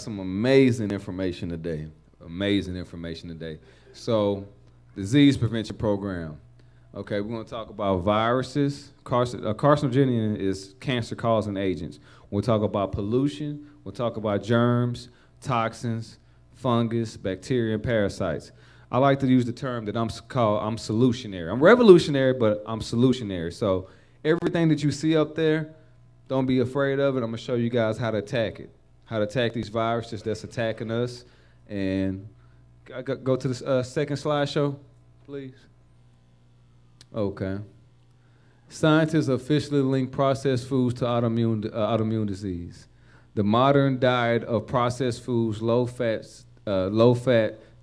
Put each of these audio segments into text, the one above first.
some amazing information today. Amazing information today. So, disease prevention program. Okay, we're going to talk about viruses. Carcinogen is cancer-causing agents. We'll talk about pollution. We'll talk about germs, toxins, fungus, bacteria, and parasites. I like to use the term that I'm solutionary. I'm revolutionary, but I'm solutionary. So everything that you see up there, don't be afraid of it. I'm going to show you guys how to attack it, how to attack these viruses that's attacking us. And go to the second slideshow, please. Okay. Scientists officially link processed foods to autoimmune disease. The modern diet of processed foods, low-fat,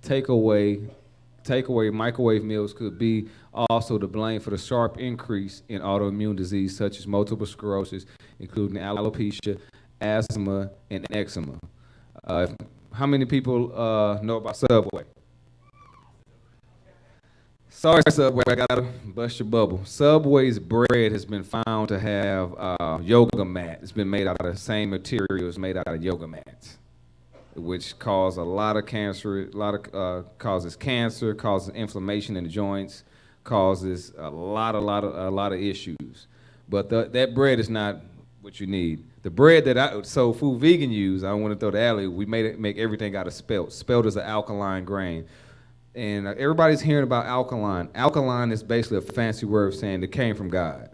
takeaway microwave meals could be also to blame for the sharp increase in autoimmune disease such as multiple sclerosis, including alopecia, asthma, and eczema. How many people know about Subway? Sorry, Subway, I gotta bust your bubble. Subway's bread has been found to have yoga mat. It's been made out of the same materials made out of yoga mats, which cause a lot of cancer. Causes cancer, causes inflammation in the joints, causes a lot of issues. But that bread is not what you need. The bread that Soul Food Vegan use, I don't want to throw the alley. We make everything out of spelt. Spelt is an alkaline grain. And everybody's hearing about alkaline. Alkaline is basically a fancy word saying it came from God.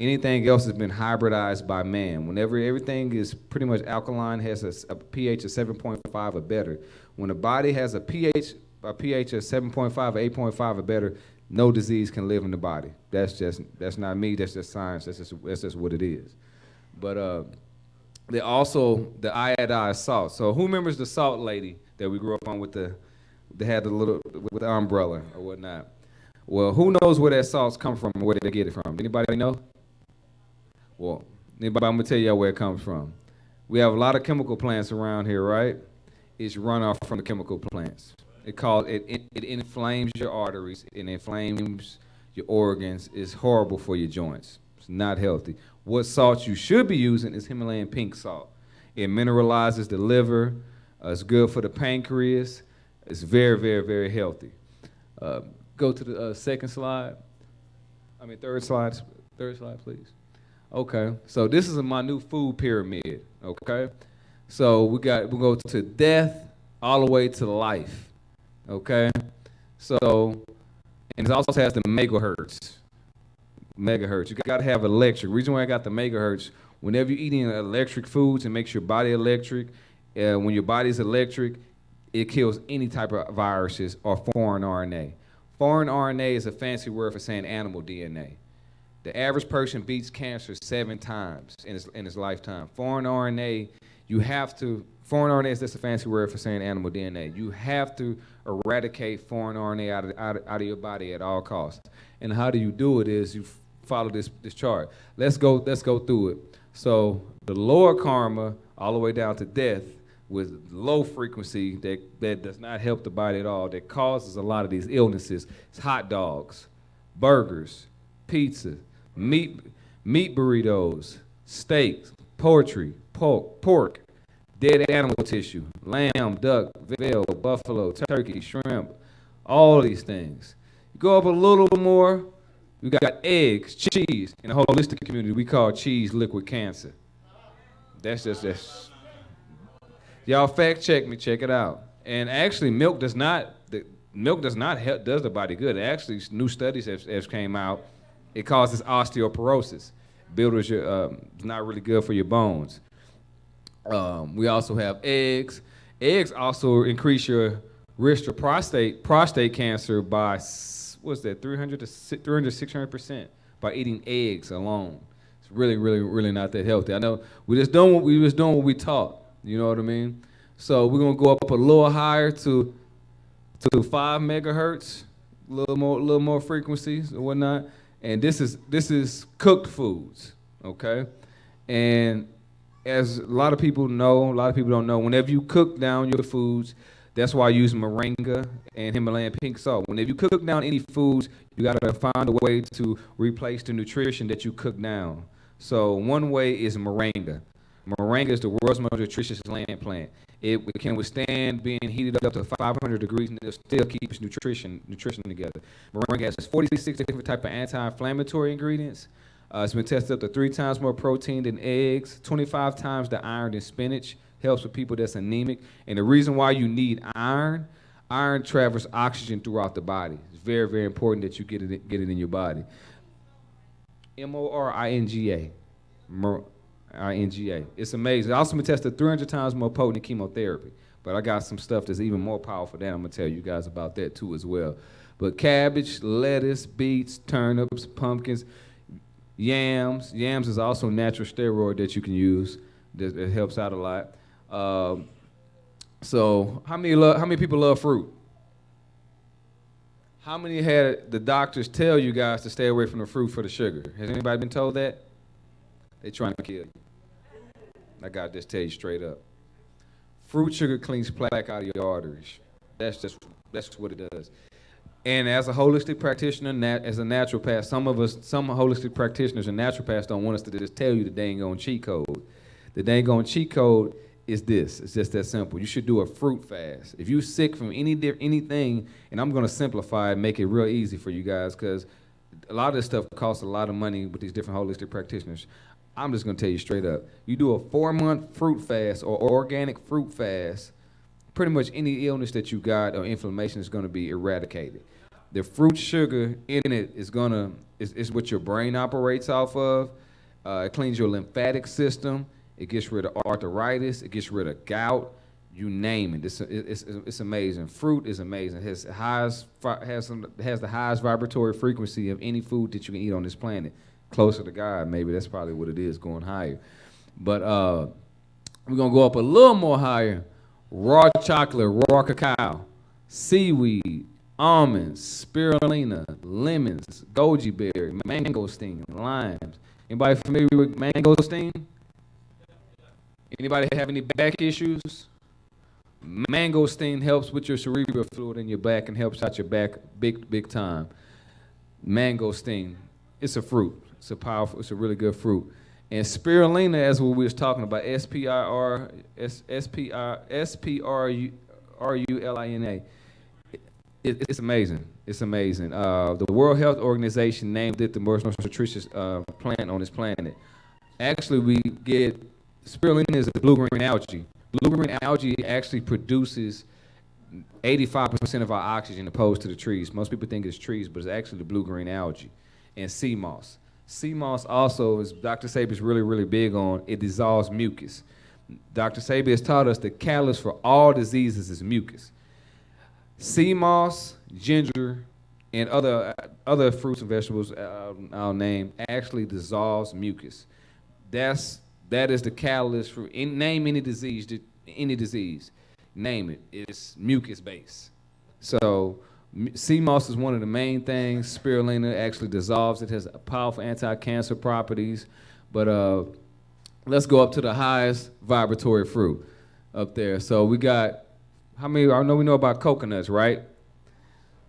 Anything else has been hybridized by man. Whenever everything is pretty much alkaline, has a pH of 7.5 or better. When a body has a pH of 7.5 or 8.5 or better, no disease can live in the body. That's not me. That's just science. That's just what it is. But they also the iodized salt. So who remembers the salt lady that we grew up on they had with the umbrella or whatnot? Well, who knows where that salt's come from or where they get it from? Anybody know? Well, I'm gonna tell you where it comes from. We have a lot of chemical plants around here, right? It's runoff from the chemical plants. It inflames your arteries, it inflames your organs. It's horrible for your joints. It's not healthy. What salt you should be using is Himalayan pink salt. It mineralizes the liver. It's good for the pancreas. It's very, very, very healthy. Go to the third slide. Third slide, please. Okay, so this is my new food pyramid, okay? So we go to death all the way to life, okay? So, and it also has the megahertz. You gotta have electric. Reason why I got the megahertz, whenever you're eating electric foods, it makes your body electric. When your body's electric, it kills any type of viruses or foreign RNA. Foreign RNA is a fancy word for saying animal DNA. The average person beats cancer 7 times in his lifetime. Foreign RNA is just a fancy word for saying animal DNA. You have to eradicate foreign RNA out of your body at all costs. And how do you do it is you follow this chart. Let's go through it. So the lower karma all the way down to death with low frequency that does not help the body at all, that causes a lot of these illnesses. It's hot dogs, burgers, pizza, meat burritos, steaks, poultry, pork, dead animal tissue, lamb, duck, veal, buffalo, turkey, shrimp, all these things. You go up a little more, we got eggs, cheese. In the holistic community, we call cheese liquid cancer. That's y'all fact check me, check it out. And actually, milk does not help, does the body good. Actually, new studies have came out. It causes osteoporosis. It's not really good for your bones. We also have eggs. Eggs also increase your risk of prostate cancer by 300 to 600% by eating eggs alone. It's really, really, really not that healthy. I know we was doing what we taught. You know what I mean? So we're gonna go up a little higher to 5 megahertz, a little more frequencies or whatnot. And this is cooked foods, okay? And as a lot of people know, a lot of people don't know, whenever you cook down your foods, that's why I use moringa and Himalayan pink salt. Whenever you cook down any foods, you gotta find a way to replace the nutrition that you cook down. So one way is moringa. Moringa is the world's most nutritious land plant. It can withstand being heated up to 500 degrees and it still keeps nutrition together. Moringa has 46 different type of anti-inflammatory ingredients. It's been tested up to 3 times more protein than eggs, 25 times the iron than spinach. Helps with people that's anemic. And the reason why you need iron travels oxygen throughout the body. It's very, very important that you get it in your body. Moringa. INGA. It's amazing. It's also been tested 300 times more potent than chemotherapy. But I got some stuff that's even more powerful than I'm going to tell you guys about that too as well. But cabbage, lettuce, beets, turnips, pumpkins, yams. Yams is also a natural steroid that you can use. That helps out a lot. So how many people love fruit? How many had the doctors tell you guys to stay away from the fruit for the sugar? Has anybody been told that? They trying to kill you. I got to just tell you straight up. Fruit sugar cleans plaque out of your arteries. That's what it does. And as a holistic practitioner, as a naturopath, some holistic practitioners and naturopaths don't want us to just tell you the dang on cheat code. The dang on cheat code is this. It's just that simple. You should do a fruit fast. If you're sick from anything, and I'm going to simplify it, make it real easy for you guys, because a lot of this stuff costs a lot of money with these different holistic practitioners. I'm just going to tell you straight up. You do a 4-month fruit fast or organic fruit fast, pretty much any illness that you got or inflammation is going to be eradicated. The fruit sugar in it is what your brain operates off of. It cleans your lymphatic system. It gets rid of arthritis. It gets rid of gout. You name it. It's amazing. Fruit is amazing. It has the highest vibratory frequency of any food that you can eat on this planet. Closer to God, maybe that's probably what it is, going higher. But we're gonna go up a little more higher. Raw chocolate, raw cacao, seaweed, almonds, spirulina, lemons, goji berry, mangosteen, limes. Anybody familiar with mangosteen? Anybody have any back issues? Mangosteen helps with your cerebral fluid in your back and helps out your back big time. Mangosteen, it's a fruit. It's a really good fruit. And spirulina, as what we was talking about, S-P-R-U-L-I-N-A. It's amazing. It's amazing. The World Health Organization named it the most nutritious plant on this planet. Actually, we get spirulina is a blue-green algae. Blue-green algae actually produces 85% of our oxygen opposed to the trees. Most people think it's trees, but it's actually the blue-green algae. And sea moss. Sea moss also, as Dr. Sabi is really, really big on, it dissolves mucus. Dr. Sabi has taught us the catalyst for all diseases is mucus. Sea moss, ginger, and other fruits and vegetables I'll name actually dissolves mucus. That is the catalyst for name any disease. Name it. It's mucus based. So sea moss is one of the main things. Spirulina actually dissolves. It has powerful anti-cancer properties. But let's go up to the highest vibratory fruit up there. So we got, how many, I know we know about coconuts, right?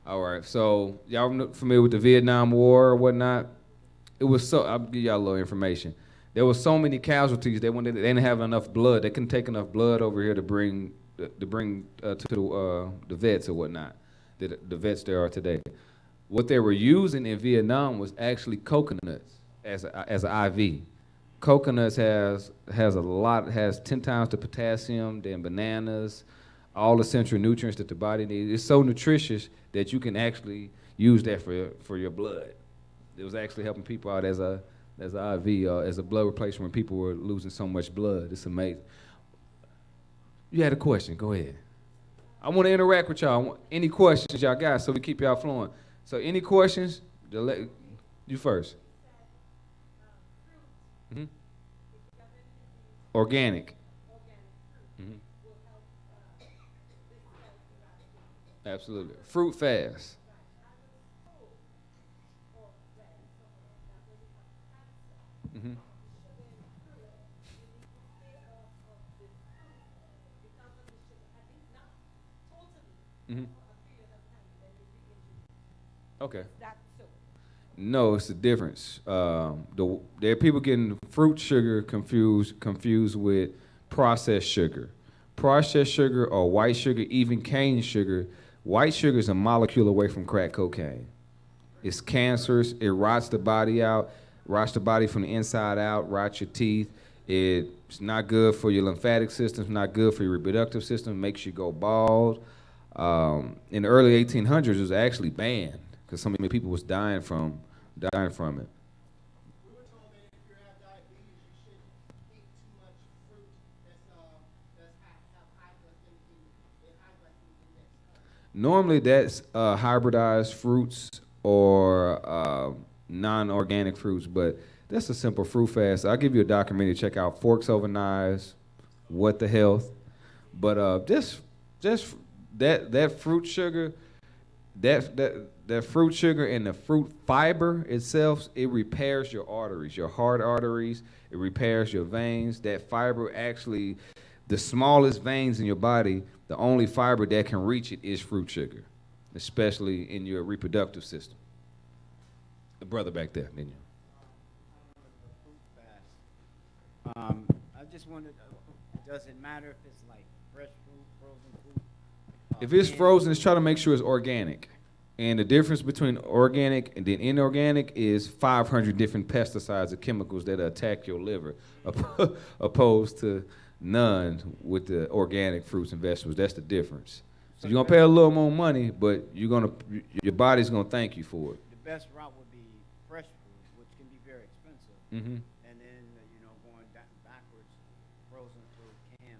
All right, so y'all familiar with the Vietnam War or whatnot? It was so, I'll give y'all a little information. There were so many casualties that when they didn't have enough blood, they couldn't take enough blood over here to bring to the vets or whatnot. The vets there are today. What they were using in Vietnam was actually coconuts as an IV. Coconuts has 10 times the potassium than bananas, all essential nutrients that the body needs. It's so nutritious that you can actually use that for your blood. It was actually helping people out as an IV, as a blood replacement when people were losing so much blood. It's amazing. You had a question, go ahead. I want to interact with y'all. Any questions y'all got so we keep y'all flowing. So any questions? You first. Mm-hmm. Organic. Mm-hmm. Absolutely. Fruit fast. Mm-hmm. Mm-hmm. Okay. No, it's the difference. There are people getting fruit sugar confused with processed sugar. Processed sugar or white sugar, even cane sugar. White sugar is a molecule away from crack cocaine. It's cancerous. It rots the body out, rots the body from the inside out, rots your teeth. It's not good for your lymphatic system. It's not good for your reproductive system. It makes you go bald. In the early 1800s, it was actually banned because so many people was dying from it. We were told that if you have diabetes, you shouldn't eat too much fruit have high glycemic index. Normally, that's hybridized fruits or non-organic fruits, but that's a simple fruit fast. I'll give you a documentary to check out, Forks Over Knives, What the Health. But just that fruit sugar, that fruit sugar and the fruit fiber itself, it repairs your arteries, your heart arteries. It repairs your veins. That fiber actually, the smallest veins in your body, the only fiber that can reach it is fruit sugar, especially in your reproductive system. The brother back there, didn't you? I just wondered, does it matter if it's like fresh fruit, frozen fruit? If it's frozen, it's trying to make sure it's organic. And the difference between organic and then inorganic is 500 different pesticides or chemicals that attack your liver, opposed to none with the organic fruits and vegetables. That's the difference. So you're gonna pay a little more money, but your body's gonna thank you for it. The best route would be fresh fruit, which can be very expensive. Mm-hmm. And then, going backwards, frozen fruit, canned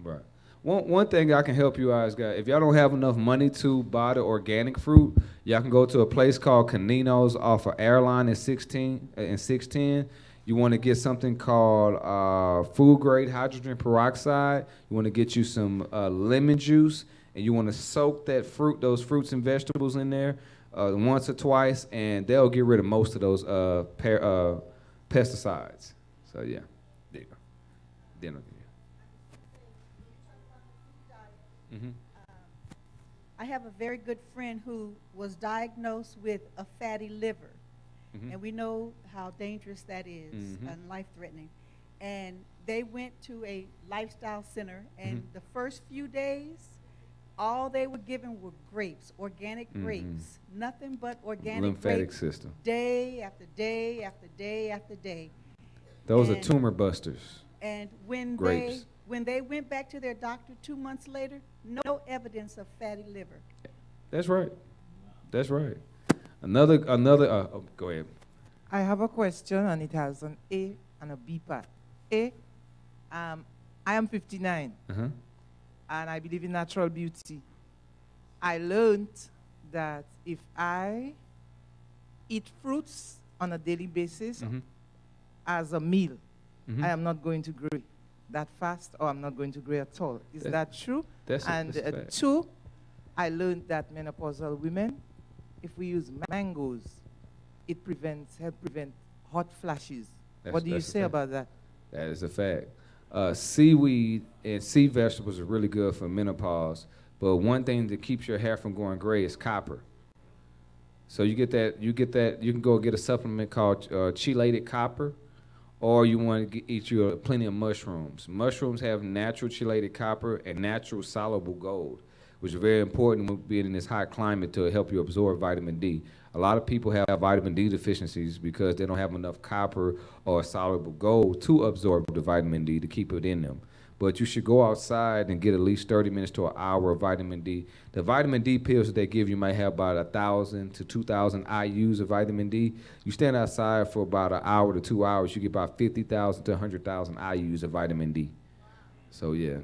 fruit. Right. One thing I can help you guys, if y'all don't have enough money to buy the organic fruit, y'all can go to a place called Canino's off of Airline in 610. You want to get something called food grade hydrogen peroxide. You want to get you some lemon juice, and you want to soak those fruits and vegetables in there once or twice, and they'll get rid of most of those pesticides. So yeah, there you go. Dinner. Mm-hmm. I have a very good friend who was diagnosed with a fatty liver. Mm-hmm. And we know how dangerous that is, mm-hmm. and life-threatening. And they went to a lifestyle center, and mm-hmm. the first few days, all they were given were grapes, organic mm-hmm. grapes, nothing but organic lymphatic grapes, system. Day after day after day after day. Those are tumor busters. And when they went back to their doctor 2 months later, no evidence of fatty liver. That's right. That's right. Another. Go ahead. I have a question, and it has an A and a B part. A, I am 59, and I believe in natural beauty. I learned that if I eat fruits on a daily basis mm-hmm. as a meal, mm-hmm. I am not going to grow that fast, or I'm not going to grow at all. Is that true? That's two, I learned that menopausal women, if we use mangoes, it help prevent hot flashes. What do you say about that? That is a fact. Seaweed and sea vegetables are really good for menopause, but one thing that keeps your hair from going gray is copper. So you can go get a supplement called chelated copper, or you want to eat plenty of mushrooms. Mushrooms have natural chelated copper and natural soluble gold, which is very important when being in this hot climate to help you absorb vitamin D. A lot of people have vitamin D deficiencies because they don't have enough copper or soluble gold to absorb the vitamin D to keep it in them. But you should go outside and get at least 30 minutes to an hour of vitamin D. The vitamin D pills that they give you might have about 1,000 to 2,000 IUs of vitamin D. You stand outside for about an hour to 2 hours, you get about 50,000 to 100,000 IUs of vitamin D. So yeah.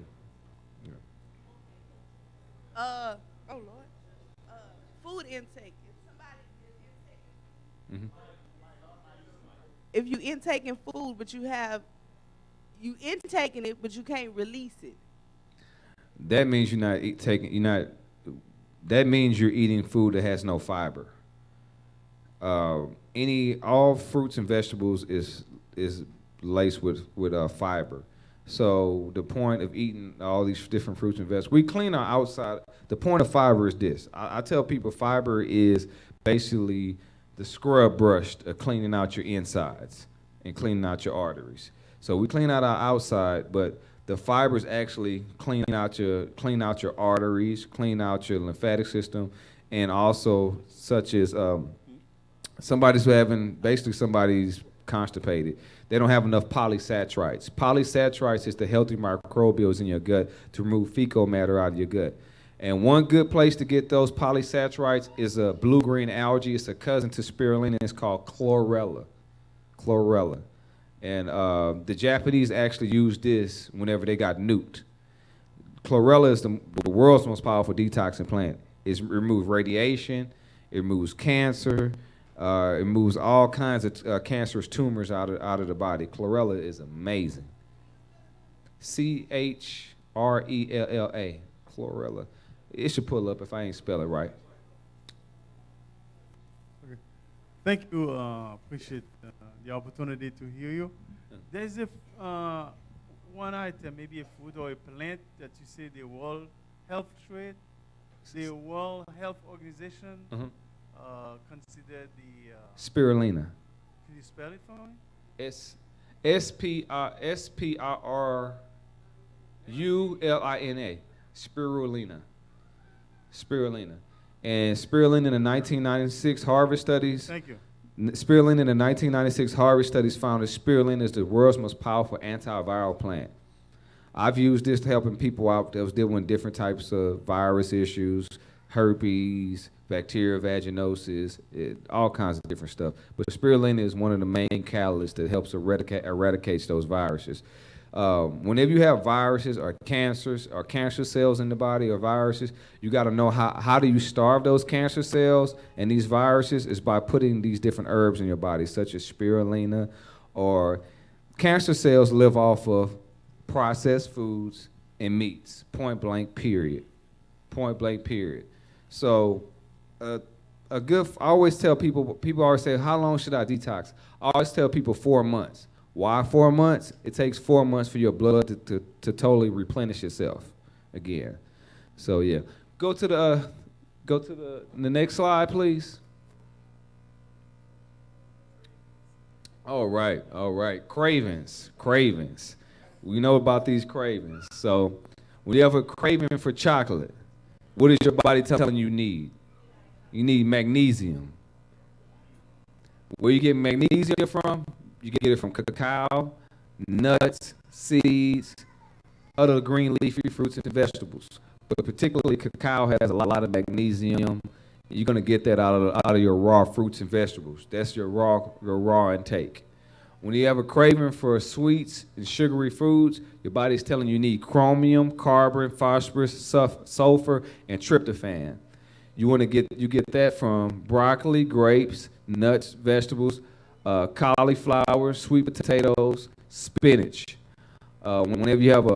Oh Lord. Food intake. If somebody is intaking, if you intaking food, but you intaking it, but you can't release it. That means that means you're eating food that has no fiber. All fruits and vegetables is laced with fiber. So the point of eating all these different fruits and vegetables, we clean our outside. The point of fiber is this. I tell people fiber is basically the scrub brush of cleaning out your insides and cleaning out your arteries. So we clean out our outside, but the fibers actually clean out your arteries, clean out your lymphatic system, and also such as somebody's constipated. They don't have enough polysaccharides. Polysaccharides is the healthy microbials in your gut to remove fecal matter out of your gut. And one good place to get those polysaccharides is a blue-green algae. It's a cousin to spirulina. It's called chlorella. Chlorella. And the Japanese actually used this whenever they got nuked. Chlorella is the world's most powerful detoxing plant. It removes radiation. It removes cancer. It removes all kinds of cancerous tumors out of the body. Chlorella is amazing. Chrella. Chlorella. It should pull up if I ain't spell it right. Okay. Thank you. Appreciate the opportunity to hear you. There's one item, maybe a food or a plant that you say the World Health Trade, the World Health Organization considered the spirulina. Can you spell it for me? Spirulina. Spirulina. Spirulina. And spirulina in the 1996 Harvard studies. Thank you. Spirulina in the 1996 Harvard studies found that spirulina is the world's most powerful antiviral plant. I've used this to helping people out that was dealing with different types of virus issues, herpes, bacterial vaginosis, all kinds of different stuff. But spirulina is one of the main catalysts that helps eradicates those viruses. Whenever you have viruses or cancers or cancer cells in the body or viruses, you got to know how do you starve those cancer cells and these viruses is by putting these different herbs in your body, such as spirulina. Or cancer cells live off of processed foods and meats, point blank, period. Point blank, period. So I always tell people always say, how long should I detox? I always tell people 4 months. Why 4 months? It takes 4 months for your blood to totally replenish itself again. So yeah, go to the next slide, please. All right. Cravings. We know about these cravings. So when you have a craving for chocolate, what is your body telling you need? You need magnesium. Where you get magnesium from? You get it from cacao, nuts, seeds, other green leafy fruits and vegetables. But particularly cacao has a lot of magnesium. You're gonna get that out of your raw fruits and vegetables. That's your raw intake. When you have a craving for sweets and sugary foods, your body's telling you need chromium, carbon, phosphorus, sulfur, and tryptophan. You get that from broccoli, grapes, nuts, vegetables, cauliflower, sweet potatoes, spinach. Whenever you have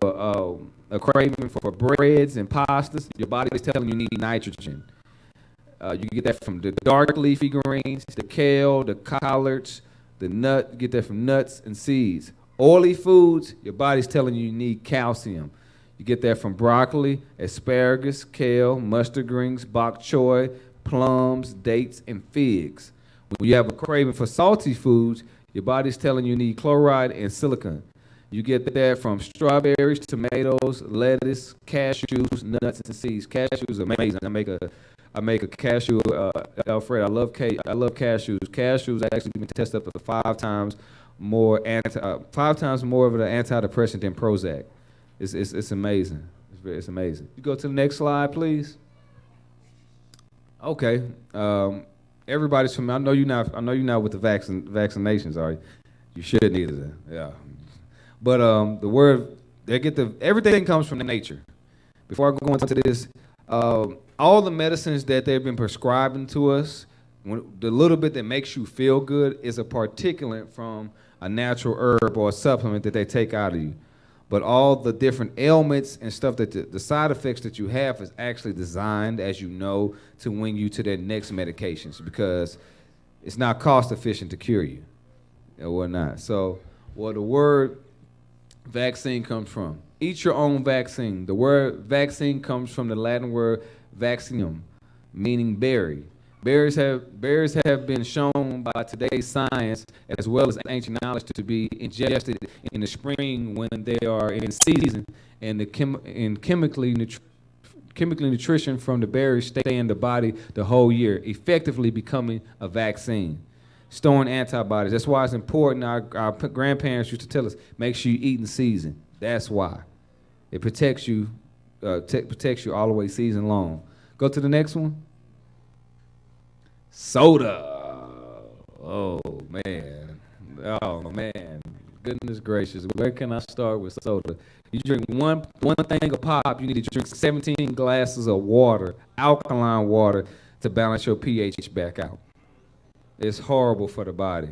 a craving for breads and pastas, your body is telling you need nitrogen. You get that from the dark leafy greens, the kale, the collards, the nut. You get that from nuts and seeds. Oily foods, your body's telling you need calcium. You get that from broccoli, asparagus, kale, mustard greens, bok choy, plums, dates, and figs. When you have a craving for salty foods, your body's telling you need chloride and silicon. You get that from strawberries, tomatoes, lettuce, cashews, nuts, and seeds. Cashews are amazing. I make a cashew Alfredo. I love cashews. Cashews actually been tested up to 5 times more of an antidepressant than Prozac. It's amazing. It's amazing. You go to the next slide, please. Okay. Everybody's familiar. I know you're not with the vaccinations, are you? You shouldn't either. Yeah. But the word everything comes from nature. Before I go into this, all the medicines that they've been prescribing to us, the little bit that makes you feel good is a particulate from a natural herb or a supplement that they take out of you. But all the different ailments and stuff that the side effects that you have is actually designed, as you know, to win you to their next medications because it's not cost efficient to cure you or whatnot. So, the word vaccine comes from. Eat your own vaccine. The word vaccine comes from the Latin word vaccinum, meaning berry. Berries have been shown by today's science as well as ancient knowledge to be ingested in the spring when they are in season, and chemically nutrition from the berries stay in the body the whole year, effectively becoming a vaccine, storing antibodies. That's why it's important. Our grandparents used to tell us, make sure you eat in season. That's why. It protects you, protects you all the way season long. Go to the next one. Soda. Oh man. Goodness gracious. Where can I start with soda? You drink one thing of pop, you need to drink 17 glasses of water, alkaline water, to balance your pH back out. It's horrible for the body.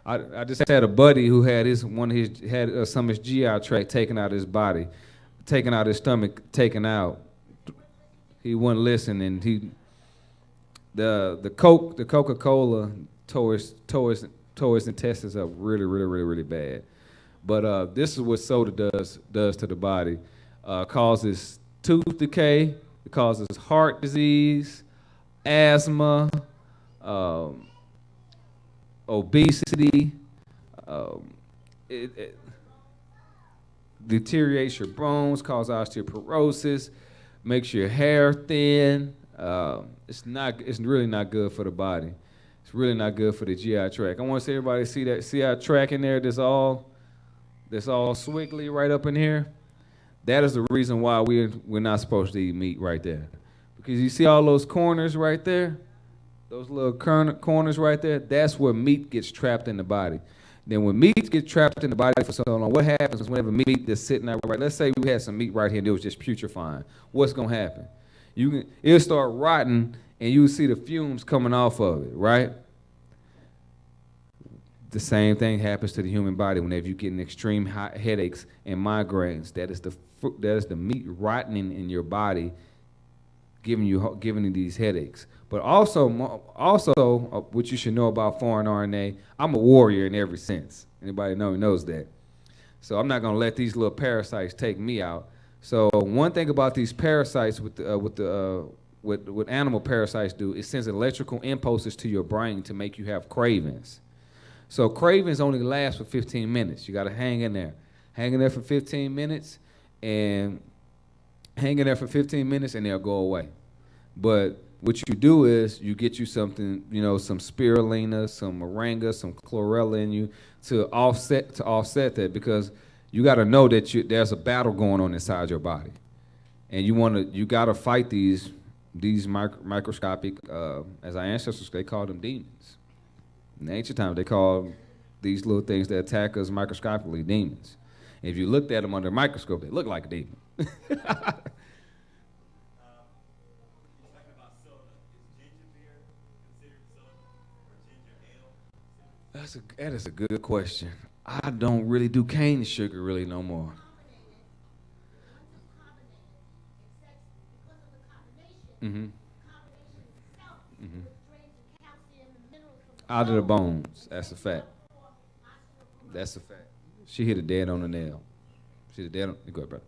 I just had a buddy who had some of his GI tract taken out of his body, taken out his stomach, taken out. He wouldn't listen, and the Coca-Cola tore his intestines up really bad. But this is what soda does to the body. Causes tooth decay. It causes heart disease, asthma, obesity. It deteriorates your bones, causes osteoporosis, makes your hair thin. It's really not good for the body. It's really not good for the GI tract. I want to see everybody see our tract in there that's all swiggly right up in here. That is the reason why we're not supposed to eat meat right there. Because you see all those corners right there? Those little corners right there, that's where meat gets trapped in the body. Then when meat gets trapped in the body for so long, what happens is whenever meat is sitting there, right? Let's say we had some meat right here and it was just putrefying. What's gonna happen? It'll start rotting and you'll see the fumes coming off of it, right? The same thing happens to the human body whenever you get extreme headaches and migraines. That is the meat rotting in your body, giving you these headaches. But also, what you should know about foreign RNA, I'm a warrior in every sense. Anybody knows that. So I'm not going to let these little parasites take me out. So one thing about these parasites, what animal parasites do, it sends electrical impulses to your brain to make you have cravings. So cravings only last for 15 minutes. You got to hang in there. Hang in there for 15 minutes, and they'll go away. But what you do is you get you something, some spirulina, some moringa, some chlorella in you to offset that, because you got to know that there's a battle going on inside your body, and you got to fight these microscopic, as our ancestors, they called them demons. In the ancient times, they called these little things that attack us microscopically demons. And if you looked at them under a microscope, they look like a demon. That is a good question. I don't really do cane sugar really no more. Mm-hmm. Mm-hmm. Out of the bones. That's a fact. That's a fact. She hit it dead on the nail. She hit it dead on. Go ahead, brother.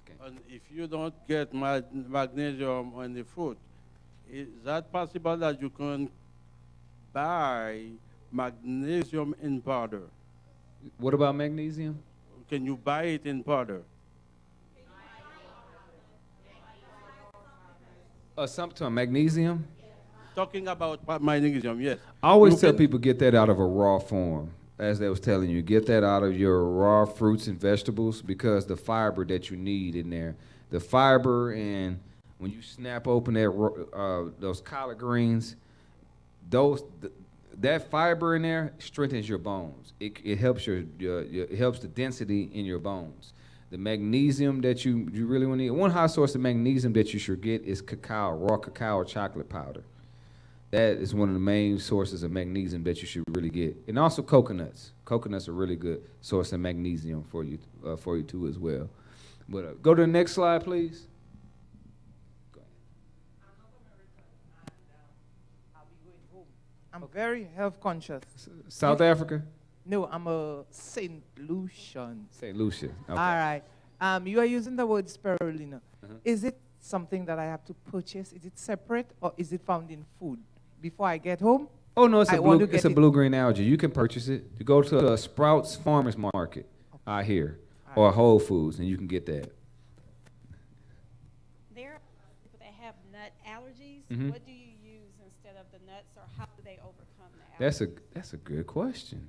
Okay. And if you don't get magnesium on the fruit, is that possible that you can buy magnesium in powder? What about magnesium? Can you buy it in powder? Something magnesium? Talking about magnesium, yes. I always tell people get that out of a raw form. As they was telling you, get that out of your raw fruits and vegetables, because the fiber that you need in there, the fiber, and when you snap open those collard greens, that fiber in there strengthens your bones. It helps it helps the density in your bones. The magnesium that you really want to eat. One high source of magnesium that you should get is raw cacao or chocolate powder. That is one of the main sources of magnesium that you should really get. And also coconuts. Coconuts are a really good source of magnesium for you too as well. But go to the next slide, please. I'm very health conscious. South Africa? No, I'm a St. Lucian. St. Lucia. Okay. All right. You are using the word spirulina. Uh-huh. Is it something that I have to purchase? Is it separate or is it found in food? Before I get home? Oh no, I want to it's get a it. blue-green algae. You can purchase it. You go to a Sprouts Farmers Market out here, or Whole Foods, and you can get that. There are people that have nut allergies. Mhm. What do you use instead of the nuts, or how do they overcome the allergy? That's a good question.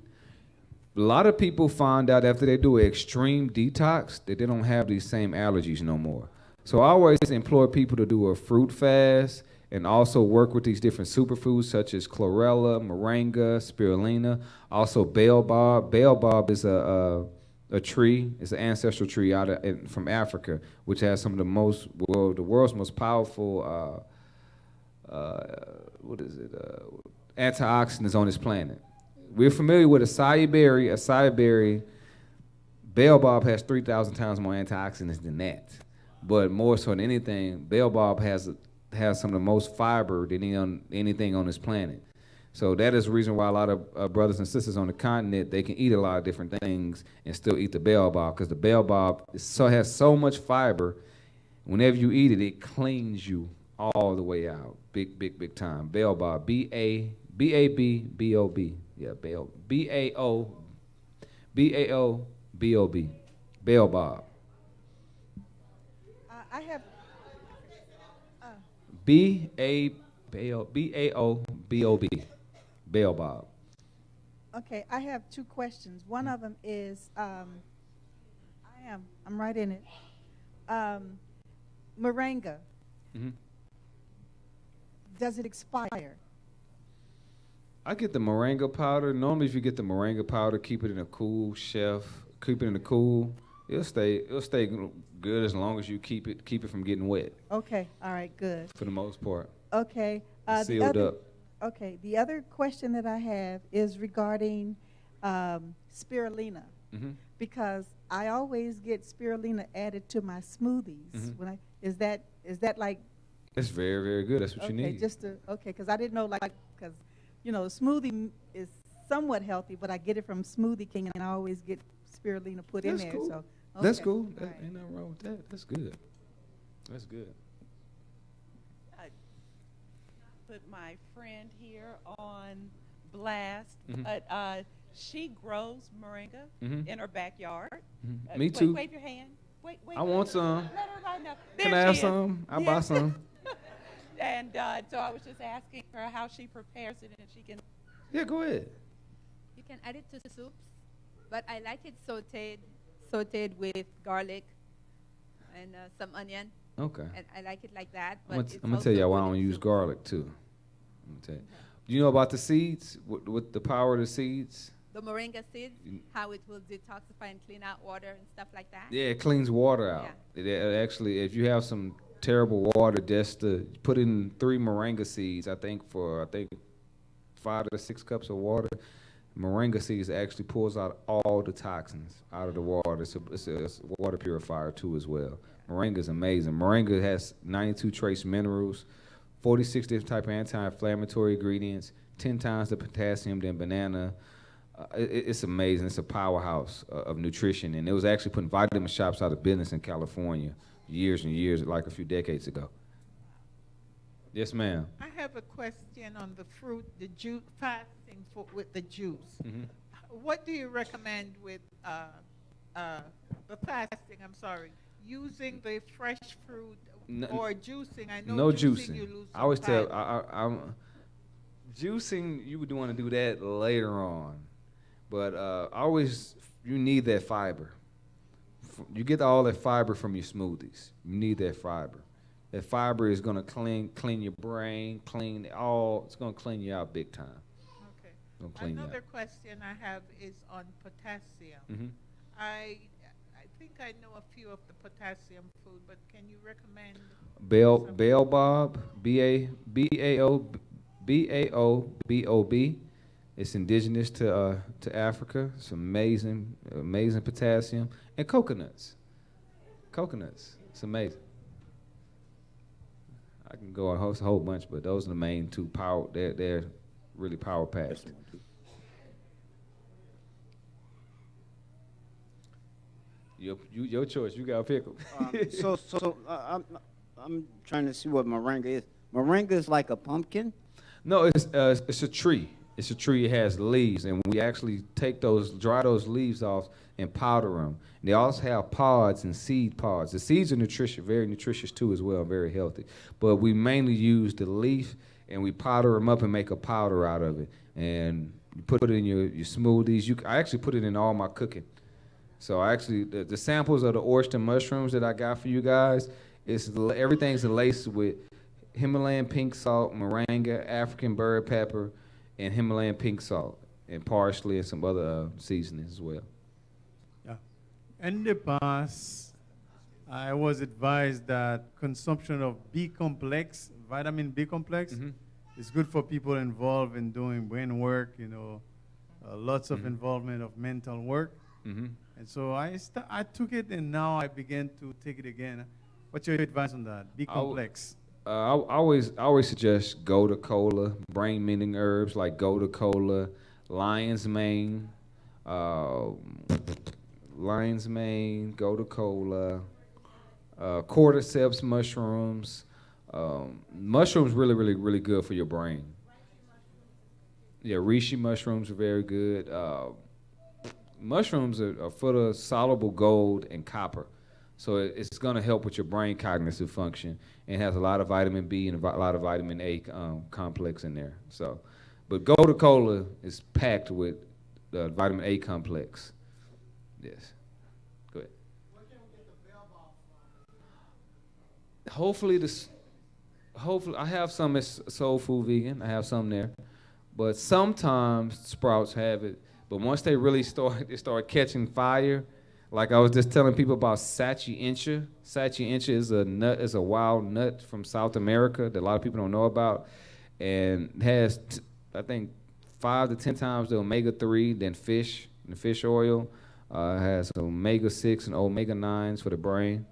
A lot of people find out after they do an extreme detox that they don't have these same allergies no more. So I always implore people to do a fruit fast and also work with these different superfoods such as chlorella, moringa, spirulina, also baobab. Baobab is a tree. It's an ancestral tree from Africa, which has some of the world's most powerful antioxidants on this planet. We're familiar with acai berry. Acai berry, baobab has 3,000 times more antioxidants than that. But more so than anything, baobab has some of the most fiber than anything on this planet. So that is the reason why a lot of brothers and sisters on the continent, they can eat a lot of different things and still eat the baobab, because the baobab has so much fiber. Whenever you eat it, it cleans you all the way out. Big time. Baobab, B-A-B-B-O-B. Yeah, B-A-O-B-O-B. Baobab. I have. B-A-O-B-O-B. Baobab. Okay, I have two questions. One of them is, I'm right in it. Moringa. Mm-hmm. Does it expire? I get the moringa powder. Normally, if you get the moringa powder, keep it in a cool shelf. Keep it in the cool. It'll stay good as long as you keep it from getting wet. Okay, all right, good. For the most part. Okay. Sealed up. Okay, the other question that I have is regarding spirulina, Mm-hmm. because I always get spirulina added to my smoothies. Mhm. Is that like? It's very, very good. That's what you need. Because I didn't know, because smoothie is somewhat healthy, but I get it from Smoothie King, and I always get spirulina put in there. Cool. So That's okay. cool. All right. Ain't nothing wrong with that. That's good. That's good. I put my friend here on blast, Mhm. but she grows moringa Mhm. in her backyard. Mhm. Me too. Wave your hand. Wait. I want some. Let everybody know. Can There I have she is. some? I'll buy Yeah. some. And so I was just asking her how she prepares it, and she can. Yeah, go ahead. You can add it to soups, but I like it sauteed with garlic and some onion, Okay. and I like it like that. I'm But gonna tell you why I don't use garlic too. I'm gonna tell you. Do you know about the seeds? With the power of the seeds? The moringa seeds, how it will detoxify and clean out water and stuff like that. Yeah, it cleans water out. It actually, if you have some terrible water, just to put in 3 moringa seeds, I think 5 to 6 cups of water, moringa seeds actually pulls out all the toxins out of the water. It's a water purifier too as well. Moringa is amazing. Moringa has 92 trace minerals, 46 different type of anti-inflammatory ingredients, 10 times the potassium than banana. It's amazing. It's a powerhouse of nutrition, and it was actually putting vitamin shops out of business in California years and years, like a few decades ago. Yes, ma'am. I have a question on the fruit, the juice, fasting with the juice. Mm-hmm. What do you recommend with the fasting? I'm sorry, using the fresh fruit or juicing? I know no juicing. You juicing. lose I always some tell I'm juicing. You would want to do that later on, but you need that fiber. You get all that fiber from your smoothies. You need that fiber. That fiber is gonna clean your brain, it's gonna clean you out big time. Okay. Another question I have is on potassium. Mm-hmm. I think I know a few of the potassium food, but can you recommend? Baobab, B-A-O-B-O-B. It's indigenous to Africa. It's amazing potassium. And coconuts. It's amazing. I can go and host a whole bunch, but those are the main 2 power. They're really power packed. Your choice. You got to pick them. I'm trying to see what moringa is. Moringa is like a pumpkin? No, it's a tree. It's a tree. It has leaves, and we actually take dry those leaves off and powder them. They also have pods and seed pods. The seeds are nutritious, very nutritious too as well, very healthy. But we mainly use the leaf, and we powder them up and make a powder out of it. And you put it in your smoothies. I actually put it in all my cooking. So the samples of the oyster mushrooms that I got for you guys, everything's laced with Himalayan pink salt, moringa, African bird pepper, and Himalayan pink salt, and parsley and some other seasonings as well. Yeah. In the past, I was advised that consumption of B complex, vitamin B complex, is good for people involved in doing brain work, lots of involvement of mental work. And so I took it, and now I began to take it again. What's your advice on that? B complex. I always suggest Gotu Kola, brain-mending herbs like Gotu Kola, lion's mane, Gotu Kola, cordyceps mushrooms. Mushrooms really good for your brain. Yeah, reishi mushrooms are very good. Mushrooms are full of soluble gold and copper. So it's going to help with your brain cognitive function, and has a lot of vitamin B and a lot of vitamin A complex in there. So, but Gotu Kola is packed with the vitamin A complex. Yes. Go ahead. Where can we get the bell ball from? Hopefully I have some at Soul Food Vegan. I have some there, but sometimes Sprouts have it. But once they really start catching fire. Like I was just telling people about Sachi Incha. Sachi Incha is a wild nut from South America that a lot of people don't know about, and has I think 5 to 10 times the omega-3 than fish. The fish oil has omega-6 and omega-9s for the brain.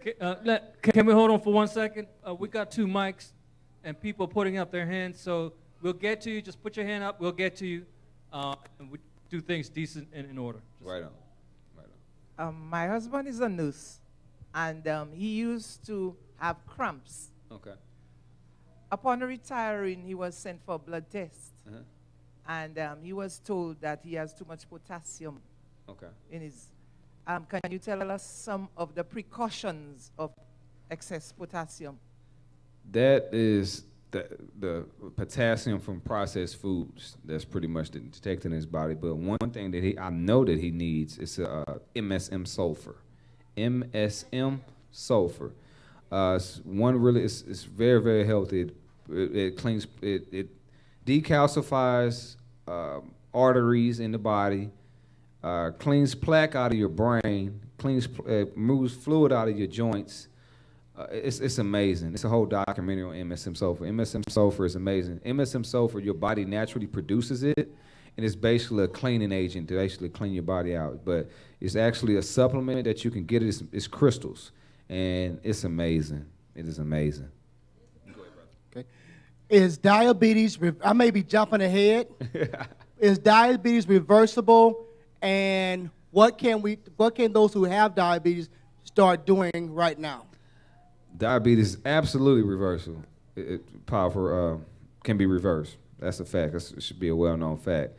Can we hold on for 1 second? We got 2 mics, and people putting up their hands, so we'll get to you. Just put your hand up. We'll get to you, and we do things decent and in order. Right on. My husband is a nurse, and he used to have cramps. Okay. Upon retiring, he was sent for a blood test, and he was told that he has too much potassium. Okay. In his. Can you tell us some of the precautions of excess potassium? That is the potassium from processed foods that's pretty much detected in his body. But one thing that I know that he needs is MSM sulfur. MSM sulfur. It's very, very healthy. It cleans, it decalcifies arteries in the body, cleans plaque out of your brain, moves fluid out of your joints. It's amazing. It's a whole documentary on MSM sulfur. MSM sulfur is amazing. MSM sulfur, your body naturally produces it, and it's basically a cleaning agent to actually clean your body out. But it's actually a supplement that you can get. It's crystals, and it's amazing. It is amazing. Go ahead, brother. Okay. Is diabetes, I may be jumping ahead. Is diabetes reversible? And what can those who have diabetes start doing right now? Diabetes is absolutely reversible. Powerful, can be reversed. That's a fact. It should be a well-known fact.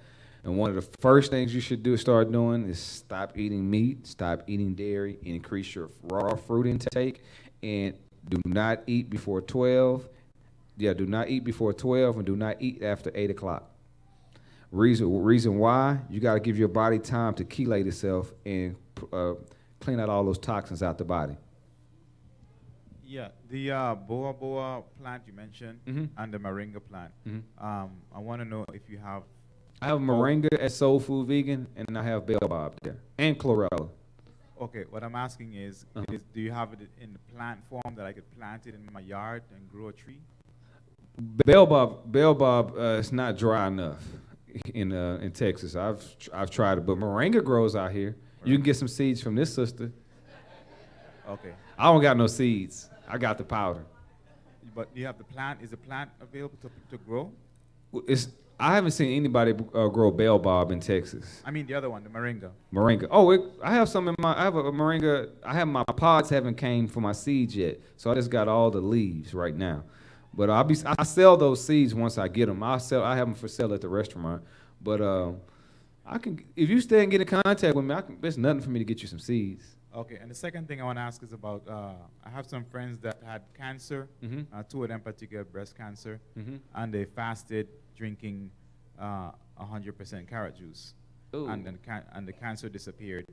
And one of the first things you should start doing is stop eating meat, stop eating dairy, increase your raw fruit intake, and do not eat before 12. Yeah, do not eat before 12, and do not eat after 8 o'clock. Reason why? You got to give your body time to chelate itself and clean out all those toxins out the body. Yeah, the boa plant you mentioned and the moringa plant. I want to know if you have. I have moringa at Soul Food Vegan, and I have baobab there, and chlorella. Okay, what I'm asking is do you have it in the plant form that I could plant it in my yard and grow a tree? Baobab, it's not dry enough in Texas. I've tried it, but moringa grows out here. Right. You can get some seeds from this sister. Okay. I don't got no seeds. I got the powder. But you have the plant. Is the plant available to grow? I haven't seen anybody grow bell bob in Texas. I mean the other one, the moringa. Moringa. Oh, I have some in my. I have a moringa. I have my pods haven't came for my seeds yet, so I just got all the leaves right now. But I sell those seeds once I get them. I have them for sale at the restaurant. But I can, if you stay and get in contact with me, there's nothing for me to get you some seeds. Okay, and the second thing I want to ask is about, I have some friends that had cancer, two of them particular breast cancer, and they fasted drinking 100% carrot juice. Ooh. And the cancer disappeared.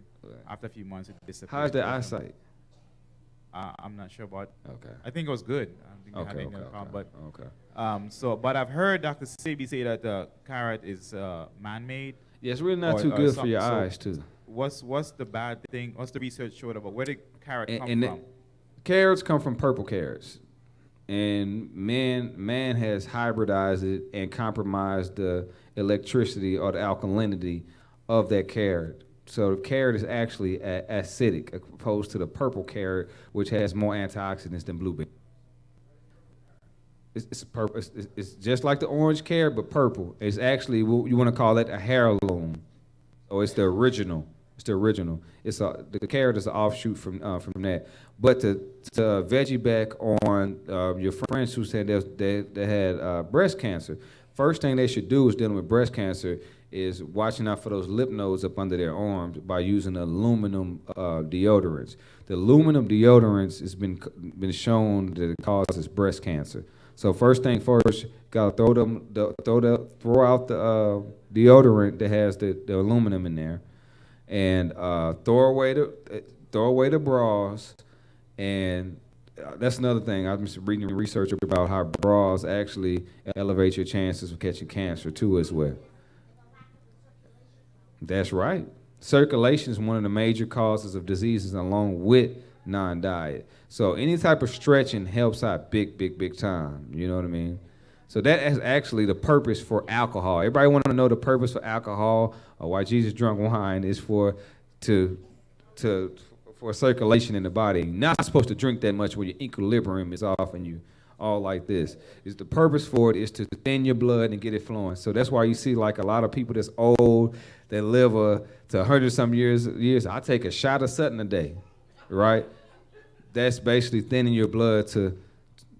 After a few months, it disappeared. How's their eyesight? I'm not sure about. Okay. I think it was good. I don't think they had any Okay. problem, but but I've heard Dr. Sebi say that the carrot is man-made. Yeah, it's really not too good for your eyes too. What's the bad thing? What's the research showed about where did carrot come from? Carrots come from purple carrots, and man has hybridized it and compromised the electricity or the alkalinity of that carrot. So the carrot is actually acidic, opposed to the purple carrot, which has more antioxidants than blueberry. It's purple. It's just like the orange carrot, but purple. It's actually, you want to call it a heirloom. So it's the original. It's the original. The carrot is an offshoot from that. But to veggie back on your friends who said they had breast cancer, first thing they should do is dealing with breast cancer is watching out for those lymph nodes up under their arms by using aluminum deodorants. The aluminum deodorants has been shown that it causes breast cancer. So first thing first, gotta throw out the deodorant that has the aluminum in there, and throw away the bras. And that's another thing. I've been reading research about how bras actually elevate your chances of catching cancer too as well. That's right. Circulation is one of the major causes of diseases along with non-diet. So any type of stretching helps out big time. You know what I mean? So that is actually the purpose for alcohol. Everybody want to know the purpose for alcohol or why Jesus drank wine is for circulation in the body. You're not supposed to drink that much when your equilibrium is off and you all like this. Is the purpose for it is to thin your blood and get it flowing. So that's why you see like a lot of people that's old, that live to 100-some years. I take a shot of something a day, right? That's basically thinning your blood to,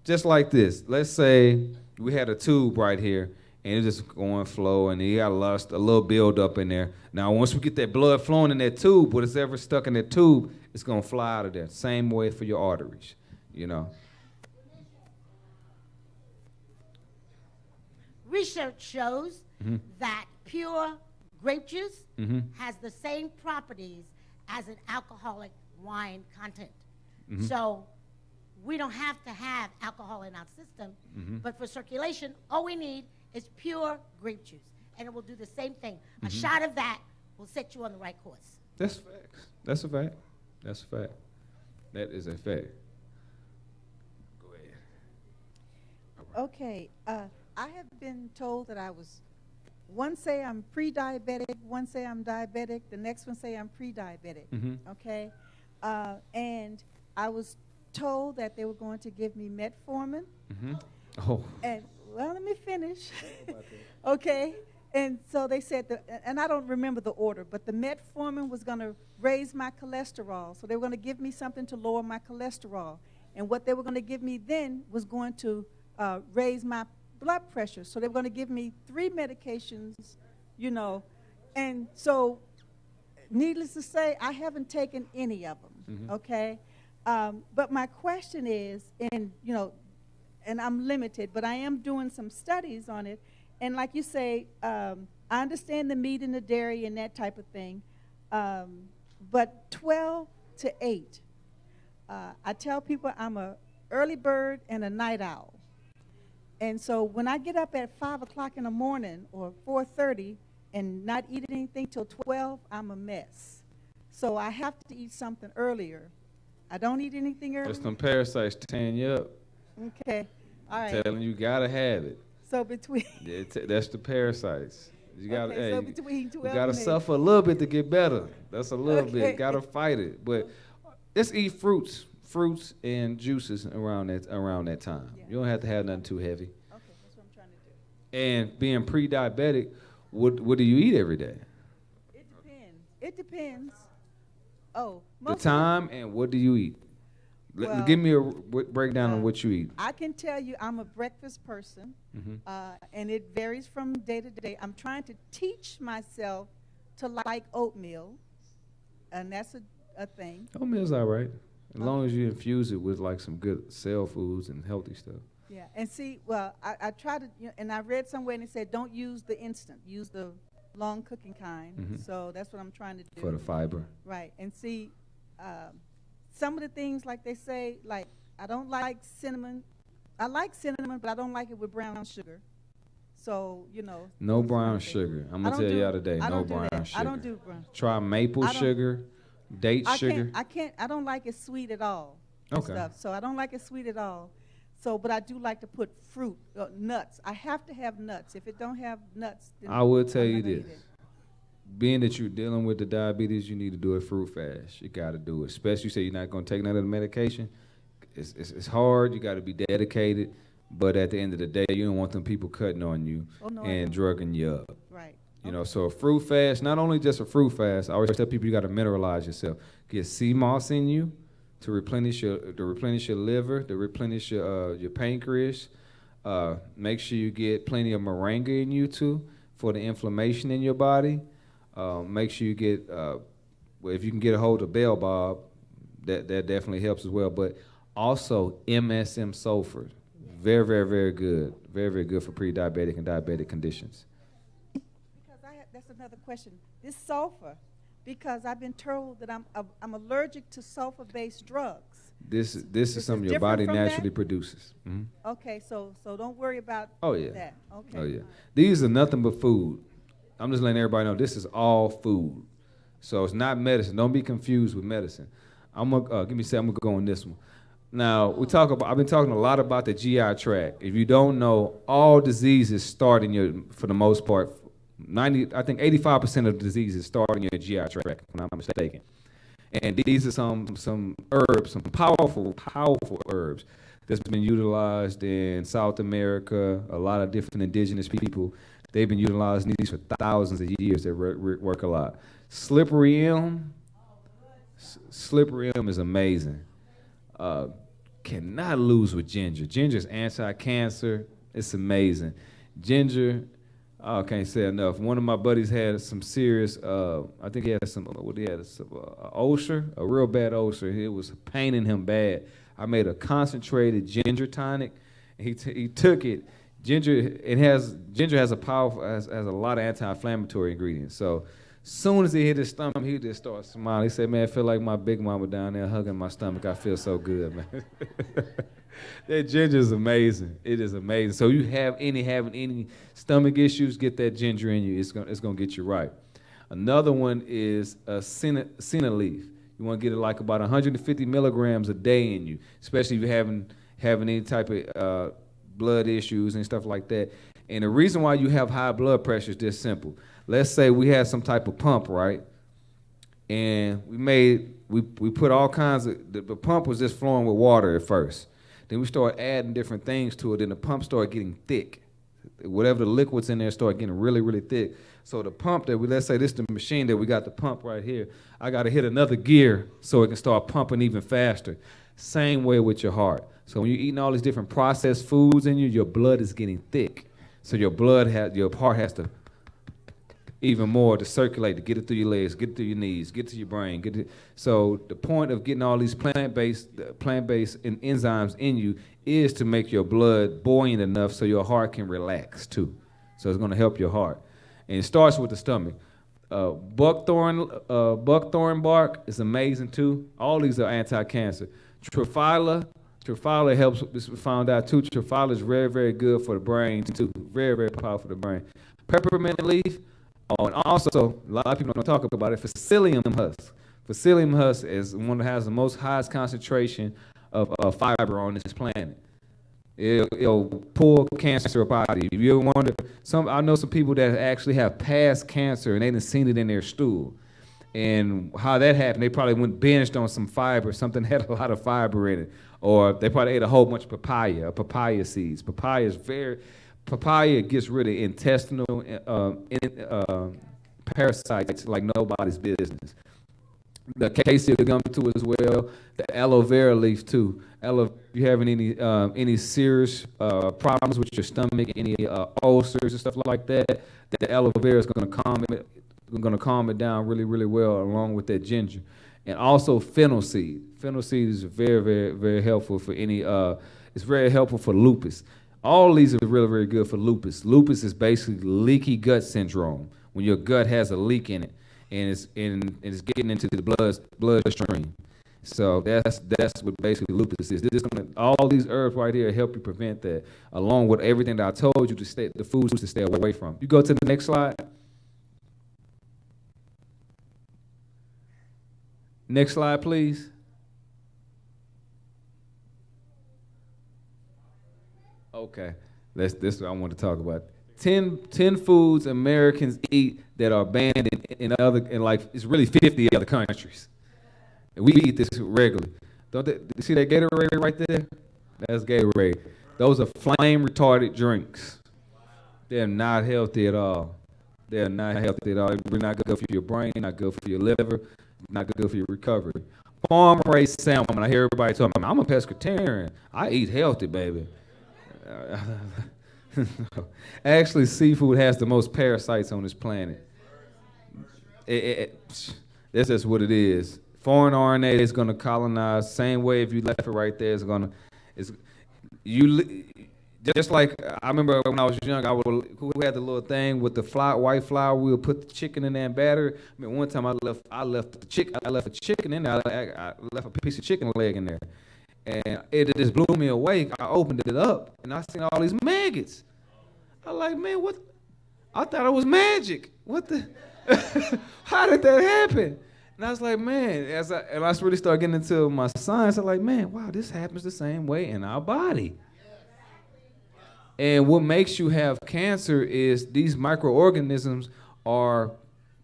just like this. Let's say we had a tube right here, and it's just going flow, and you got a little build up in there. Now, once we get that blood flowing in that tube, whatever's ever stuck in that tube, it's gonna fly out of there. Same way for your arteries, you know. Research shows that pure grape juice has the same properties as an alcoholic wine content. So we don't have to have alcohol in our system, but for circulation, all we need is pure grape juice, and it will do the same thing. A shot of that will set you on the right course. That's facts. That's a fact. That's a fact. That is a fact. Go ahead. Okay. I have been told that one say I'm pre-diabetic, one say I'm diabetic, the next one say I'm pre-diabetic, okay? And I was told that they were going to give me metformin. Oh. And, well, let me finish. Okay? And so they said, and I don't remember the order, but the metformin was going to raise my cholesterol. So they were going to give me something to lower my cholesterol. And what they were going to give me then was going to raise my blood pressure. So they were going to give me 3 medications, you know. And so, needless to say, I haven't taken any of them, okay? But my question is, and I'm limited, but I am doing some studies on it. And like you say, I understand the meat and the dairy and that type of thing. But 12 to 8, I tell people I'm a early bird and a night owl. And so when I get up at 5 o'clock in the morning or 4:30 and not eat anything till 12, I'm a mess. So I have to eat something earlier. I don't eat anything earlier. Just them parasites tearing you up. Okay, all right. Telling you gotta have it. So between that's the parasites. You gotta, okay, so between 12 you gotta and 8. suffer a little bit to get better. That's a little Okay. bit. Gotta fight it. But let's eat fruits and juices around that time. Yeah. You don't have to have nothing too heavy. Okay, that's what I'm trying to do. And being pre-diabetic, what do you eat every day? It depends. It depends. Oh, The most time and what do you eat? Well, Give me a breakdown on what you eat. I can tell you I'm a breakfast person, Mhm. and it varies from day to day. I'm trying to teach myself to like oatmeal, and that's a thing. Oatmeal's all right, as long as you infuse it with like some good cell foods and healthy stuff. Yeah, and see, well, I try to, and I read somewhere and it said don't use the instant, use the long cooking kind. Mhm. So that's what I'm trying to do. For the fiber. Right, and see, some of the things like they say, like I don't like cinnamon. I like cinnamon, but I don't like it with brown sugar. So No brown sugar. I'm gonna tell y'all today. I No don't do brown that. sugar. I don't do brown. Try maple I don't- sugar, date sugar. I don't like it sweet at all. and Okay. Stuff. So I don't like it sweet at all. So, but I do like to put fruit, nuts. I have to have nuts. If it don't have nuts, then I will tell I'm you not gonna this. eat it. Being that you're dealing with the diabetes, you need to do it fruit fast. You got to do it. Especially you say you're not going to take none of the medication. It's hard. You got to be dedicated. But at the end of the day, you don't want them people cutting on you Oh, no, I and don't. drugging you up. Right. You know, so a fruit fast, not only just a fruit fast, I always tell people you got to mineralize yourself. Get sea moss in you to replenish your liver, to replenish your pancreas. Make sure you get plenty of moringa in you too for the inflammation in your body. Make sure you get, well, if you can get a hold of Bell Bob, that definitely helps as well. But also MSM sulfur, very, very, very good. Very, very good for pre-diabetic and diabetic conditions. Because that's another question. This sulfur, because I've been told that I'm allergic to sulfur-based drugs. This is something your different body from that? naturally produces. Mhm. Okay, so don't worry about Oh yeah. that. Okay. Oh yeah. These are nothing but food. I'm just letting everybody know this is all food. So it's not medicine. Don't be confused with medicine. I'm gonna give me a second. I'm gonna go on this one. Now I've been talking a lot about the GI tract. If you don't know, all diseases start for the most part, 85% of diseases start in your GI tract, if I'm not mistaken. And these are some herbs, some powerful herbs that's been utilized in South America. A lot of different indigenous people, they've been utilizing these for thousands of years. They work a lot. Slippery elm is amazing. Cannot lose with ginger. Ginger is anti-cancer. It's amazing. Ginger, I can't say enough. One of my buddies had some serious, I think he had some ulcer, a real bad ulcer. It was paining him bad. I made a concentrated ginger tonic. He took it. Ginger has a lot of anti-inflammatory ingredients. So soon as he hit his stomach, he just started smiling. He said, "Man, I feel like my big mama down there hugging my stomach. I feel so good, man." That ginger is amazing. It is amazing. So you having any stomach issues, get that ginger in you. It's gonna get you right. Another one is a senna leaf. You want to get it like about 150 milligrams a day in you, especially if you're having any type of blood issues and stuff like that. And the reason why you have high blood pressure is this simple. Let's say we had some type of pump, right? And we put all kinds of, the pump was just flowing with water at first. Then we started adding different things to it, and the pump started getting thick. Whatever the liquids in there started getting really, really thick. So the pump let's say this is the machine that we got the pump right here. I got to hit another gear so it can start pumping even faster. Same way with your heart. So when you're eating all these different processed foods in you, your blood is getting thick. So your heart has to even more to circulate, to get it through your legs, get it through your knees, get to your brain. So the point of getting all these plant-based enzymes in you is to make your blood buoyant enough so your heart can relax too. So it's going to help your heart. And it starts with the stomach. Buckthorn bark is amazing too. All these are anti-cancer. Triphylla helps, this we found out too. Triphylla is very, very good for the brain too. Very, very powerful for the brain. Peppermint leaf. Oh, and also, a lot of people don't talk about it, psyllium husk. Psyllium husk is one that has the most highest concentration of fiber on this planet. It'll pull cancer up out of you. If you ever wonder, I know some people that actually have past cancer and they didn't seen it in their stool. And how that happened, they probably went binged on some fiber, something that had a lot of fiber in it. Or they probably ate a whole bunch of papaya seeds. Papaya is papaya gets rid of intestinal parasites like nobody's business. The cassia gum too as well. The aloe vera leaf too. If you having any serious problems with your stomach, any ulcers and stuff like that, the aloe vera is going to calm it down really, really well, along with that ginger. And also fennel seed. Fennel seed is very, very, very helpful for it's very helpful for lupus. All these are really, really good for lupus. Lupus is basically leaky gut syndrome, when your gut has a leak in it and it's getting into the bloodstream. So that's what basically lupus is. All these herbs right here help you prevent that, along with everything that I told you the foods to stay away from. You go to the next slide. Next slide, please. Okay, this is what I want to talk about. 10 foods Americans eat that are banned in it's really 50 other countries. And we eat this regularly. You see that Gatorade right there? That's Gatorade. Those are flame retarded drinks. They're not healthy at all. They're not healthy at all. They're not good for your brain, not good for your liver, not good for your recovery. Farm-raised salmon. I hear everybody talking, I'm a pescatarian. I eat healthy, baby. Actually, seafood has the most parasites on this planet. That's just what it is. Foreign RNA is going to colonize. Same way if you left it right there, just like I remember when I was young, who had the little thing with the white flour, we would put the chicken in there and batter. I mean, one time I left a chicken in there. I left a piece of chicken leg in there. And it just blew me away. I opened it up, and I seen all these maggots. I was like, man, what? I thought it was magic. What the? How did that happen? And I was like, man, and I really started getting into my science. I'm like, man, wow, this happens the same way in our body. And what makes you have cancer is these microorganisms are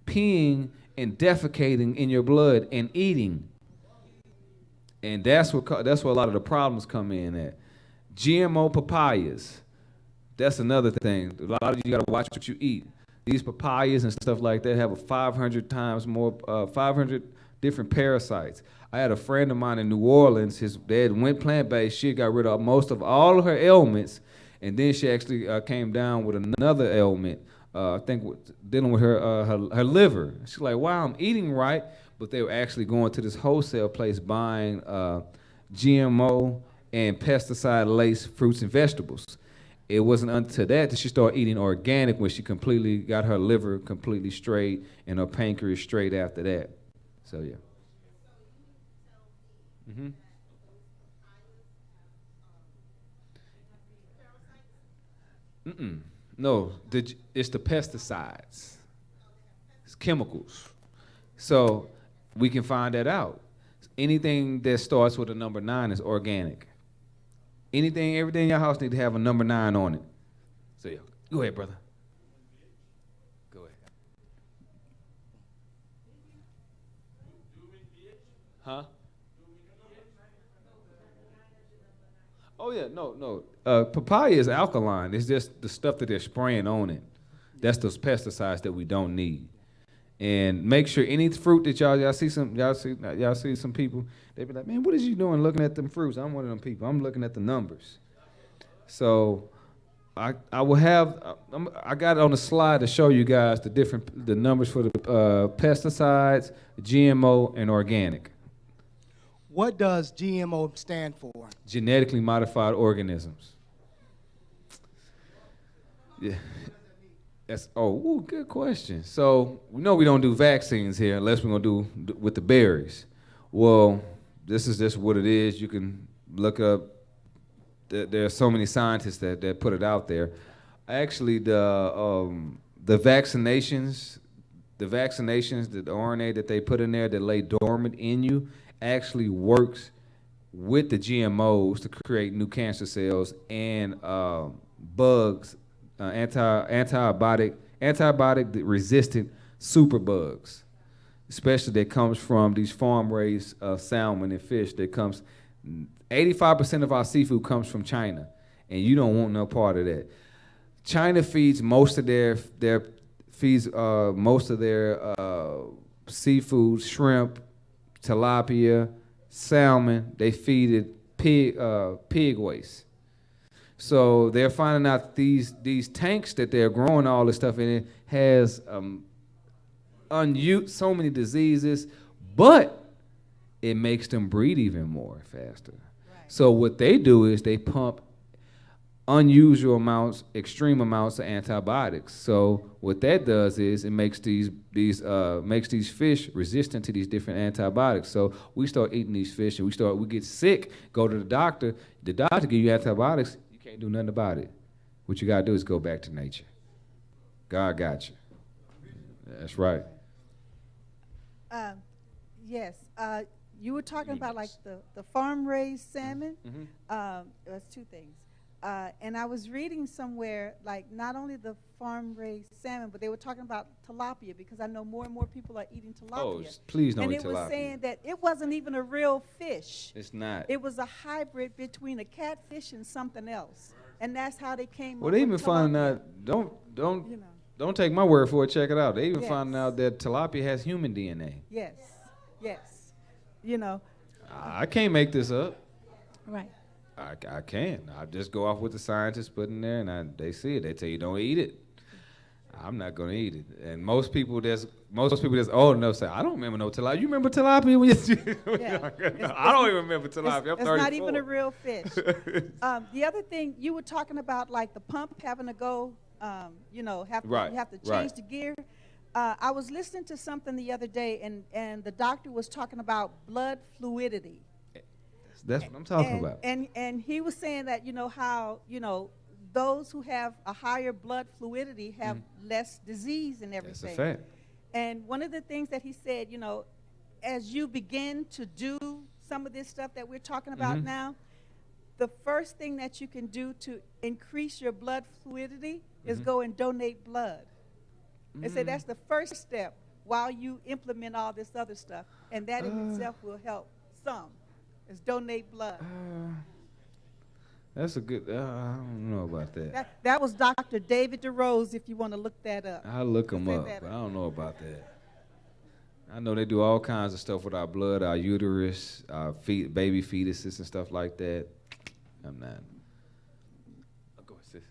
peeing and defecating in your blood and eating. And that's where a lot of the problems come in at. GMO papayas, that's another thing. A lot of you got to watch what you eat. These papayas and stuff like that have 500 times more, 500 different parasites. I had a friend of mine in New Orleans. His dad went plant-based. She got rid of most of all of her ailments, and then she actually came down with another ailment. I think dealing with her liver. She's like, wow, I'm eating right. But they were actually going to this wholesale place buying GMO and pesticide-laced fruits and vegetables. It wasn't until that she started eating organic when she completely got her liver completely straight and her pancreas straight after that. So, yeah. Mm-hmm. No, it's the pesticides. It's chemicals. So we can find that out. Anything that starts with a number 9 is organic. Everything in your house needs to have a number 9 on it. So yeah, go ahead, brother. Go ahead. Huh? Oh yeah, no. Papaya is alkaline. It's just the stuff that they're spraying on it. That's those pesticides that we don't need. And make sure any fruit that y'all see some people, they be like, man, what is you doing looking at them fruits? I'm one of them people. I'm looking at the numbers. So I got it on the slide to show you guys the numbers for the pesticides, GMO, and organic. What does GMO stand for? Genetically modified organisms. Yeah. Good question. So we know we don't do vaccines here unless we're gonna do with the berries. Well, this is just what it is. You can look up. There are so many scientists that put it out there. Actually, the vaccinations, the RNA that they put in there that lay dormant in you actually works with the GMOs to create new cancer cells and bugs. Antibiotic resistant superbugs, especially that comes from these farm-raised salmon and fish. 85% of our seafood comes from China, and you don't want no part of that. China feeds most of their seafood, shrimp, tilapia, salmon. They feed it pig waste. So they're finding out these tanks that they're growing all this stuff in it has so many diseases, but it makes them breed even more faster. Right. So what they do is they pump unusual amounts, extreme amounts of antibiotics. So what that does is it makes these fish resistant to these different antibiotics. So we start eating these fish and we get sick, go to the doctor. The doctor give you antibiotics. You can't do nothing about it. What you gotta do is go back to nature. God got you. That's right. Yes. You were talking about like the farm-raised salmon. That's two things. And I was reading somewhere, like not only the farm-raised salmon, but they were talking about tilapia, because I know more and more people are eating tilapia. Oh, please don't eat tilapia. And it was saying that it wasn't even a real fish. It's not. It was a hybrid between a catfish and something else, and that's how they came. Well, they even finding out. Don't take my word for it. Check it out. They even finding out that tilapia has human DNA. Yes. I can't make this up. Right. I can't. I just go off what the scientists put in there, and they see it. They tell you don't eat it. I'm not gonna eat it. And most people that's old enough say, I don't remember no tilapia. You remember tilapia when you? No, I don't even remember tilapia. I'm 34. It's not even a real fish. The other thing you were talking about, like the pump having to go, you have to change the gear. I was listening to something the other day, and the doctor was talking about blood fluidity. That's what I'm talking about. And he was saying that, how, those who have a higher blood fluidity have less disease and everything. That's a fact. And one of the things that he said, as you begin to do some of this stuff that we're talking about now, the first thing that you can do to increase your blood fluidity is go and donate blood. And say that's the first step while you implement all this other stuff. And that in itself will help some. Is donate blood. That's a good, I don't know about that. That was Dr. David DeRose, if you want to look that up. I'll look him up, but I don't know about that. I know they do all kinds of stuff with our blood, our uterus, our baby fetuses and stuff like that. I'm not. Go ahead, sis.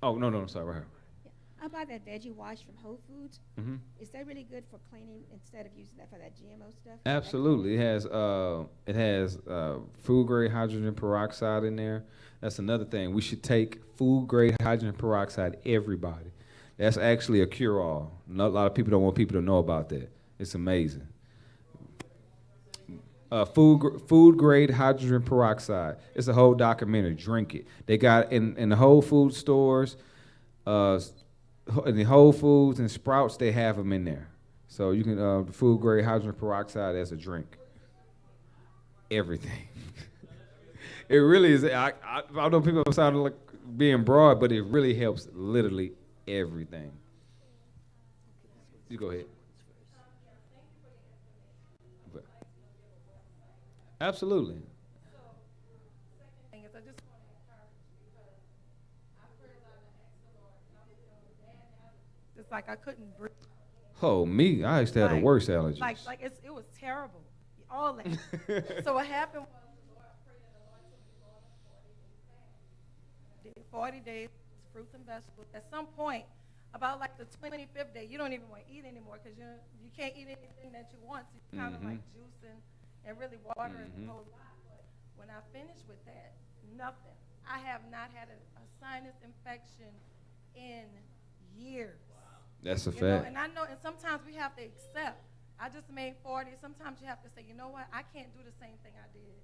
Oh, no, I'm sorry, right here. How about that veggie wash from Whole Foods? Is that really good for cleaning instead of using that for that GMO stuff? Absolutely. It has food grade hydrogen peroxide in there. That's another thing. We should take food grade hydrogen peroxide, everybody. That's actually a cure all. A lot of people don't want people to know about that. It's amazing. Food grade hydrogen peroxide. It's a whole documentary. Drink it. They got in the Whole Food stores. In the Whole Foods and Sprouts, they have them in there. So you can, the food grade hydrogen peroxide as a drink. Everything. It really is. I know people sound like being broad, but it really helps literally everything. You go ahead. Absolutely. Like I couldn't breathe. Oh, me? I used to have the worst allergies. Like it was terrible. All that. So what happened was the Lord prayed and the Lord told me did 40 days, fruits and vegetables. At some point, about like the 25th day, you don't even want to eat anymore because you can't eat anything that you want. So you kind of like juicing and really watering the whole lot. But when I finished with that, nothing. I have not had a sinus infection in years. That's a fact. And I know, and sometimes we have to accept. I just made 40. Sometimes you have to say, you know what? I can't do the same thing I did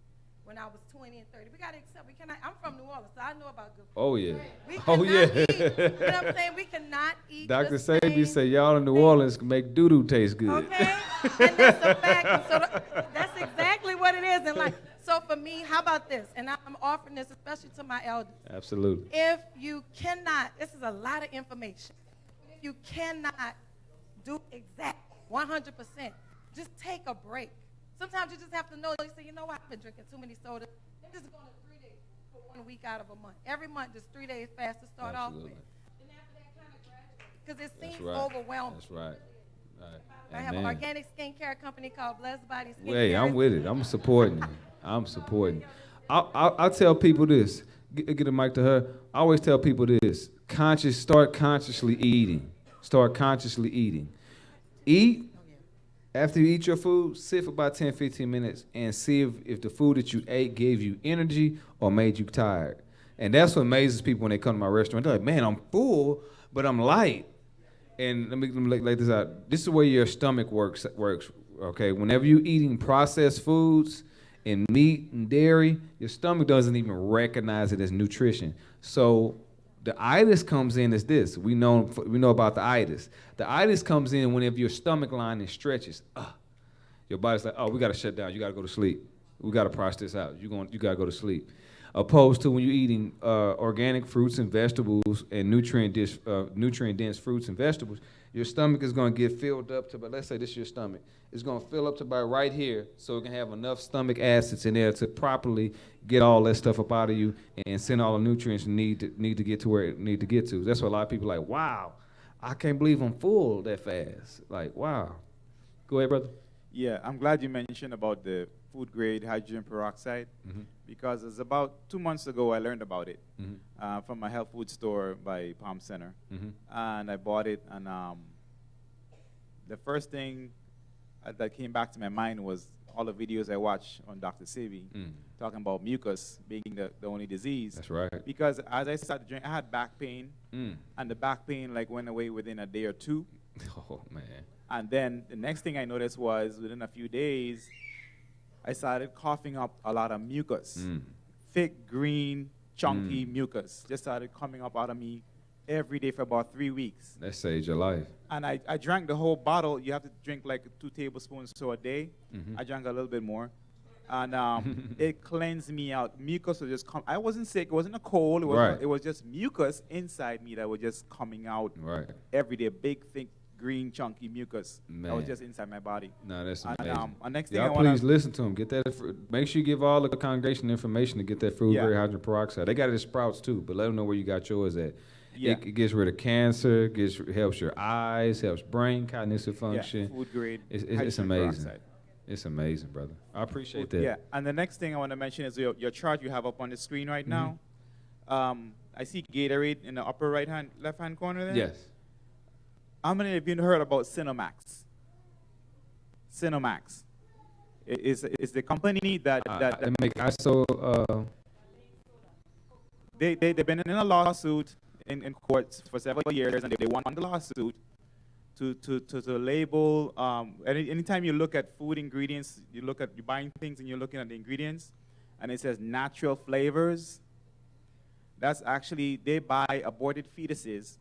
when I was 20 and 30. We got to accept. We cannot. I'm from New Orleans, so I know about good food. Oh, yeah. We cannot eat. You know what I'm saying? We cannot eat. Dr. Sabi say y'all in New Orleans can make doo-doo taste good. Okay? And that's a fact. And so that's exactly what it is. And like, so for me, how about this? And I'm offering this especially to my elders. Absolutely. If you cannot, this is a lot of information. You cannot do exact 100%. Just take a break. Sometimes you just have to know. You say, you know what? I've been drinking too many sodas. I'm just going to 3 days, for 1 week out of a month. Every month, just 3 days fast to start off with. Then after that, kind of graduate. Because it seems overwhelming. That's right. I have an organic skincare company called Blessed Body Skincare. Wait, I'm with it. I'm supporting you. I'm supporting you. I tell people this. Get a mic to her. I always tell people this. Start consciously eating. Start consciously eating. Eat. After you eat your food, sit for about 10, 15 minutes and see if the food that you ate gave you energy or made you tired. And that's what amazes people when they come to my restaurant. They're like, man, I'm full, but I'm light. And let me lay this out. This is where your stomach works, okay? Whenever you're eating processed foods and meat and dairy, your stomach doesn't even recognize it as nutrition. So the itis comes in as this. We know about the itis. The itis comes in whenever your stomach lining stretches. Your body's like, oh, we got to shut down. You got to go to sleep. We got to process this out. You got to go to sleep. Opposed to when you're eating organic fruits and vegetables and nutrient-dense fruits and vegetables, your stomach is going to get filled up to, but let's say this is your stomach. It's going to fill up to about right here so it can have enough stomach acids in there to properly get all that stuff up out of you and send all the nutrients you need to get to where it need to get to. That's why a lot of people are like, wow, I can't believe I'm full that fast. Like, wow. Go ahead, brother. Yeah, I'm glad you mentioned about the food-grade hydrogen peroxide because it's about 2 months ago I learned about it from a health food store by Palm Center. And I bought it, and the first thing that came back to my mind was all the videos I watched on Dr. Sebi talking about mucus being the only disease. That's right. Because as I started drinking, I had back pain, and the back pain went away within a day or two. Oh, man. And then the next thing I noticed was within a few days, I started coughing up a lot of mucus. Thick, green, chunky mucus just started coming up out of me every day for about 3 weeks. That saved your life. And I drank the whole bottle. You have to drink like 2 tablespoons a day. I drank a little bit more. And it cleansed me out. Mucus was just I wasn't sick. It wasn't a cold. It was just mucus inside me that was just coming out every day. Big, thick, green, chunky mucus that was just inside my body. No, that's amazing. Next thing y'all please listen to him. Get that. Make sure you give all the congregation information to get that food grade hydrogen peroxide. They got it at Sprouts too, but let them know where you got yours at. Yeah. It gets rid of cancer. Helps your eyes. Helps brain cognitive function. Yeah, food grade. It's amazing. Peroxide. It's amazing, brother. I appreciate that. Yeah, and the next thing I want to mention is your chart you have up on the screen right now. I see Gatorade in the upper left-hand corner there. Yes. How many of you heard about Cinemax? Cinemax is the company that make ISO. They've been in a lawsuit in courts for several years, and they won the lawsuit to label. Anytime you look at food ingredients, you're buying things and you're looking at the ingredients, and it says natural flavors. That's actually they buy aborted fetuses.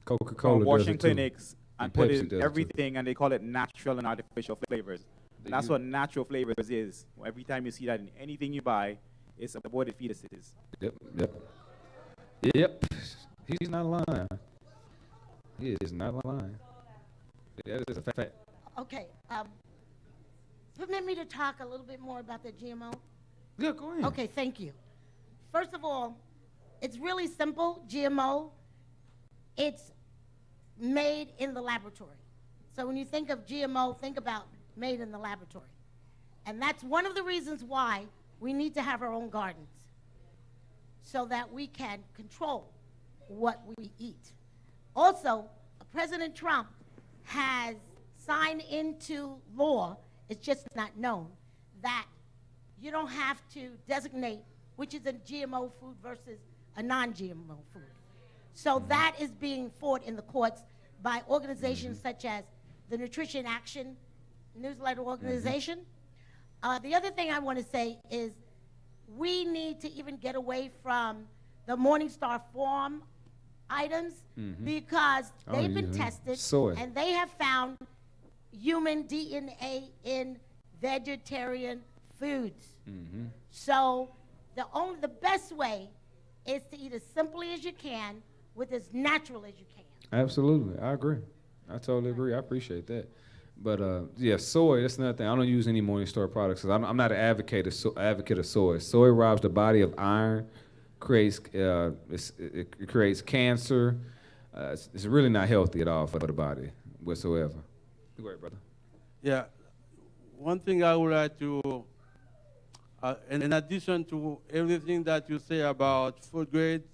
Coca-Cola from washing does it clinics too. and Pepsi put in does it everything, and they call it natural and artificial flavors. And that's what natural flavors is. Every time you see that in anything you buy, it's aborted fetuses. Yep. He's not lying. He is not lying. That is a fact. Okay. Permit me to talk a little bit more about the GMO? Yeah, go ahead. Okay, thank you. First of all, it's really simple, GMO. It's made in the laboratory. So when you think of GMO, think about made in the laboratory. And that's one of the reasons why we need to have our own gardens, so that we can control what we eat. Also, President Trump has signed into law, it's just not known, that you don't have to designate which is a GMO food versus a non-GMO food. So that is being fought in the courts by organizations such as the Nutrition Action Newsletter Organization. The other thing I want to say is we need to even get away from the Morningstar Farm items because they've been tested and they have found human DNA in vegetarian foods. So the best way is to eat as simply as you can with as natural as you can. Absolutely. I agree. I totally agree. I appreciate that. But yeah, soy. That's another thing. I don't use any Morning Star products because I'm not an advocate of soy. Soy robs the body of iron, creates it creates cancer. It's really not healthy at all for the body whatsoever. Go ahead, brother. Yeah. One thing I would like to, in addition to everything that you say about food grades,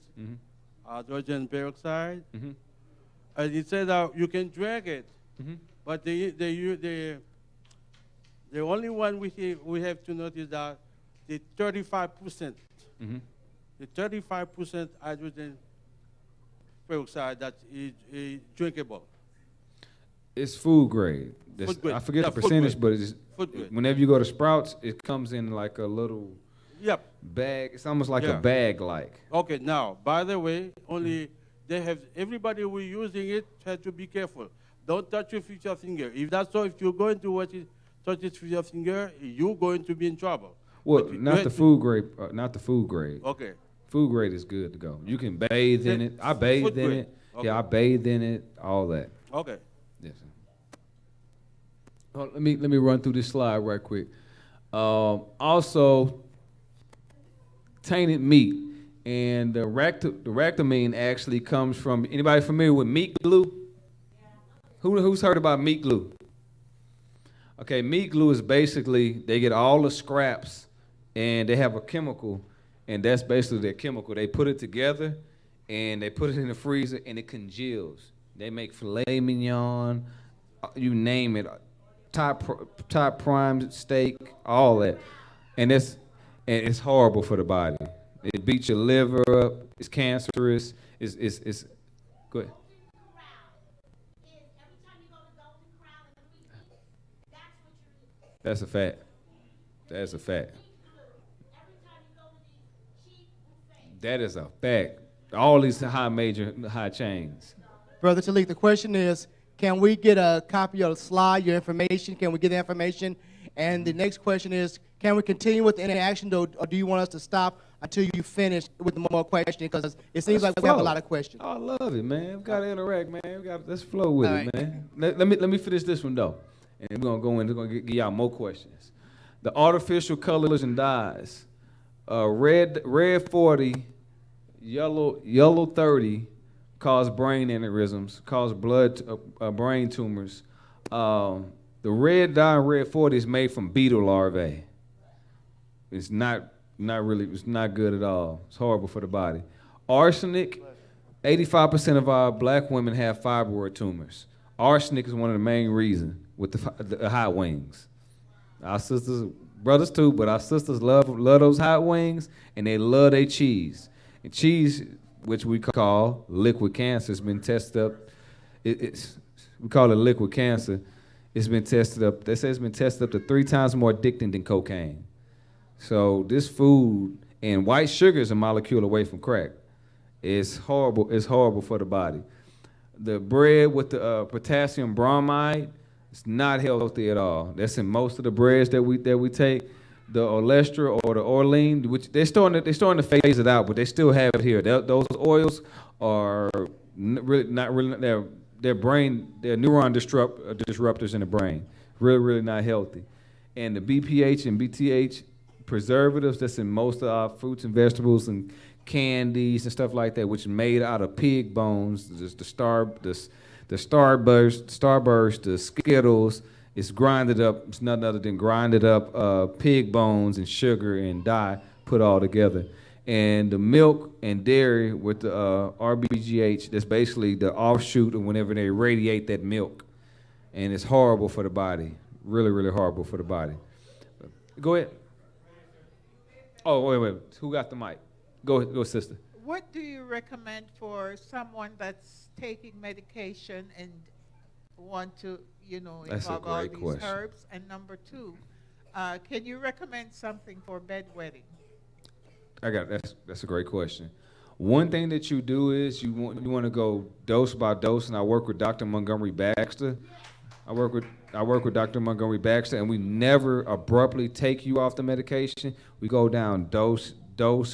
hydrogen peroxide, you said that you can drink it, but the only one we have to notice that the 35%, the 35% hydrogen peroxide that is drinkable. It's food grade. Food grade. I forget Yeah, the percentage, but it's food grade. whenever you go to Sprouts, it comes in like a little Yep. bag. It's almost like Yeah. a bag like. Okay, now, by the way, only they have, everybody who is using it has to be careful. Don't touch it with your finger. If that's so, if you're going to touch it with your finger, you're going to be in trouble. Well, But not the food grade. Not the food grade. Okay. Food grade is good to go. You can bathe in it. I bathed Food in grade. it. Okay. Yeah, I bathed in it. All that. Okay. Yes. Sir. Let me run through this slide right quick. Also, tainted meat, and the ractamine actually comes from. Anybody familiar with meat glue? Who's heard about meat glue? Okay, meat glue is basically they get all the scraps, and they have a chemical, and that's basically their chemical. They put it together, and they put it in the freezer, and it congeals. They make filet mignon, you name it, top prime steak, all that, and it's horrible for the body. It beats your liver up. It's cancerous. It's go ahead. That's a fact. That's a fact. That is a fact. All these high chains. Brother Talik, the question is, can we get a copy of the slide, your information? Can we get the information? And the next question is, can we continue with the interaction, or do you want us to stop until you finish with the more questions? Because it seems like we have a lot of questions. I love it, man. We got to interact, man. Let's flow with All it, right. man. Let me finish this one, though. And we're going to give y'all more questions. The artificial colors and dyes. Red 40, yellow 30 cause brain aneurysms, cause brain tumors. The red dye, red 40 is made from beetle larvae. It's not good at all. It's horrible for the body. Arsenic, 85% of our black women have fibroid tumors. Arsenic is one of the main reasons with the hot wings. Our sisters, brothers too, but our sisters love those hot wings, and they love their cheese. And cheese, which we call liquid cancer, has been tested up. We call it liquid cancer. It's been tested up. They say it's been tested up to 3 times more addicting than cocaine. So this food, and white sugar is a molecule away from crack. It's horrible. It's horrible for the body. The bread with the potassium bromide, it's not healthy at all. That's in most of the breads that we take. The Olestra or the Orlean, which they're starting to phase it out, but they still have it here. Those oils are not really. They're neuron disruptors in the brain. Really not healthy. And the BPH and BTH preservatives that's in most of our fruits and vegetables and candies and stuff like that, which is made out of pig bones, the Starburst, the Skittles. It's grinded up. It's nothing other than grinded up pig bones and sugar and dye put all together. And the milk and dairy with the RBGH, that's basically the offshoot of whenever they radiate that milk. And it's horrible for the body. Really horrible for the body. Go ahead. Oh, wait. Who got the mic? Go, sister. What do you recommend for someone that's taking medication and want to, That's a involve all great these question. herbs? And number 2, can you recommend something for bedwetting? That's a great question. One thing that you do is you want to go dose by dose, and I work with Dr. Montgomery Baxter. I work with Dr. Montgomery Baxter, and we never abruptly take you off the medication. We go down dose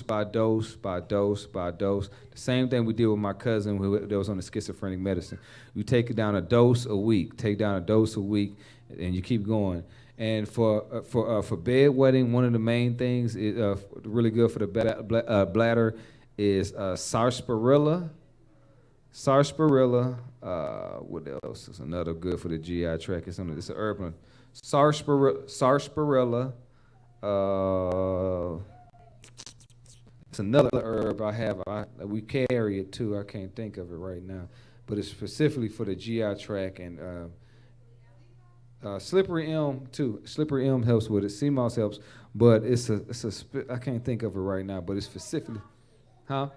by dose by dose by dose. The same thing we did with my cousin that was on the schizophrenic medicine. We take it down a dose a week. and you keep going. And for bedwetting, one of the main things is really good for the bladder is sarsaparilla. Sarsaparilla. What else is another good for the GI tract? It's an herb. Sarsaparilla. It's another herb I have. We carry it too. I can't think of it right now, but it's specifically for the GI tract. And slippery elm too. Slippery elm helps with it. Sea moss helps, but I can't think of it right now. But it's specifically, huh?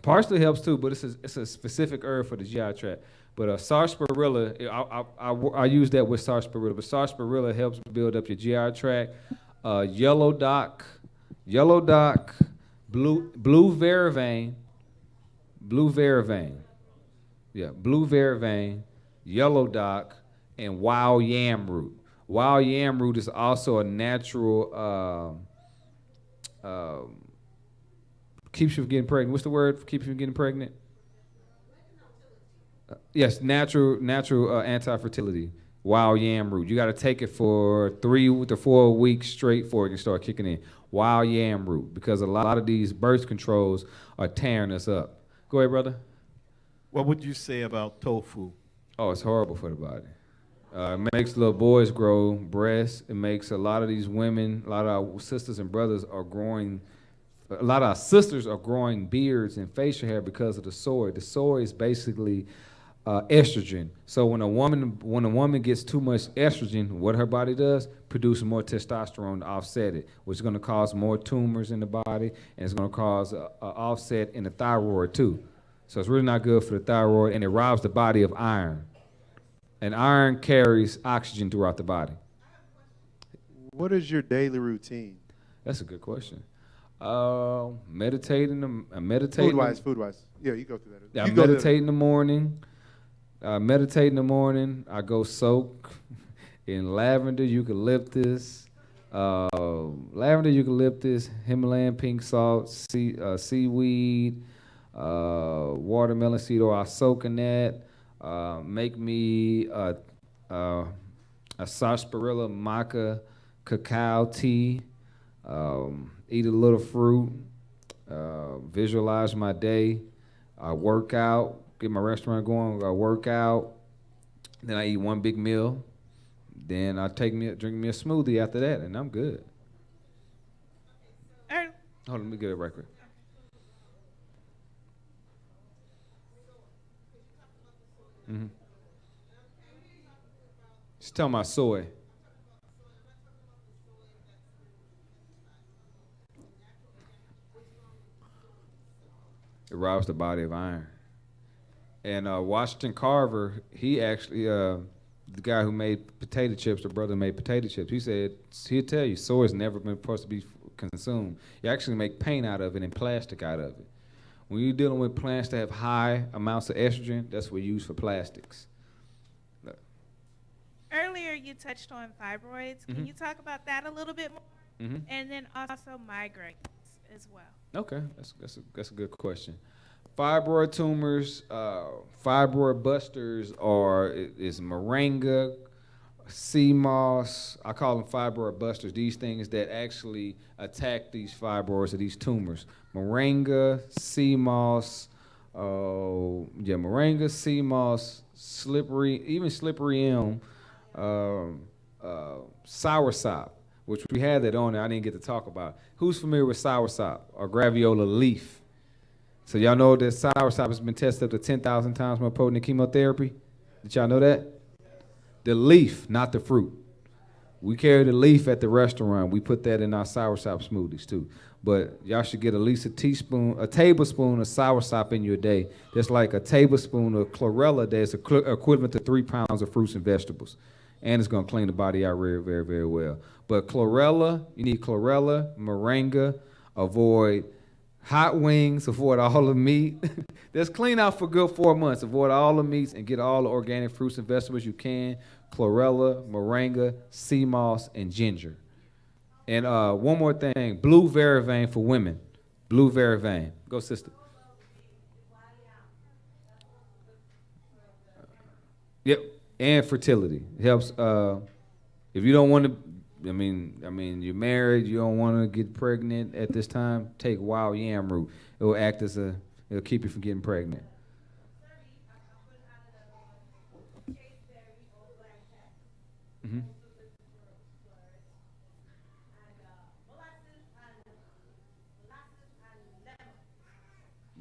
Parsley helps too, but it's a specific herb for the GI tract. But sarsaparilla, I use that with sarsaparilla. But sarsaparilla helps build up your GI tract. Yellow dock, blue vervain, yellow dock, and wild yam root. Wild yam root is also a natural. Keeps you from getting pregnant. What's the word for keeps you from getting pregnant? Yes, natural anti-fertility. Wild yam root. You got to take it for 3 to 4 weeks straight before it can start kicking in. Wild yam root, because a lot of these birth controls are tearing us up. Go ahead, brother. What would you say about tofu? Oh, it's horrible for the body. It makes little boys grow breasts. It makes a lot of these women, a lot of our sisters and brothers are growing. A lot of our sisters are growing beards and facial hair because of the soy. The soy is basically estrogen. So when a woman gets too much estrogen, what her body does, produces more testosterone to offset it, which is going to cause more tumors in the body, and it's going to cause an offset in the thyroid too. So it's really not good for the thyroid, and it robs the body of iron. And iron carries oxygen throughout the body. What is your daily routine? That's a good question. Meditating. Food-wise. Yeah, you go through that. Yeah, I meditate in the morning. I go soak in lavender, eucalyptus, Himalayan pink salt, seaweed, watermelon seed oil. I soak in that. Make me a sarsaparilla maca cacao tea. Eat a little fruit. Visualize my day. I work out. Get my restaurant going. I work out. Then I eat one big meal. Then I drink me a smoothie after that, and I'm good. Hold on, let me get a record. Mm-hmm. She's talking about soy. It robs the body of iron. And Washington Carver, he actually, the guy who made potato chips, the brother who made potato chips, he said, he'll tell you, soy has never been supposed to be consumed. You actually make paint out of it and plastic out of it. When you're dealing with plants that have high amounts of estrogen, that's what we use for plastics. Earlier you touched on fibroids. Can you talk about that a little bit more? Mm-hmm. And then also migraines as well. Okay, that's a good question. Fibroid tumors, fibroid busters is moringa, sea moss. I call them fibroid busters. These things that actually attack these fibroids or these tumors. Moringa, sea moss, moringa, sea moss, slippery elm, soursop, which we had that on there. I didn't get to talk about. Who's familiar with soursop or graviola leaf? So y'all know that soursop has been tested up to 10,000 times more potent than chemotherapy? Did y'all know that? The leaf, not the fruit. We carry the leaf at the restaurant. We put that in our soursop smoothies too. But y'all should get at least a tablespoon of soursop in your day. That's like a tablespoon of chlorella a day. It's equivalent to 3 pounds of fruits and vegetables. And it's going to clean the body out very, very, very well. But chlorella, you need chlorella, moringa, avoid hot wings, avoid all the meat. Just clean out for good 4 months. Avoid all the meats and get all the organic fruits and vegetables you can. Chlorella, moringa, sea moss, and ginger. And one more thing, blue vervain for women. Blue vervain. Go, sister. Yep. and fertility. It helps if you don't want to. I mean, you're married. You don't want to get pregnant at this time. Take wild yam root. It will act as it'll keep you from getting pregnant. Mm-hmm.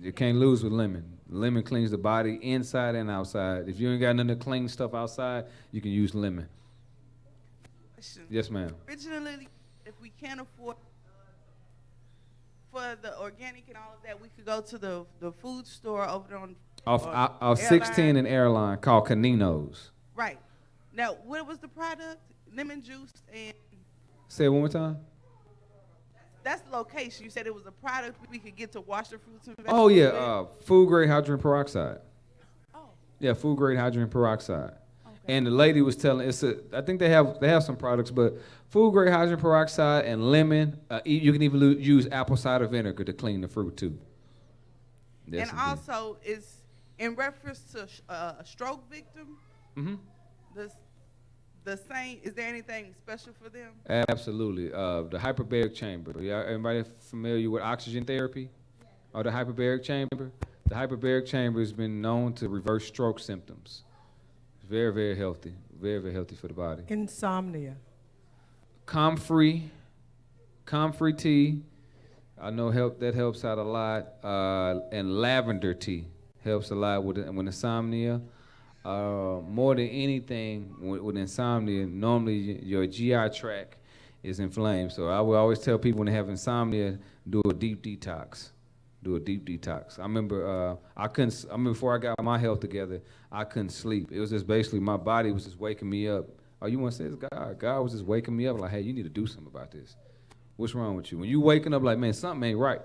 You can't lose with lemon. Lemon cleans the body inside and outside. If you ain't got nothing to clean stuff outside, you can use lemon. Question. Yes, ma'am. Originally, if we can't afford for the organic and all of that, we could go to the food store over there on Off 16 and Airline called Caninos. Right. Now, what was the product? Lemon juice and... Say it one more time. That's the location. You said it was a product we could get to wash the fruits and vegetables. Oh, yeah, food grade hydrogen peroxide. Oh. Yeah, food grade hydrogen peroxide. Okay. And the lady was telling, I think they have some products, but food grade hydrogen peroxide and lemon, you can even use apple cider vinegar to clean the fruit too. That's and also, is in reference to a stroke victim, mm-hmm. the same, is there anything special for them? Absolutely. The hyperbaric chamber. Everybody familiar with oxygen therapy? Or the hyperbaric chamber? The hyperbaric chamber has been known to reverse stroke symptoms. It's very, very healthy. Very, very healthy for the body. Insomnia. Comfrey tea. I know that helps out a lot. And lavender tea helps a lot with insomnia. More than anything, with insomnia, normally your GI tract is inflamed. So I would always tell people when they have insomnia, do a deep detox. Do a deep detox. I remember before I got my health together, I couldn't sleep. It was just basically my body was just waking me up. Oh, you want to say it's God? God was just waking me up like, hey, you need to do something about this. What's wrong with you? When you waking up like, man, something ain't right.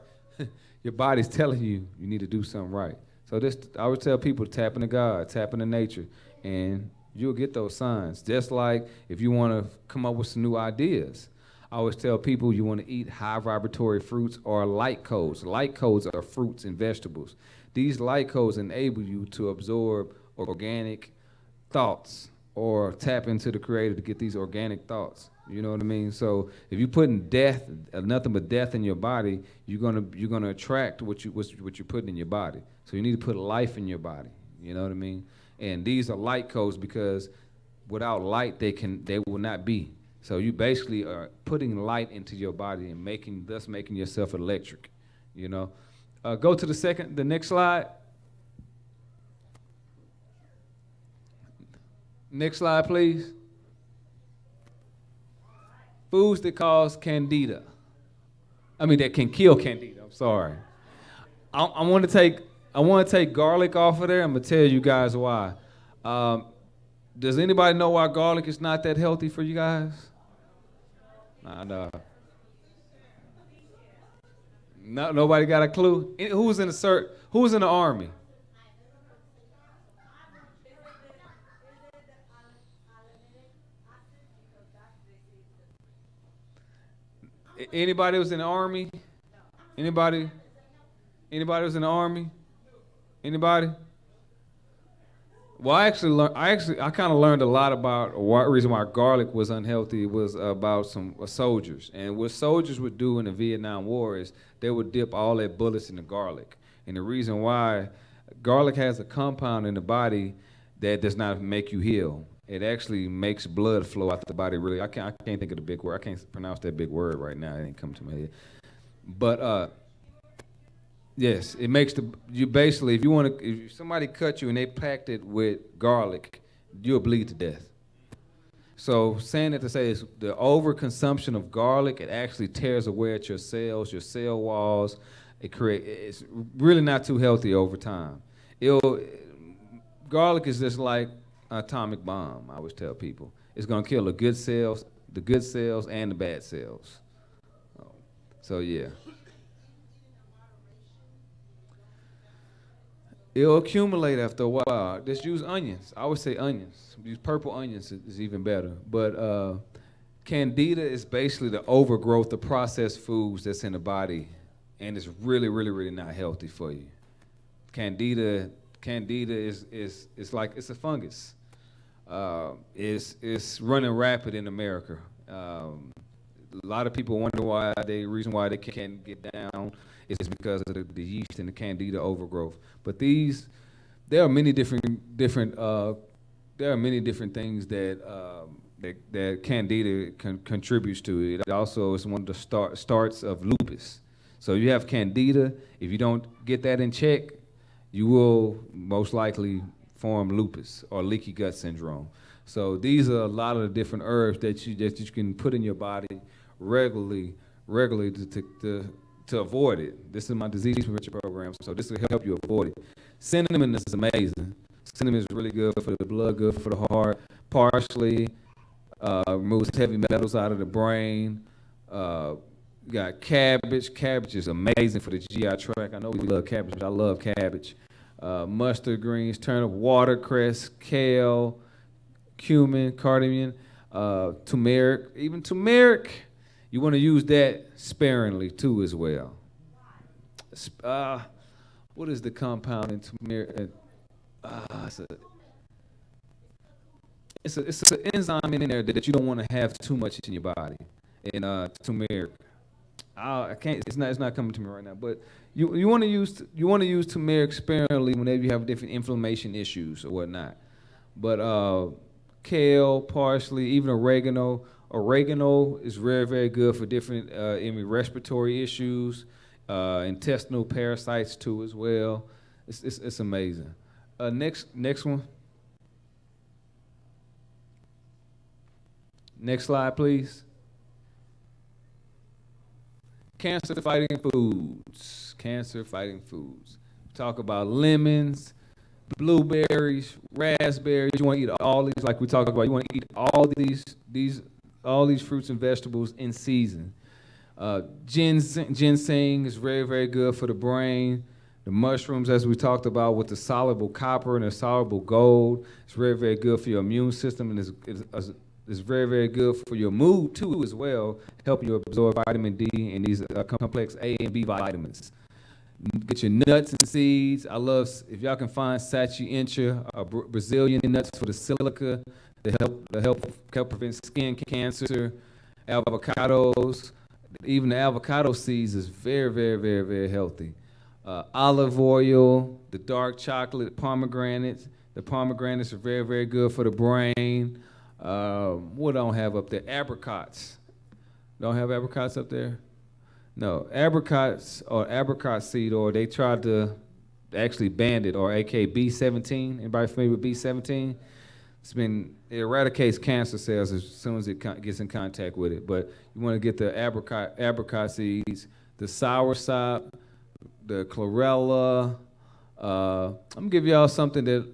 Your body's telling you need to do something right. So I would tell people to tap into God, tap into nature, and you'll get those signs. Just like if you want to come up with some new ideas. I always tell people you want to eat high vibratory fruits or light codes. Light codes are fruits and vegetables. These light codes enable you to absorb organic thoughts or tap into the Creator to get these organic thoughts. You know what I mean? So if you're putting nothing but death in your body, you're gonna attract what you're putting in your body. So you need to put life in your body. You know what I mean? And these are light codes because without light, they will not be. So you basically are putting light into your body and thus making yourself electric. You know, go to the next slide. Next slide, please. Foods that cause candida. That can kill candida. I'm sorry. I want to take garlic off of there. I'm gonna tell you guys why. Does anybody know why garlic is not that healthy for you guys? No. Nobody got a clue. Who's in the army? Anybody who's in the army? Anybody who's in the army? Anybody? Well, I kind of learned a lot about one reason why garlic was unhealthy was about some soldiers. And what soldiers would do in the Vietnam War is they would dip all their bullets in the garlic. And the reason why, garlic has a compound in the body that does not make you heal. It actually makes blood flow out the body. Really, I can't think of the big word. I can't pronounce that big word right now. It ain't come to my head. But yes, it makes if somebody cut you and they packed it with garlic, you'll bleed to death. So saying that to say is the overconsumption of garlic, it actually tears away at your cells, your cell walls. It's really not too healthy over time. Garlic is just like an atomic bomb, I always tell people. It's gonna kill the good cells and the bad cells. So yeah. It'll accumulate after a while. Just use onions. I always say onions. Use purple onions is even better. But candida is basically the overgrowth of processed foods that's in the body, and it's really, really, really not healthy for you. Candida is like it's a fungus. is running rapid in America. A lot of people wonder why reason why they can't get down is because of the yeast and the candida overgrowth. But there are many different things that candida contributes to. It also is one of the starts of lupus. So you have candida. If you don't get that in check, you will most likely form lupus or leaky gut syndrome. So these are a lot of the different herbs that you can put in your body regularly to avoid it. This is my disease prevention program, so this will help you avoid it. Cinnamon is amazing. Cinnamon is really good for the blood, good for the heart. Parsley removes heavy metals out of the brain. You got cabbage. Cabbage is amazing for the GI tract. I know we love cabbage, but I love cabbage. Mustard greens, turnip, watercress, kale, cumin, cardamom, turmeric. Even turmeric, you want to use that sparingly too as well. What is the compound in turmeric? It's an enzyme in there that you don't want to have too much in your body. In turmeric, I can't. It's not coming to me right now. But you want to use turmeric sparingly whenever you have different inflammation issues or whatnot. But kale, parsley, even oregano. Oregano is very, very good for different respiratory issues, intestinal parasites too as well. It's amazing. Next one. Next slide, please. Cancer-fighting foods. Cancer-fighting foods. Talk about lemons, blueberries, raspberries. You want to eat all these, like we talked about. You want to eat all these fruits and vegetables in season. Ginseng is very, very good for the brain. The mushrooms, as we talked about, with the soluble copper and the soluble gold, it's very, very good for your immune system, and it's very, very good for your mood too as well, helping you absorb vitamin D and these complex A and B vitamins. Get your nuts and seeds. I love, if y'all can find sachi-incha, Brazilian nuts for the silica to help prevent skin cancer. Avocados, even the avocado seeds is very, very, very, very healthy. Olive oil, the dark chocolate, pomegranates. The pomegranates are very, very good for the brain. What don't have up there? Apricots. Don't have apricots up there? No, apricots or apricot seed oil, they tried to actually ban it, or aka B17. Anybody familiar with B17? It eradicates cancer cells as soon as it gets in contact with it. But you want to get the apricot seeds, the soursop, the chlorella. I'm gonna give y'all something that,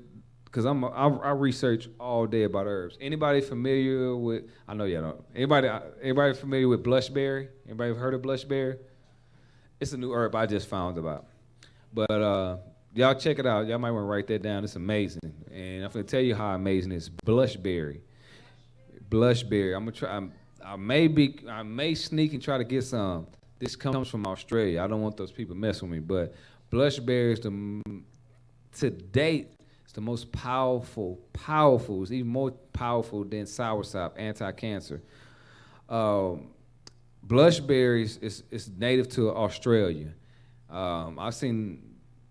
because I research all day about herbs. Anybody familiar with? I know y'all don't. Anybody familiar with blushberry? Anybody heard of blushberry? It's a new herb I just found about. But y'all check it out. Y'all might want to write that down. It's amazing, and I'm gonna tell you how amazing it is. Blushberry. Blushberry. I'm gonna try. I may sneak and try to get some. This comes from Australia. I don't want those people messing with me. But blushberry is to date, it's the most powerful. It's even more powerful than soursop, anti-cancer. Blushberries is native to Australia. I've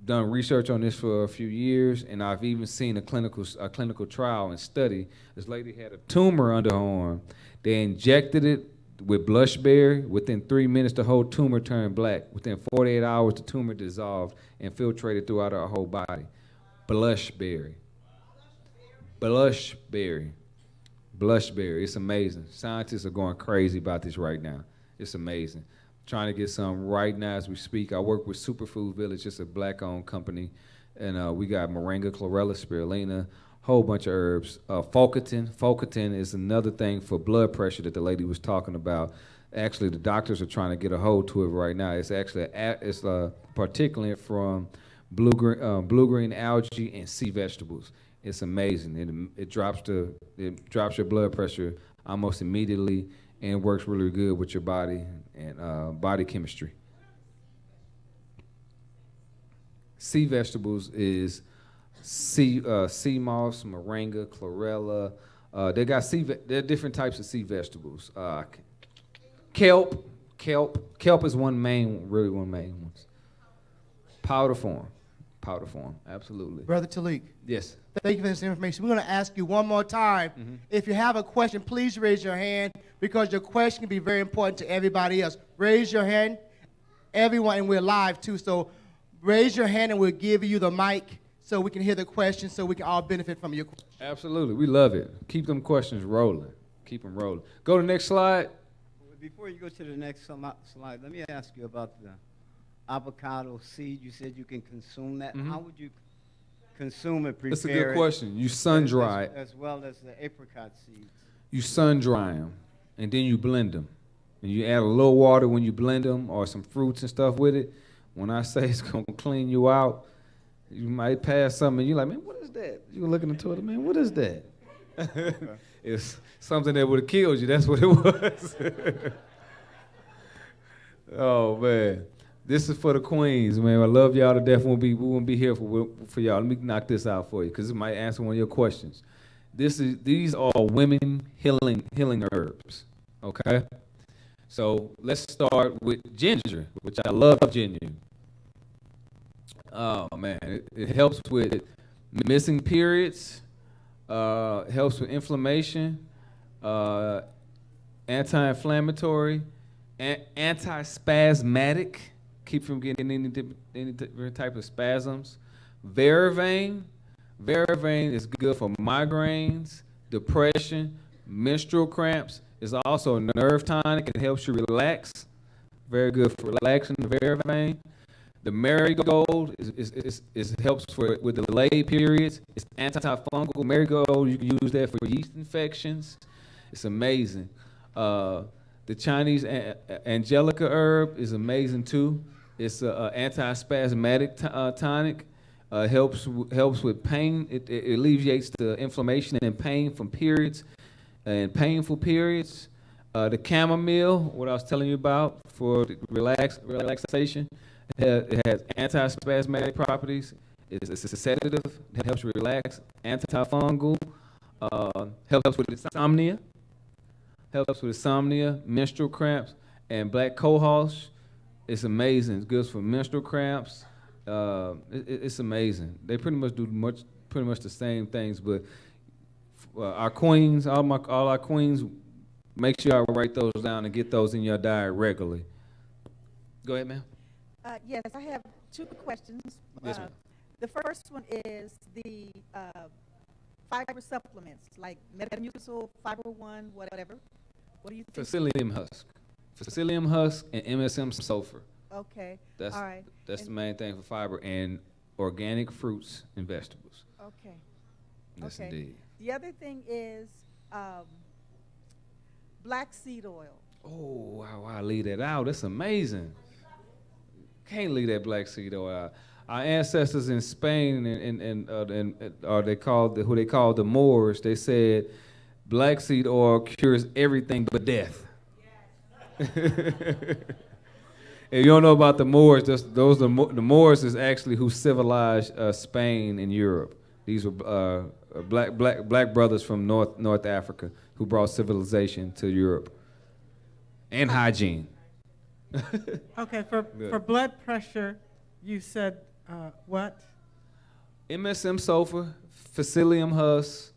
done research on this for a few years, and I've even seen a clinical trial and study. This lady had a tumor under her arm. They injected it with blushberry. Within 3 minutes, the whole tumor turned black. Within 48 hours, the tumor dissolved and infiltrated throughout her whole body. Blushberry. It's amazing. Scientists are going crazy about this right now. It's amazing. Trying to get some right now as we speak. I work with Superfood Village. It's a black-owned company, and we got moringa, chlorella, spirulina, whole bunch of herbs. Fulkerton is another thing for blood pressure that the lady was talking about. Actually, the doctors are trying to get a hold to it right now. It's actually it's a particulate from blue-green algae and sea vegetables. It's amazing. It drops your blood pressure almost immediately, and works really good with your body and body chemistry. Sea vegetables is sea moss, moringa, chlorella. They got there are different types of sea vegetables. Kelp. Kelp is one main one. Powder form, absolutely. Brother Talik. Yes. Thank you for this information. We're going to ask you one more time. If you have a question, please raise your hand because your question can be very important to everybody else. Raise your hand, everyone, and we're live too. So raise your hand and we'll give you the mic so we can hear the question so we can all benefit from your question. Absolutely. We love it. Keep them questions rolling. Keep them rolling. Go to the next slide. Before you go to the next slide, let me ask you about the avocado seed. You said you can consume that. How would you consume it, prepare That's a good question. You sun dry it. As well as the apricot seeds. You sun dry them, and then you blend them. And you add a little water when you blend them or some fruits and stuff with it. When I say it's going to clean you out, you might pass something, and you're like, man, what is that? You're looking into it, man, what is that? It's something that would have killed you. That's what it was. Oh, man. This is for the queens, man. I love y'all to death. We won't be here for y'all. Let me knock this out for you because it might answer one of your questions. These are women healing herbs, okay? So let's start with ginger, which I love ginger. Oh, man. It helps with missing periods, helps with inflammation, anti-inflammatory, anti-spasmatic, keep from getting any different type of spasms. Veravane is good for migraines, depression, menstrual cramps. It's also a nerve tonic. It helps you relax. Very good for relaxing. The Veravane. The marigold helps with delayed periods. It's antifungal. Marigold, you can use that for yeast infections. It's amazing. The Chinese angelica herb is amazing too. It's an anti-spasmatic tonic. Helps with pain. It alleviates the inflammation and pain from periods and painful periods. The chamomile, what I was telling you about for relaxation, it has anti-spasmatic properties. It's a sedative. It helps you relax. Antifungal. Helps with insomnia. Menstrual cramps, and black cohosh. It's amazing. It's good for menstrual cramps. It's amazing. They pretty much do pretty much the same things, but our queens, all our queens, make sure y'all write those down and get those in your diet regularly. Go ahead, ma'am. Yes, I have two questions. Yes, ma'am. The first one is the fiber supplements like Metamucil, Fiber One, whatever. What do you think? Psyllium husk, and MSM sulfur. Okay. That's all right. That's the main thing for fiber and organic fruits and vegetables. Okay. Yes, okay. indeed. The other thing is black seed oil. Oh, why leave that out? That's amazing. Can't leave that black seed oil out. Our ancestors in Spain or they called who they called the Moors, they said black seed oil cures everything but death. If you don't know about the Moors, the Moors is actually who civilized Spain and Europe. These were black brothers from North Africa who brought civilization to Europe and hygiene. Okay, for blood pressure, you said what? MSM sulfur, Psyllium husk,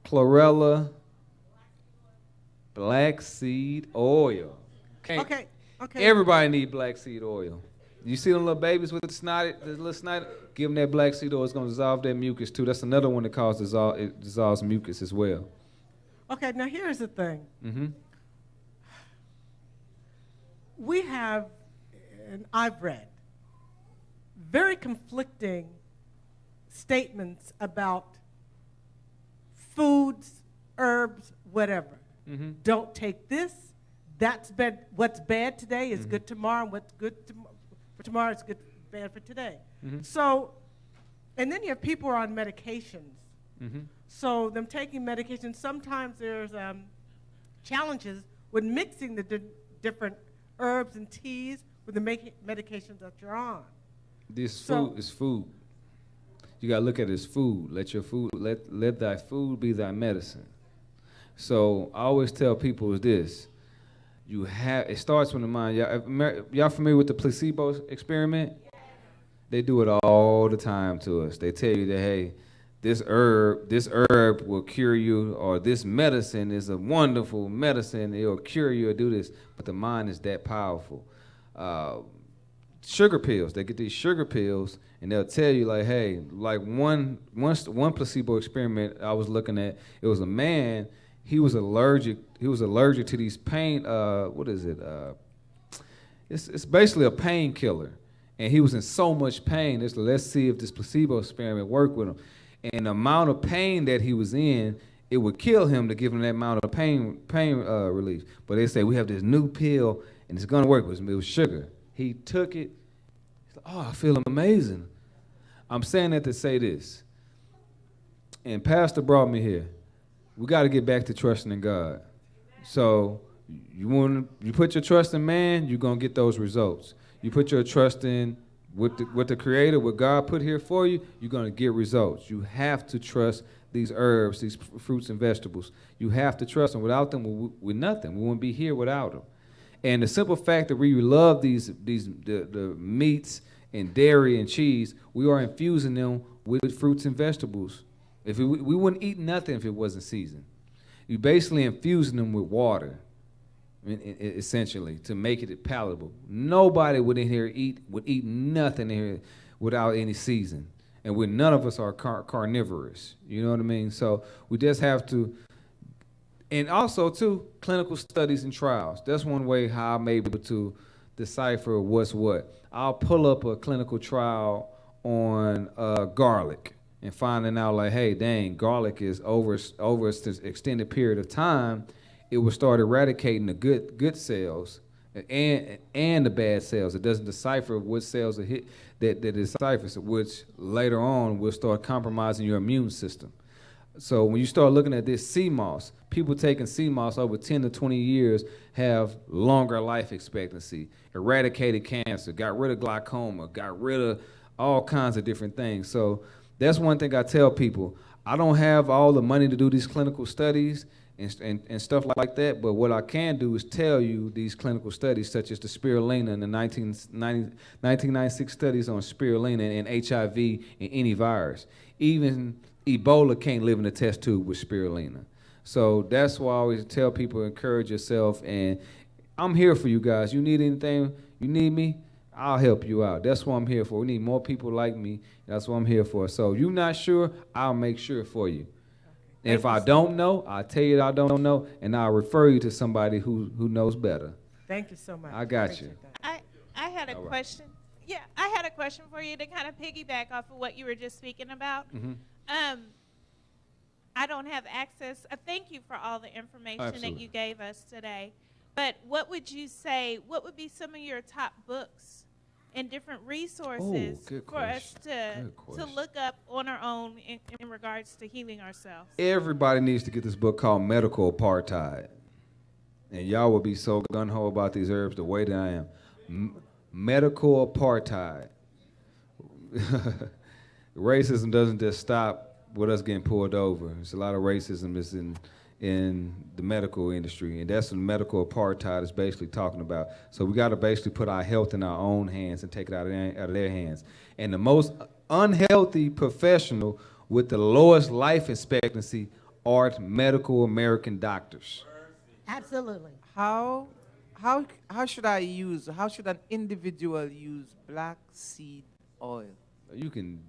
chlorella, black seed oil. Okay. Everybody need black seed oil. You see them little babies with the little snot? Give them that black seed oil. It's going to dissolve their mucus too. That's another one that dissolves mucus as well. Okay, now here's the thing. Mm-hmm. We have, and I've read, very conflicting statements about foods, herbs, whatever. Mm-hmm. Don't take this. That's bad. What's bad today is good tomorrow, and what's good for tomorrow is bad for today. Mm-hmm. So, and then you have people who are on medications. Mm-hmm. So them taking medications, sometimes there's challenges with mixing the different herbs and teas with the medications that you're on. Food is food. You gotta look at it as food. Let thy food be thy medicine. So I always tell people is this: it starts with the mind. Y'all familiar with the placebo experiment? They do it all the time to us. They tell you that, hey, this herb will cure you, or this medicine is a wonderful medicine. It will cure you or do this. But the mind is that powerful. Sugar pills. They get these sugar pills, and they'll tell you like, hey, like one placebo experiment I was looking at. It was a man. He was allergic to these pain. What is it? It's basically a painkiller, and he was in so much pain. Let's see if this placebo experiment worked with him. And the amount of pain that he was in, it would kill him to give him that amount of pain relief. But they say we have this new pill, and it's gonna work with him. It was sugar. He took it. He's like, oh, I feel amazing. I'm saying that to say this. And Pastor brought me here. We got to get back to trusting in God. So you put your trust in man, you're gonna get those results. You put your trust in what the Creator, what God put here for you, you're gonna get results. You have to trust these herbs, these fruits and vegetables. You have to trust them. Without them, we're nothing. We wouldn't be here without them. And the simple fact that we love the meats and dairy and cheese, we are infusing them with fruits and vegetables. If we wouldn't eat nothing if it wasn't seasoned. You're basically infusing them with water, essentially, to make it palatable. Nobody would eat nothing in here without any season. And none of us are carnivorous. You know what I mean? So we just have to. And also, too, clinical studies and trials. That's one way how I'm able to decipher what's what. I'll pull up a clinical trial on garlic and finding out like, hey, dang, garlic is over an extended period of time, it will start eradicating the good cells and the bad cells. It doesn't decipher what cells are hit that it deciphers, which later on will start compromising your immune system. So when you start looking at this sea moss, people taking sea moss over 10 to 20 years have longer life expectancy, eradicated cancer, got rid of glaucoma, got rid of all kinds of different things. So that's one thing I tell people. I don't have all the money to do these clinical studies and stuff like that, but what I can do is tell you these clinical studies, such as the spirulina and the 1996 studies on spirulina and HIV and any virus. Even Ebola can't live in a test tube with spirulina. So that's why I always tell people, encourage yourself, and I'm here for you guys. You need anything, you need me, I'll help you out. That's what I'm here for. We need more people like me. That's what I'm here for. So you're not sure, I'll make sure for you. And if I don't know, I'll tell you that I don't know, and I'll refer you to somebody who knows better. Thank you so much. I got you. I had a question. Yeah, I had a question for you to kind of piggyback off of what you were just speaking about. Mm-hmm. I don't have access. Thank you for all the information Absolutely. that you gave us today. But what would you say, what would be some of your top books and different resources for us to look up on our own in regards to healing ourselves? Everybody needs to get this book called Medical Apartheid. And y'all will be so gung-ho about these herbs the way that I am. Medical Apartheid. Racism doesn't just stop with us getting pulled over. There's a lot of racism that's in the medical industry, and that's what medical apartheid is basically talking about. So we got to basically put our health in our own hands and take it out of their hands. And the most unhealthy professional with the lowest life expectancy are medical American doctors. Absolutely. How should an individual use black seed oil? You can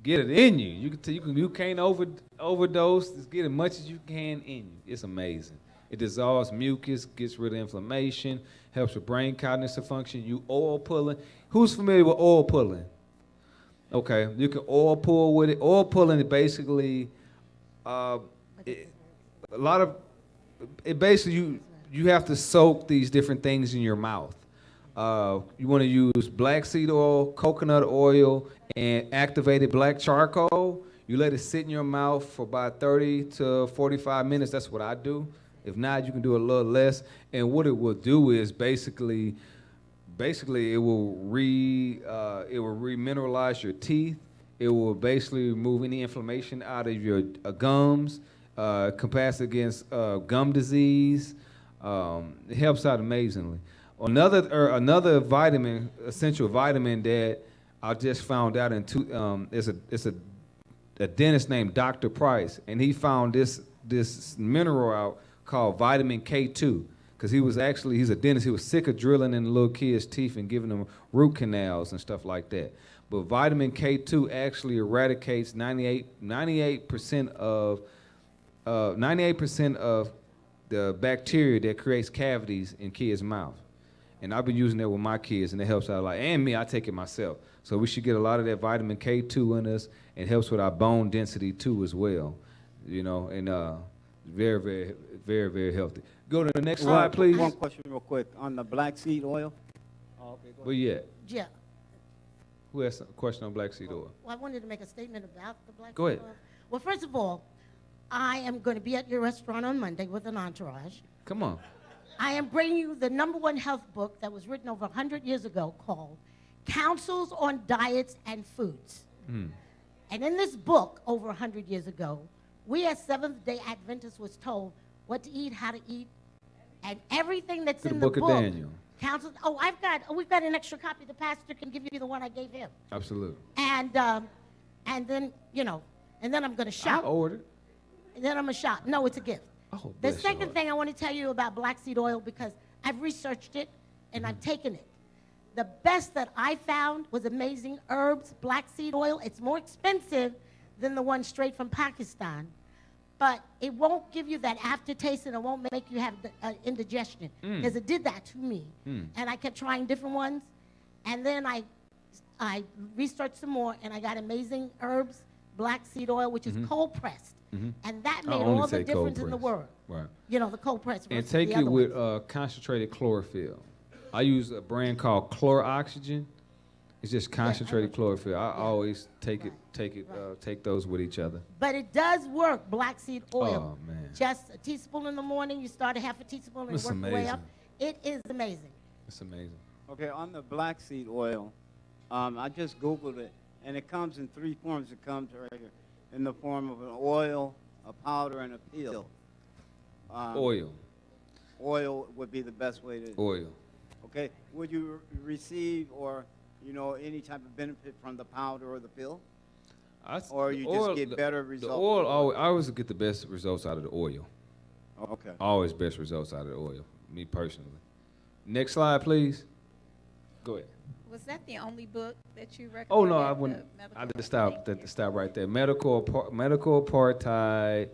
get it in you. You can't overdose. Just get as much as you can in you. It's amazing. It dissolves mucus, gets rid of inflammation, helps with brain cognitive function. You oil pulling. Who's familiar with oil pulling? Okay, you can oil pull with it. Oil pulling is basically you have to soak these different things in your mouth. You want to use black seed oil, coconut oil, and activated black charcoal. You let it sit in your mouth for about 30 to 45 minutes. That's what I do. If not, you can do a little less. And what it will do is basically it will remineralize your teeth. It will basically remove any inflammation out of your gums, compass against gum disease. It helps out amazingly. Another vitamin, essential vitamin that I just found out it's a dentist named Dr. Price, and he found this mineral out called vitamin K2. Because he's a dentist. He was sick of drilling in the little kids' teeth and giving them root canals and stuff like that. But vitamin K2 actually eradicates 98% of the bacteria that creates cavities in kids' mouth. And I've been using that with my kids, and it helps out a lot. And me, I take it myself. So we should get a lot of that vitamin K2 in us, and helps with our bone density too as well. And very, very, very, very healthy. Go to the next slide, please. One question real quick on the black seed oil. Oh, okay, go ahead. Where you at? Yeah. Who has a question on black seed oil? Well, I wanted to make a statement about the black Go seed ahead. oil. Well, first of all, I am going to be at your restaurant on Monday with an entourage. Come on. I am bringing you the #1 health book that was written over 100 years ago called Counsels on Diets and Foods. Mm. And in this book, over 100 years ago, we as Seventh-day Adventists was told what to eat, how to eat, and everything that's in the book. Book of Daniel. Counsels. Oh, we've got an extra copy. The pastor can give you the one I gave him. Absolutely. And then, and then I'm going to shop. I ordered. And then I'm going to shop. No, it's a gift. Oh, The bless your second heart. thing I want to tell you about black seed oil, because I've researched it and I've taken it. The best that I found was Amazing Herbs black seed oil. It's more expensive than the one straight from Pakistan, but it won't give you that aftertaste and it won't make you have indigestion, because it did that to me. And I kept trying different ones, and then I researched some more, and I got Amazing Herbs black seed oil, which is cold pressed. And that I made only all the say cold difference in the pressed. world. Right. The cold press. And versus take the it other with ones. concentrated chlorophyll. I use a brand called Chloroxygen. It's just concentrated chlorophyll. I always take those with each other. But it does work, black seed oil. Oh, man. Just a teaspoon in the morning. You start a half a teaspoon and It's work your way up. amazing. It is amazing. It's amazing. Okay, on the black seed oil, I just Googled it, and it comes in 3 forms. It comes right here in the form of an oil, a powder, and a peel. Oil. Oil would be the best way to. Oil. Okay, would you receive or any type of benefit from the powder or the pill? Or you just get better results? The oil, I always get the best results out of the oil. Okay. Always best results out of the oil, me personally. Next slide, please. Go ahead. Was that the only book that you recommended? Oh no, I wouldn't. I did stop right there. Medical apartheid,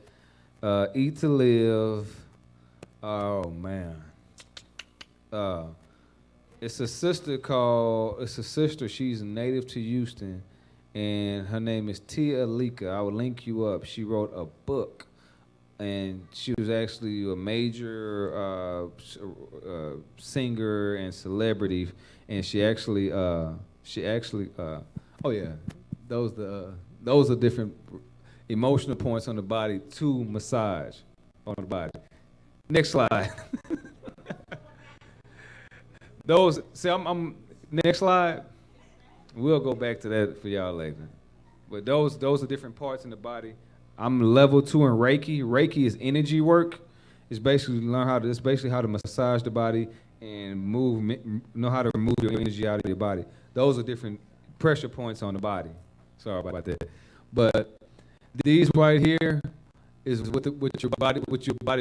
Eat to Live. Oh man. It's a sister. She's native to Houston, and her name is Tia Alika. I will link you up. She wrote a book, and she was actually a major singer and celebrity. And she actually, oh yeah, those are different emotional points on the body to massage on the body. Next slide. I'm next slide. We'll go back to that for y'all later. But those are different parts in the body. I'm level 2 in Reiki. Reiki is energy work. It's basically how to massage the body and know how to remove your energy out of your body. Those are different pressure points on the body. Sorry about that. But these right here is what your body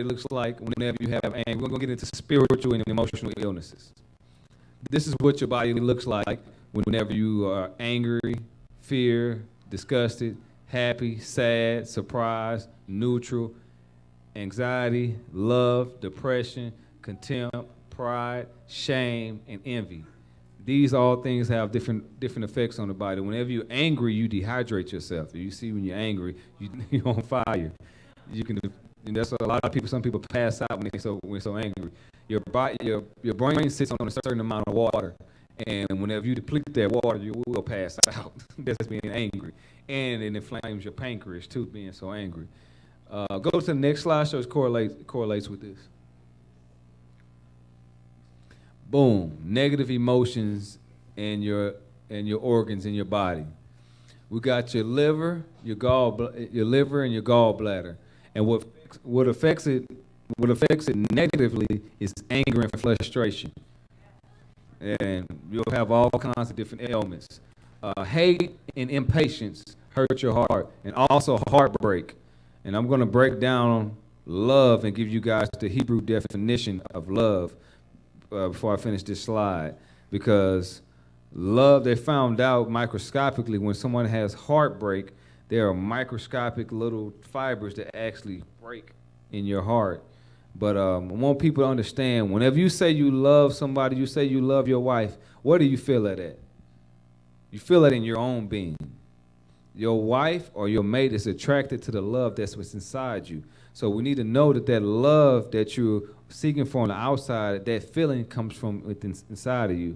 looks like whenever you have anger. We're gonna get into spiritual and emotional illnesses. This is what your body looks like whenever you are angry, fear, disgusted, happy, sad, surprised, neutral, anxiety, love, depression, contempt, pride, shame, and envy. These all things have different effects on the body. Whenever you're angry, you dehydrate yourself. You see when you're angry, you're on fire. And that's a lot of people. Some people pass out when they're so angry. Your brain sits on a certain amount of water, and whenever you deplete that water, you will pass out. That's being angry, and it inflames your pancreas too, being so angry. Go to the next slide. So it correlates with this. Boom. Negative emotions in your organs in your body. We got your liver, your liver and your gallbladder. And what affects it negatively is anger and frustration. And you'll have all kinds of different ailments. Hate and impatience hurt your heart, and also heartbreak. And I'm going to break down love and give you guys the Hebrew definition of love before I finish this slide. Because love, they found out microscopically when someone has heartbreak, there are microscopic little fibers that actually break in your heart. But I want people to understand, whenever you say you love somebody, you say you love your wife, where do you feel that at? You feel it in your own being. Your wife or your mate is attracted to the love that's what's inside you. So we need to know that that love that you're seeking for on the outside, that feeling comes from within, inside of you.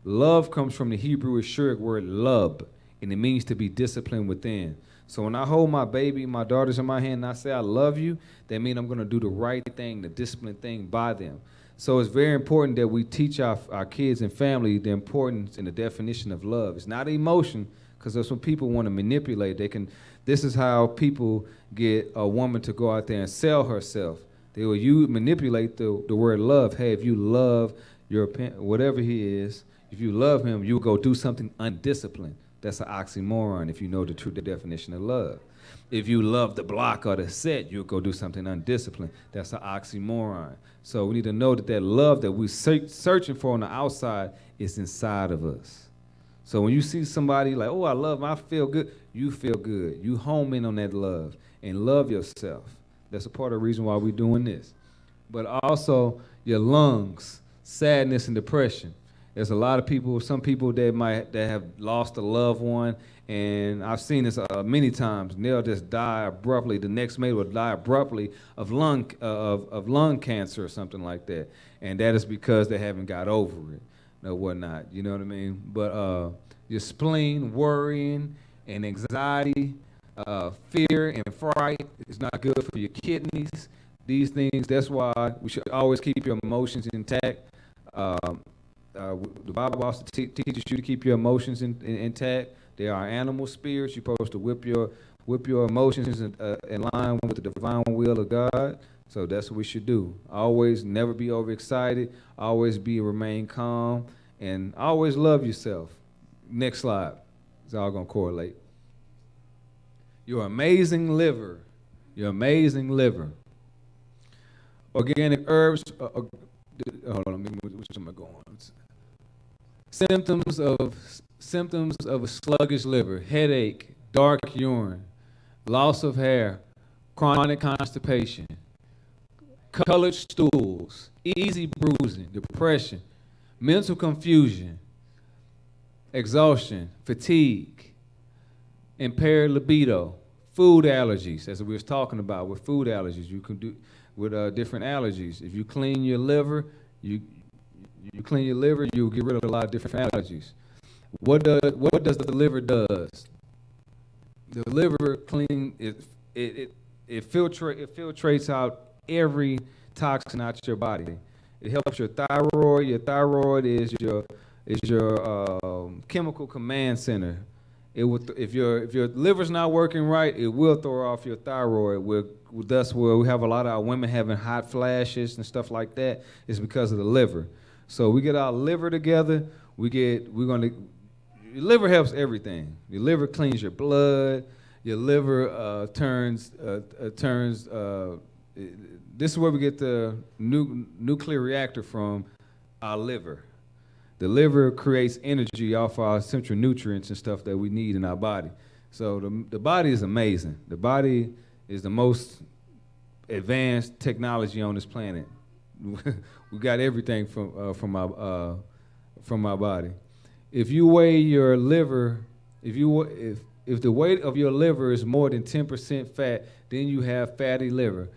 Love comes from the Hebrew Ashuric word lub, and it means to be disciplined within. So when I hold my baby, my daughters in my hand, and I say I love you, that means I'm going to do the right thing, the disciplined thing by them. So it's very important that we teach our kids and family the importance and the definition of love. It's not an emotion, because that's when people want to manipulate. This is how people get a woman to go out there and sell herself. They will manipulate the word love. Hey, if you love your whatever he is, if you love him, you'll go do something undisciplined. That's an oxymoron if you know the true definition of love. If you love the block or the set, you'll go do something undisciplined. That's an oxymoron. So we need to know that love that we're searching for on the outside is inside of us. So when you see somebody like, oh, I love him, I feel good, you feel good. You home in on that love and love yourself. That's a part of the reason why we're doing this. But also your lungs, sadness and depression. There's a lot of people, some people that have lost a loved one, and I've seen this many times. And they'll just die abruptly. The next mate will die abruptly of lung cancer or something like that, and that is because they haven't got over it or whatnot. You know what I mean? But your spleen, worrying, and anxiety, fear and fright is not good for your kidneys. These things. That's why we should always keep your emotions intact. The Bible also teaches you to keep your emotions intact. They are animal spirits. You're supposed to whip your emotions in line with the divine will of God. So that's what we should do. Always never be overexcited. Always remain calm, and always love yourself. Next slide. It's all gonna correlate. Your amazing liver. Your amazing liver. Organic herbs. Hold on. Which am I going? Symptoms of a sluggish liver: headache, dark urine, loss of hair, chronic constipation, colored stools, easy bruising, depression, mental confusion, exhaustion, fatigue, impaired libido, food allergies, as we was talking about with food allergies. You can do with different allergies. If you clean your liver, you clean your liver, you'll get rid of a lot of different allergies. What does the liver does? The liver it filtrates out every toxin out your body. It helps your thyroid. Your thyroid is your chemical command center. If your liver's not working right, it will throw off your thyroid. Thus, where we have a lot of our women having hot flashes and stuff like that, is because of the liver. So we get our liver together. Your liver helps everything. Your liver cleans your blood. Your liver turns. This is where we get the nuclear reactor from. Our liver. The liver creates energy off our essential nutrients and stuff that we need in our body. So the body is amazing. The body is the most advanced technology on this planet. We got everything from our body. If you weigh your liver, if the weight of your liver is more than 10% fat, then you have fatty liver.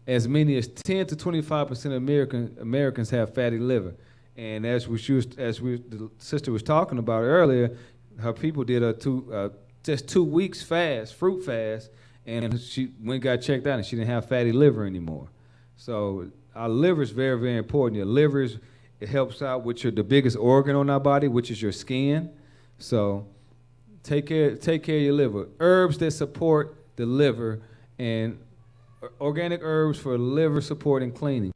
As many as 10 to 25% of Americans have fatty liver. And as the sister was talking about earlier, her people did just 2 weeks fast, fruit fast, and she went and got checked out, and she didn't have fatty liver anymore. So our liver is very, very important. Your liver it helps out with the biggest organ on our body, which is your skin. So Take care of your liver. Herbs that support the liver, and organic herbs for liver support and cleaning.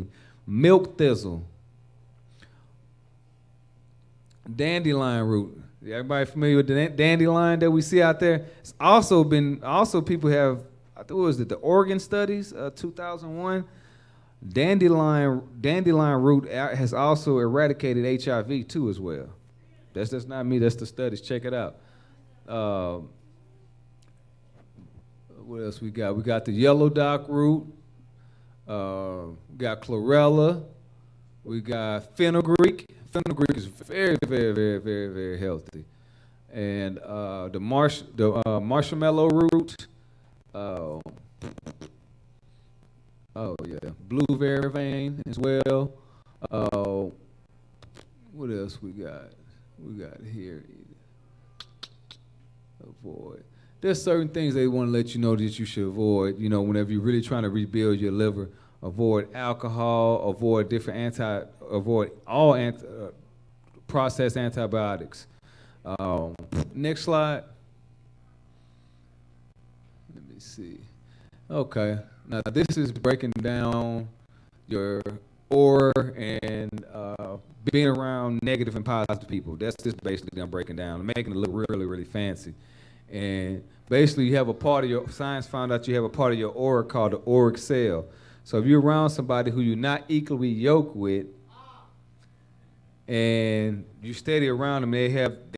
Milk thistle. Dandelion root. Everybody familiar with the dandelion that we see out there? It's also people have, I think it was the Oregon studies, 2001. Dandelion root has also eradicated HIV too as well. That's just not me, that's the studies. Check it out. What else we got? We got the yellow dock root. We got chlorella. We got fenugreek. Fenugreek is very, very, very, very, very healthy. And the marshmallow root. Oh yeah, blue vervain as well. What else we got? We got here. Avoid. There's certain things they want to let you know that you should avoid. You know, whenever you're really trying to rebuild your liver, avoid alcohol, avoid all processed antibiotics. Next slide. Let me see. Okay. Now this is breaking down your aura and being around negative and positive people. That's just basically I'm breaking down, making it look really, really fancy. And basically you have a part of your, science found out you have a part of your aura called the auric cell. So if you're around somebody who you're not equally yoked with, and you steady around them,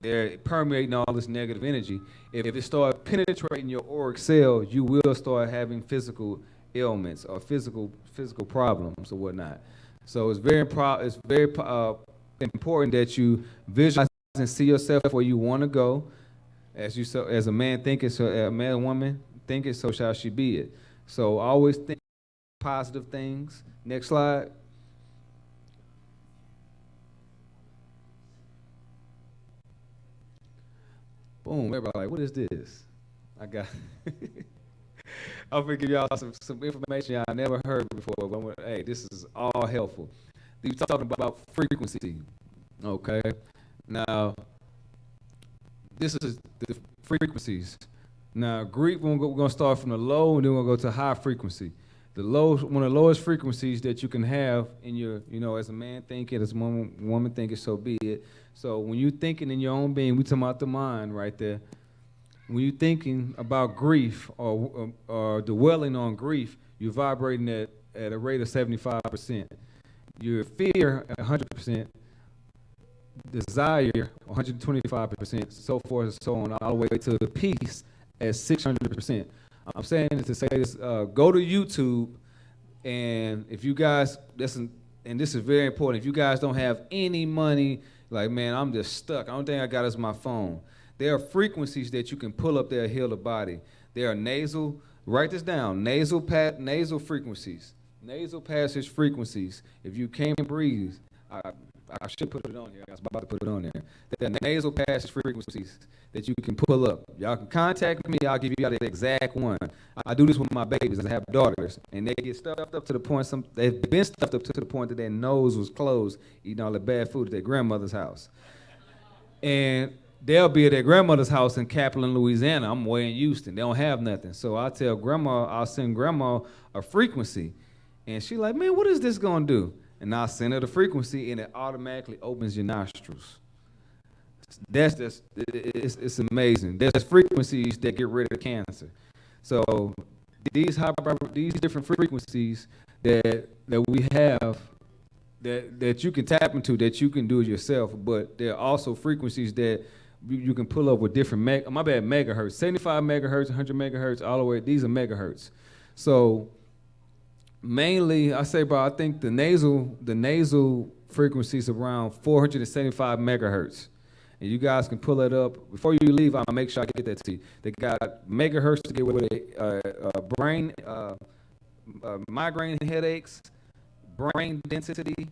they're permeating all this negative energy. If it starts penetrating your auric cell, you will start having physical ailments or physical problems or whatnot. So it's very important that you visualize and see yourself where you want to go. As a man thinketh, so a man and woman thinketh, so shall she be it. So always think positive things. Next slide. Boom, everybody like, what is this? I'm gonna give y'all some information y'all never heard before, but hey, this is all helpful. We're talking about frequency, okay? Now, this is the frequencies. Now, Greek, we're gonna start from the low, and then we're gonna go to high frequency. One of the lowest frequencies that you can have in your, as a man thinking, as a woman thinking, so be it. So when you're thinking in your own being, we talking about the mind right there. When you're thinking about grief or dwelling on grief, you're vibrating at a rate of 75%. Your fear, 100%. Desire, 125%, so forth and so on, all the way to the peace at 600%. I'm saying to say this, go to YouTube, and if you guys, listen, and this is very important, if you guys don't have any money, like, man, I'm just stuck, I don't think I got is my phone. There are frequencies that you can pull up that heal the body. There are nasal, write this down, nasal frequencies, nasal passage frequencies. If you can't breathe, I should put it on here. I was about to put it on there. There are nasal passage frequencies that you can pull up. Y'all can contact me. I'll give you the exact one. I do this with my babies. I have daughters, and they get stuffed up to the point. They've been stuffed up to the point that their nose was closed, eating all the bad food at their grandmother's house. And they'll be at their grandmother's house in Kaplan, Louisiana. I'm way in Houston. They don't have nothing. So I'll send grandma a frequency, and she's like, man, what is this gonna do? And I'll send her the frequency, and it automatically opens your nostrils. It's amazing. There's frequencies that get rid of cancer. So these different frequencies that we have that you can tap into, that you can do it yourself, but there are also frequencies that you can pull up with different megahertz, 75 megahertz, 100 megahertz, all the way. These are megahertz. So mainly, I think the nasal frequencies around 475 megahertz. And you guys can pull it up. Before you leave, I'll make sure I get that to you. They got megahertz to get rid of migraine headaches, brain density,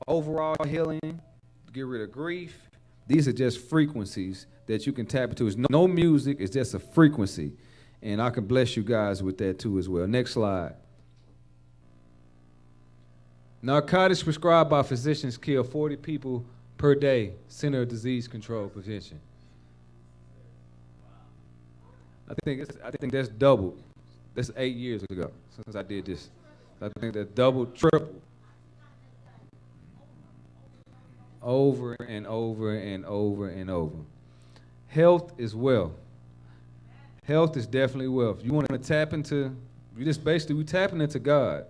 overall healing, to get rid of grief. These are just frequencies that you can tap into. It's no music, it's just a frequency. And I can bless you guys with that too as well. Next slide. Narcotics prescribed by physicians kill 40 people per day. Center of Disease Control Prevention. I think that's doubled. That's 8 years ago since I did this. I think that doubled, tripled. Over and over and over and over. Health is wealth. Health is definitely wealth. You want to tap into, we tapping into God.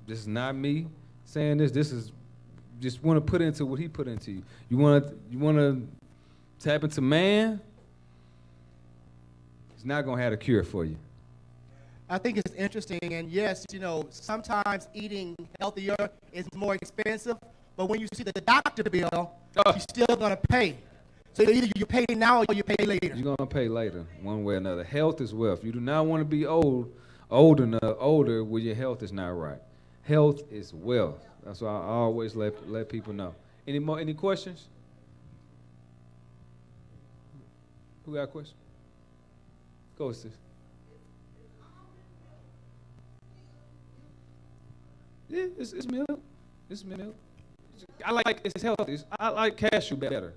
This is not me saying this. This is just want to put into what He put into you. You want to tap into man. He's not gonna have a cure for you. I think it's interesting, and yes, sometimes eating healthier is more expensive, but when you see the doctor bill, you're still gonna pay. So either you pay now or you pay later. You're gonna pay later, one way or another. Health is wealth. You do not want to be older when your health is not right. Health is wealth. That's why I always let people know. Any questions? Who got a question? Go, sis. Yeah, it's milk. It's milk. I like it's healthy. I like cashew better.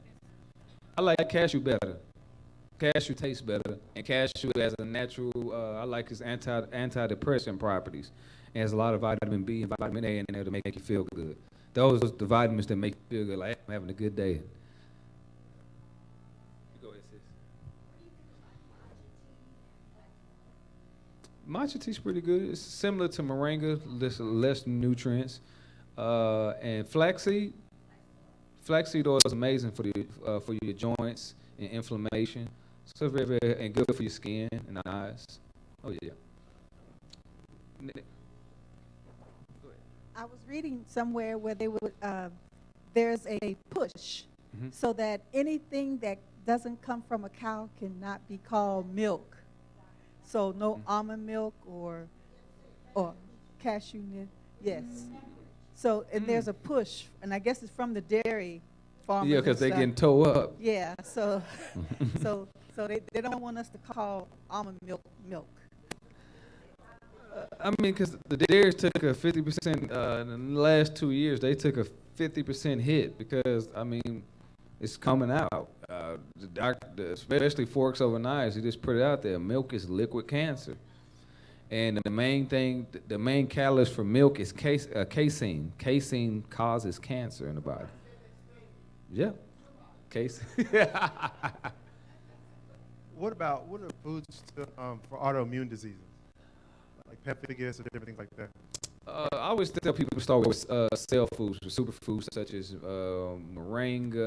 Cashew tastes better, and cashew has a natural. I like its antidepressant properties. It has a lot of vitamin B and vitamin A in there to make you feel good. Those are the vitamins that make you feel good. Like I'm having a good day. Go ahead, sis. Matcha tea's pretty good. It's similar to moringa, less nutrients. And flaxseed oil is amazing for your joints and inflammation. So very, very, and good for your skin and eyes. Oh yeah. I was reading somewhere where they would there's a push so that anything that doesn't come from a cow cannot be called milk. So no almond milk or cashew milk. Yes. So and there's a push, and I guess it's from the dairy farmers. Yeah, because they're getting towed up. Yeah. So they don't want us to call almond milk milk. I mean, because the dairies took a 50% in the last 2 years. They took a 50% hit because I mean, it's coming out. The doctor, especially Forks Over Knives, he just put it out there. Milk is liquid cancer, and the main catalyst for milk is casein. Casein causes cancer in the body. Yeah, casein. What are foods for autoimmune diseases, like pemphigus or different things like that? I always tell people to start with cell foods, superfoods such as moringa,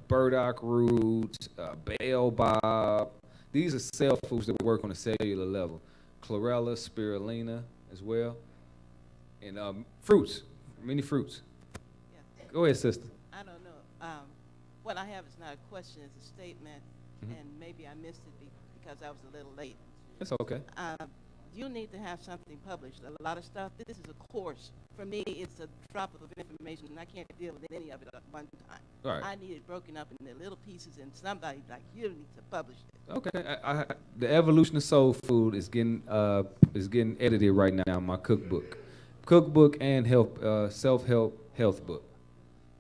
burdock roots, baobab. These are cell foods that work on a cellular level. Chlorella, spirulina as well. And fruits, many fruits. Yeah. Go ahead, sister. I don't know. What I have is not a question, it's a statement, and maybe I missed it because I was a little late. That's okay. You need to have something published. A lot of stuff, this is a course. For me, it's a drop of information, and I can't deal with any of it at one time. Right. I need it broken up into little pieces, and somebody like you need to publish it. Okay. The Evolution of Soul Food is getting edited right now in my cookbook and self-help health book.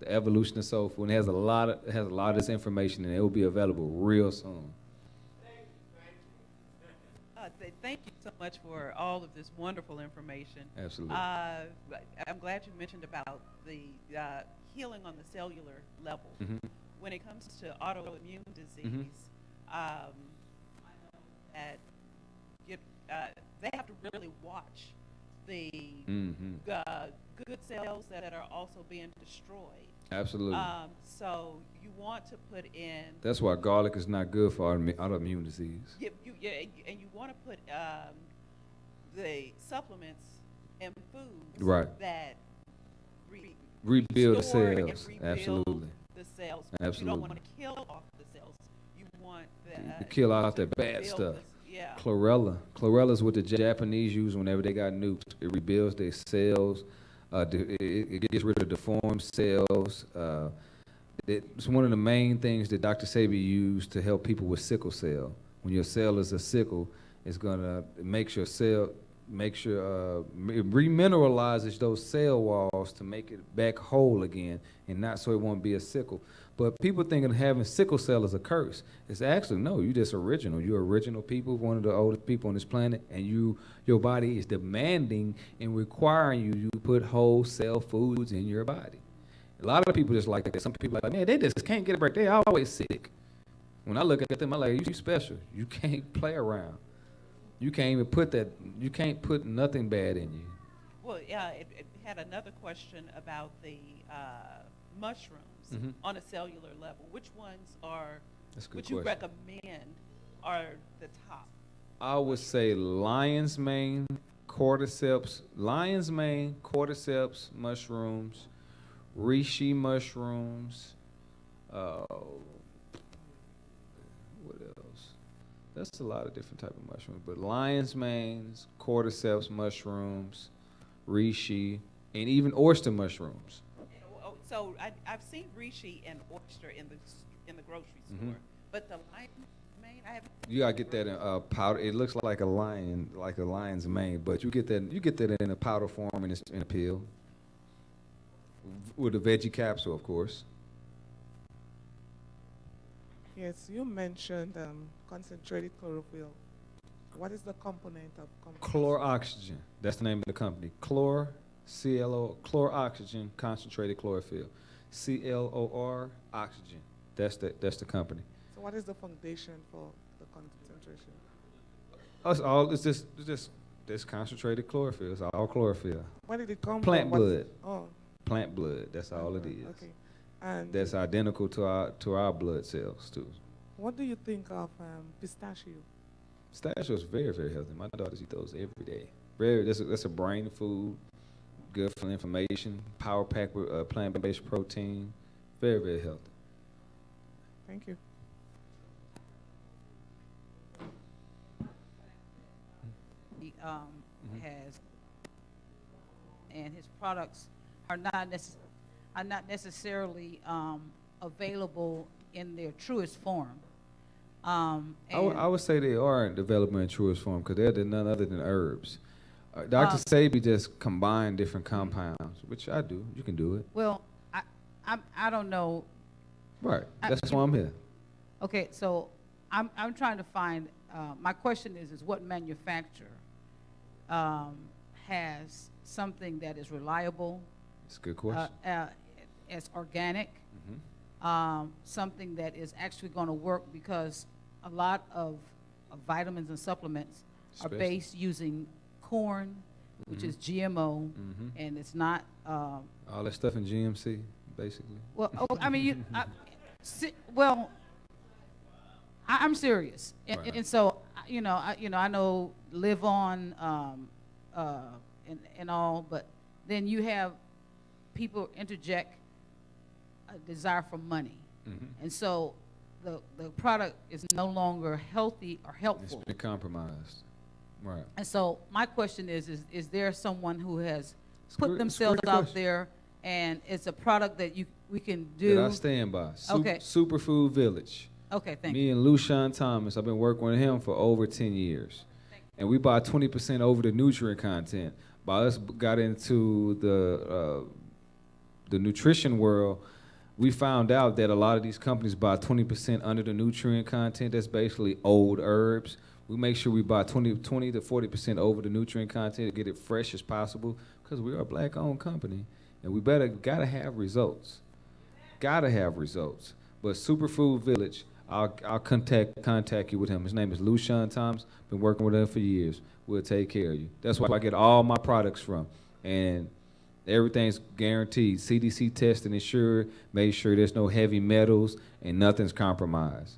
The Evolution of Soul Food. And it has a lot of this information, and it will be available real soon. Thank you so much for all of this wonderful information. Absolutely. I'm glad you mentioned about the healing on the cellular level. When it comes to autoimmune disease, I know that they have to really watch the good cells that are also being destroyed. Absolutely. So you want to put in. That's why garlic is not good for autoimmune disease. And you want to put the supplements and foods that rebuild the cells. Absolutely. The cells. Absolutely. You don't want to kill off the cells. You want to kill off that bad stuff. Yeah. Chlorella is what the Japanese use whenever they got nuked. It rebuilds their cells. It gets rid of deformed cells. It's one of the main things that Dr. Sabi used to help people with sickle cell. When your cell is a sickle, it's gonna make your cell make sure it remineralizes those cell walls to make it back whole again, and not so it won't be a sickle. But people thinking having sickle cell is a curse. It's actually, no, you're just original. You're original people, one of the oldest people on this planet, and your body is demanding and requiring you to put whole cell foods in your body. A lot of people just like that. Some people are like, man, they just can't get a break. They're always sick. When I look at them, I'm like, you special. You can't play around. You can't even you can't put nothing bad in you. Well, yeah, it had another question about the mushrooms on a cellular level. Which ones would you recommend are the top? I would say lion's mane, cordyceps mushrooms, reishi mushrooms, what else? That's a lot of different type of mushrooms, but lion's manes, cordyceps mushrooms, reishi, and even oyster mushrooms. So I've seen reishi and oyster in the grocery store, but the lion's mane, I haven't. You gotta get that in powder. It looks like a lion's mane, but you get that in a powder form in a pill with a veggie capsule, of course. Yes, you mentioned concentrated chlorophyll. What is the component of Chloroxygen. That's the name of the company. Chloroxygen concentrated chlorophyll. CLOR oxygen. That's the company. So what is the foundation for the concentration? It's just concentrated chlorophyll. It's all chlorophyll. Where did it come from? Plant blood. Oh. Plant blood. That's all it is. Okay. And that's identical to our blood cells too. What do you think of pistachio? Pistachio is very, very healthy. My daughters eat those every day. That's a brain food, good for information, power packed with plant-based protein. Very, very healthy. Thank you. He has, and his products are not necessarily available in their truest form. I would say they aren't developing in truest form because they're none other than herbs. Dr. Sabi just combined different compounds, which I do. You can do it. Well, I don't know. Right. That's why I'm here. Okay, so I'm trying to find. My question is what manufacturer has something that is reliable? It's a good question. As organic, something that is actually going to work, because a lot of vitamins and supplements are based using corn, which is GMO, and it's not. All that stuff in GMC, basically. Well, I mean, I'm serious, and so I know Live On and all, but then you have people interject a desire for money, and so the product is no longer healthy or helpful. It's been compromised, right? And so my question is there someone who has put themselves out there, and it's a product that we can do? That I stand by. Okay. Superfood Village. Okay, thank you. you. Me and Lushan Thomas, I've been working with him for over 10 years. And we buy 20% over the nutrient content. By us got into the nutrition world, we found out that a lot of these companies buy 20% under the nutrient content. That's basically old herbs. We make sure we buy 20 to 40% over the nutrient content to get it fresh as possible, because we are a black-owned company, and we gotta have results. Gotta have results. But Superfood Village, I'll contact you with him. His name is Lushan Thomas. Been working with him for years. We'll take care of you. That's where I get all my products from, and everything's guaranteed. CDC tested, insured, made sure there's no heavy metals and nothing's compromised.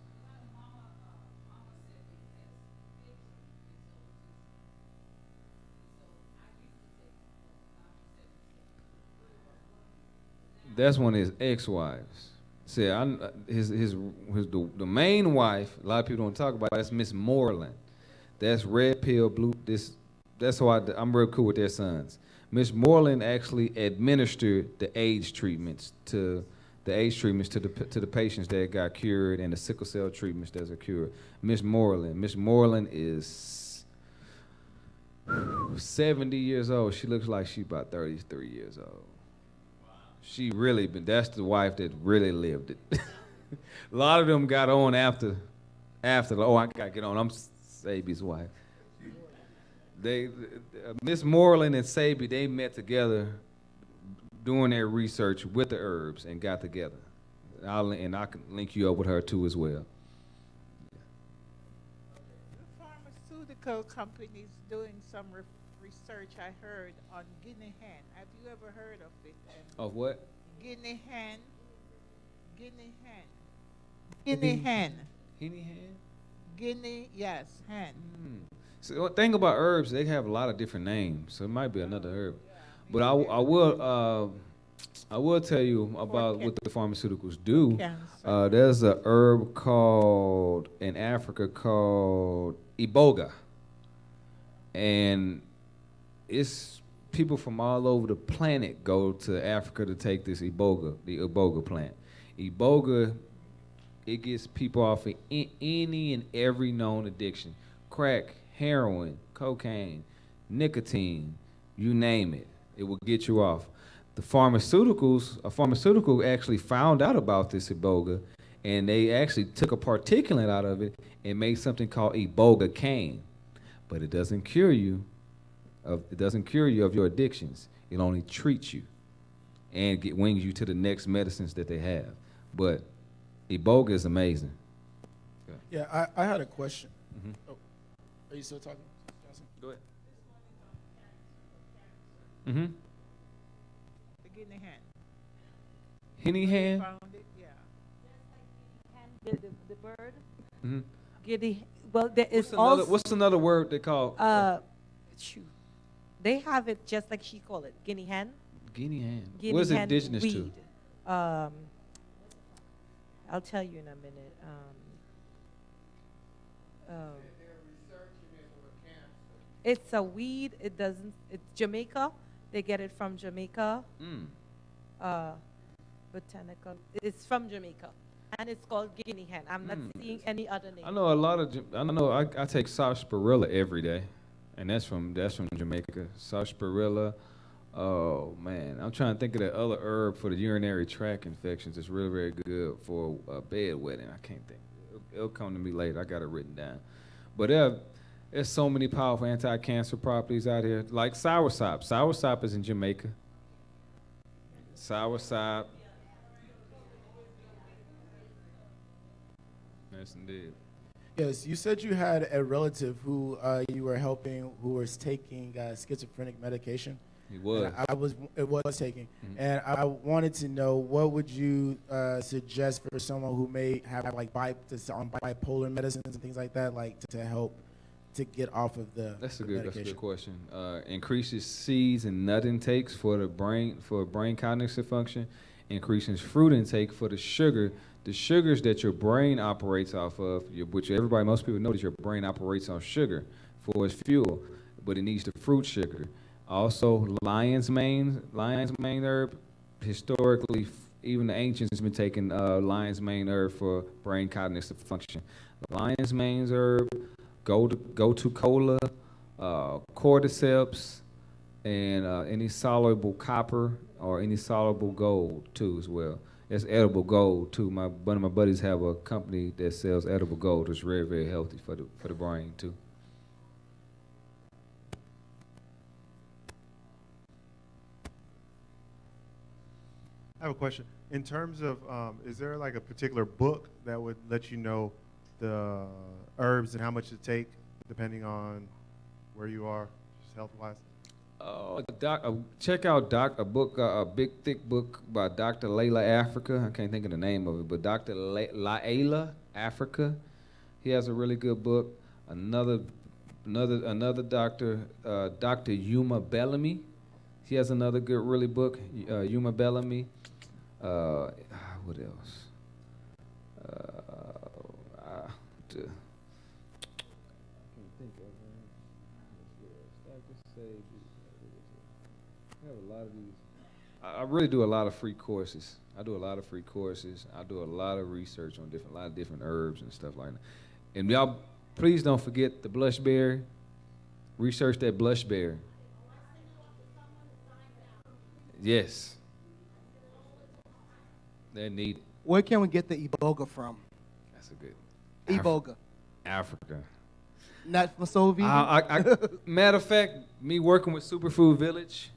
That's one of his ex-wives. See, the main wife, a lot of people don't talk about, that's Miss Moreland. That's red pill, blue. That's why I'm real cool with their sons. Miss Moreland actually administered the AIDS treatments to the patients that got cured, and the sickle cell treatments that are cured. Miss Moreland is 70 years old. She looks like she's about 33 years old. She really been, that's the wife that really lived it. A lot of them got on after, oh, I gotta get on, I'm Sabi's wife. They, Miss Moreland and Sabi, they met together doing their research with the herbs and got together. And I can link you up with her too as well. The pharmaceutical companies doing some research, I heard, on guinea hen. Have you ever heard of it? Of what? Guinea hen. Guinea hen. Guinea hen. Guinea hen? Guinea, yes, hen. So the thing about herbs, they have a lot of different names, so it might be another herb. But I will tell you about what the pharmaceuticals do. There's a herb called in Africa called iboga, and it's people from all over the planet go to Africa to take this iboga, the iboga plant. Iboga, it gets people off of any and every known addiction: crack, heroin, cocaine, nicotine, you name it. It will get you off. The pharmaceuticals, a pharmaceutical actually found out about this iboga, and they actually took a particulate out of it and made something called iboga cane. But it doesn't cure you of your addictions. It only treats you and wings you to the next medicines that they have. But iboga is amazing. Yeah, I had a question. Oh, are you still talking, Johnson? Go ahead. Mm-hmm. The guinea hen. Guinea hen? Found it, yeah. The bird. Mm-hmm. Guinea. Well, there is What's another word they call? They have it just like she called it, guinea hen. Guinea hen. Guinea What is it hen indigenous weed. to? I'll tell you in a minute. It's a weed. It doesn't. It's Jamaica. They get it from Jamaica. Botanical. It's from Jamaica, and it's called guinea hen. I'm not seeing any other name. I know a lot of. I take sarsaparilla every day, and that's from Jamaica. Sarsaparilla. Oh man, I'm trying to think of that other herb for the urinary tract infections. It's really very good for a bedwetting. I can't think. It'll come to me later. I got it written down. But there's so many powerful anti-cancer properties out here, like soursop. Soursop is in Jamaica. Soursop. Yes, indeed. Yes, you said you had a relative who you were helping who was taking schizophrenic medication. He was. It was taking. And I wanted to know, what would you suggest for someone who may have on bipolar medicines and things like that, like to help to get off of the That's a medication? good question. Increases seeds and nut intakes for the brain cognitive function. Increases fruit intake for the sugar. The sugars that your brain operates off of, which most people know that your brain operates on sugar for its fuel, but it needs the fruit sugar. Also, lion's mane herb. Historically, even the ancients have been taking lion's mane herb for brain cognitive function. Lion's mane herb, go to cola, cordyceps, and any soluble copper or any soluble gold too as well. It's edible gold too. One of my buddies have a company that sells edible gold. It's very, very healthy for the brain too. I have a question. In terms of, is there like a particular book that would let you know the herbs and how much to take, depending on where you are, just health-wise? Check out a big thick book by Dr. Layla Africa. I can't think of the name of it, but Dr. Layla Africa. He has a really good book. Another doctor, Dr. Yuma Bellamy. He has another good really book, Yuma Bellamy. What else? I really do a lot of free courses. I do a lot of research on a lot of different herbs and stuff like that. And y'all, please don't forget the blushberry. Research that blushberry. Yes. They're needed. Where can we get the iboga from? That's a good. Iboga. Africa. Not from Soviet. Matter of fact, me working with Superfood Village,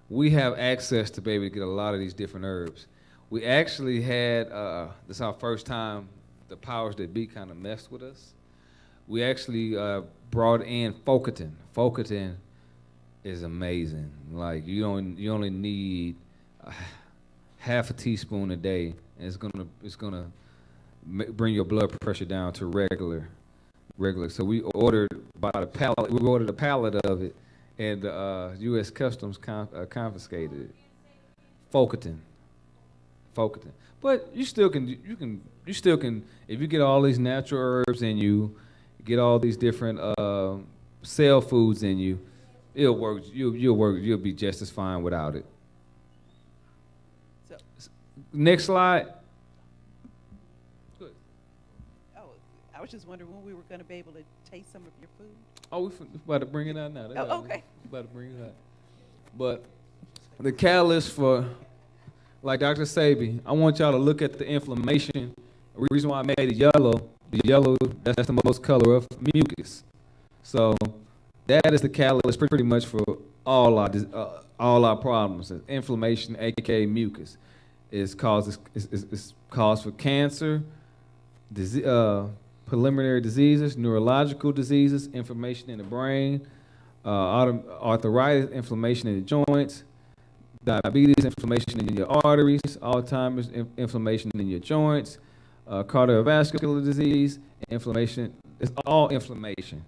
we have access to be able to get a lot of these different herbs. We actually had, this is our first time the powers that be kind of messed with us. We actually brought in Focatin. Focatin is amazing. Like you only need half a teaspoon a day, and it's gonna bring your blood pressure down to regular. So we ordered about a pallet. We ordered a pallet of it, and the U.S. Customs confiscated it. Focatin. But you still can if you get all these natural herbs in you, get all these different cell foods in you, it'll work. You'll be just as fine without it. So, next slide. I was just wondering when we were going to be able to taste some of your food. Oh, we're about to bring it out now. Oh, okay. We're about to bring it out. But the catalyst for, like Dr. Sabi, I want y'all to look at the inflammation. The reason why I made it yellow, that's the most color of mucus. So that is the catalyst pretty much for all our problems. Inflammation, aka mucus, is cause for cancer, preliminary diseases, neurological diseases, inflammation in the brain, arthritis, inflammation in the joints, diabetes, inflammation in your arteries, Alzheimer's, inflammation in your joints, cardiovascular disease, inflammation. It's all inflammation.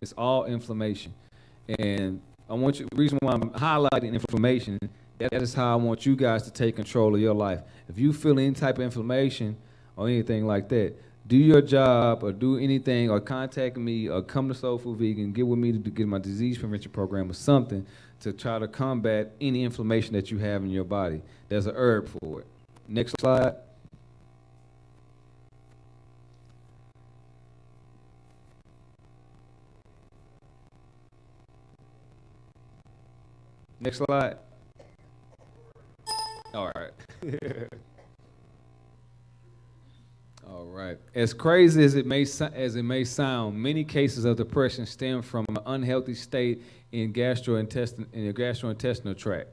It's all inflammation. And I want you, the reason why I'm highlighting inflammation, that is how I want you guys to take control of your life. If you feel any type of inflammation or anything like that, do your job or do anything or contact me or come to Soul Food Vegan, get with me to get my disease prevention program or something to try to combat any inflammation that you have in your body. There's a herb for it. Next slide. Next slide. All right. All right. As crazy as it may sound, many cases of depression stem from an unhealthy state in your gastrointestinal tract.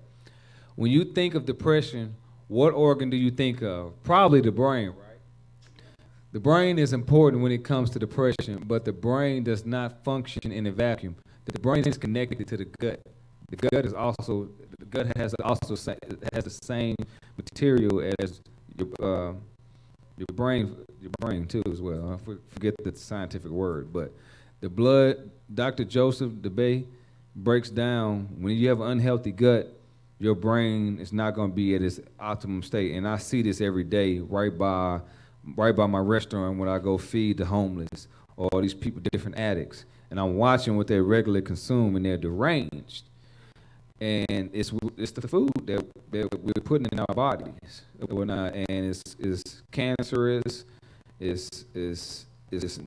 When you think of depression, what organ do you think of? Probably the brain, right? The brain is important when it comes to depression, but the brain does not function in a vacuum. The brain is connected to the gut. The gut has the same material as your brain too as well. I forget the scientific word, but the blood, Dr. Joseph DeBay breaks down when you have an unhealthy gut, your brain is not going to be at its optimum state. And I see this every day right by my restaurant when I go feed the homeless or these people, different addicts. And I'm watching what they regularly consume, and they're deranged. And it's the food that we're putting in our bodies. And it's cancerous. It's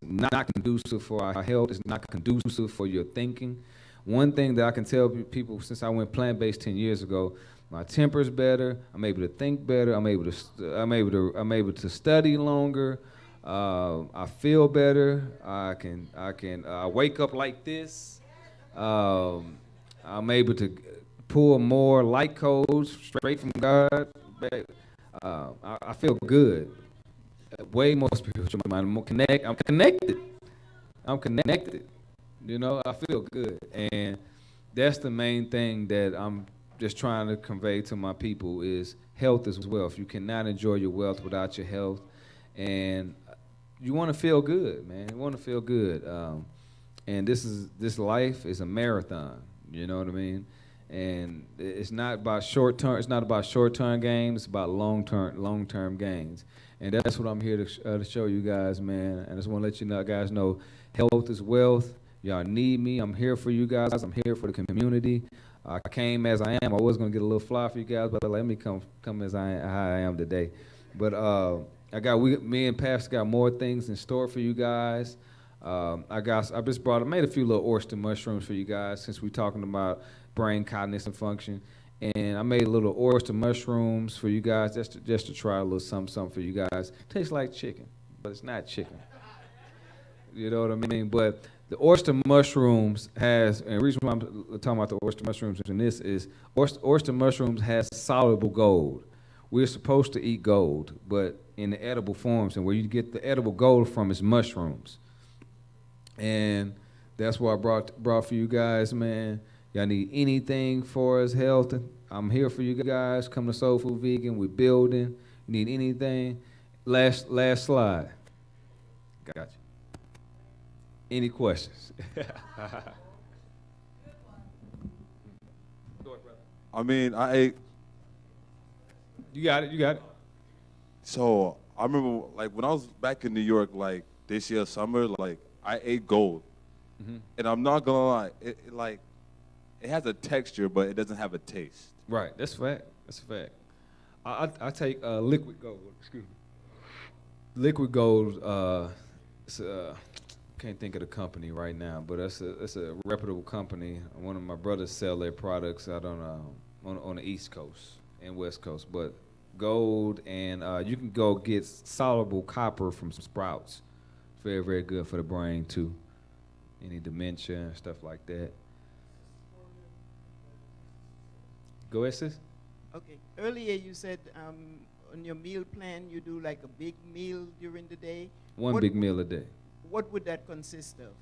not conducive for our health. It's not conducive for your thinking. One thing that I can tell people since I went plant-based 10 years ago, my temper's better. I'm able to think better. I'm able to study longer. I feel better. I wake up like this. I'm able to pull more light codes straight from God. I feel good. Way more spiritual. I'm connected. You know, I feel good. And that's the main thing that I'm just trying to convey to my people is health is wealth. You cannot enjoy your wealth without your health. And you want to feel good, man. You want to feel good. And this life is a marathon. You know what I mean? And it's not about short-term. It's not about short-term gains. It's about long-term gains. And that's what I'm here to show you guys, man. And I just want to let you guys know, health is wealth. Y'all need me. I'm here for you guys. I'm here for the community. I came as I am. I was gonna get a little fly for you guys, but let me come as how I am today. But me and Pastor got more things in store for you guys. I made a few little oyster mushrooms for you guys since we're talking about brain cognition function. And I made little oyster mushrooms for you guys just to try a little something for you guys. Tastes like chicken, but it's not chicken. You know what I mean? But the oyster mushrooms and the reason why I'm talking about the oyster mushrooms in this is oyster mushrooms has soluble gold. We're supposed to eat gold, but in the edible forms, and where you get the edible gold from is mushrooms. And that's what I brought for you guys, man. Y'all need anything for us health? I'm here for you guys. Come to Soul Food Vegan. We're building. You need anything? Last slide. Got you. Any questions? I mean, I ate. You got it. So I remember, like, when I was back in New York, like this year summer, like I ate gold, and I'm not gonna lie, it has a texture, but it doesn't have a taste. Right, that's a fact. That's a fact. I take liquid gold. Excuse me. Liquid gold. Can't think of the company right now, but it's a reputable company. One of my brothers sell their products out on the East Coast and West Coast. But gold, and you can go get soluble copper from Sprouts. It's very, very good for the brain too. Any dementia and stuff like that. Go ahead, sis. Okay. Earlier you said on your meal plan you do like a big meal during the day. One big meal a day. What would that consist of?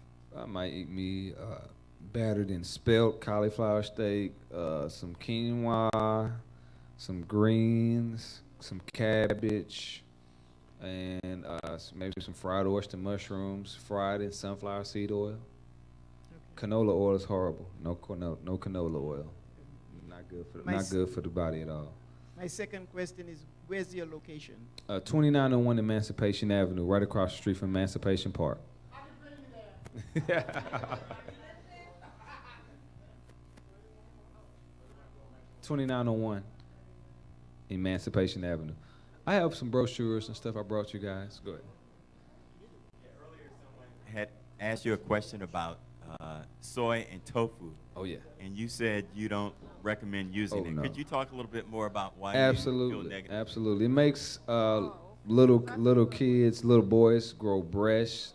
I might eat me battered and spelt cauliflower steak, some quinoa, some greens, some cabbage, and maybe some fried oyster mushrooms, fried in sunflower seed oil. Okay. Canola oil is horrible. No canola oil. Not good for the body at all. My second question is, where's your location? 2901 Emancipation Avenue, right across the street from Emancipation Park. 2901 Emancipation Avenue. I have some brochures and stuff I brought you guys. Go ahead. Earlier someone had asked you a question about soy and tofu. Oh, yeah. And you said you don't recommend using it. No. Could you talk a little bit more about why Absolutely. you feel negative? Absolutely. It makes little kids, little boys grow breasts.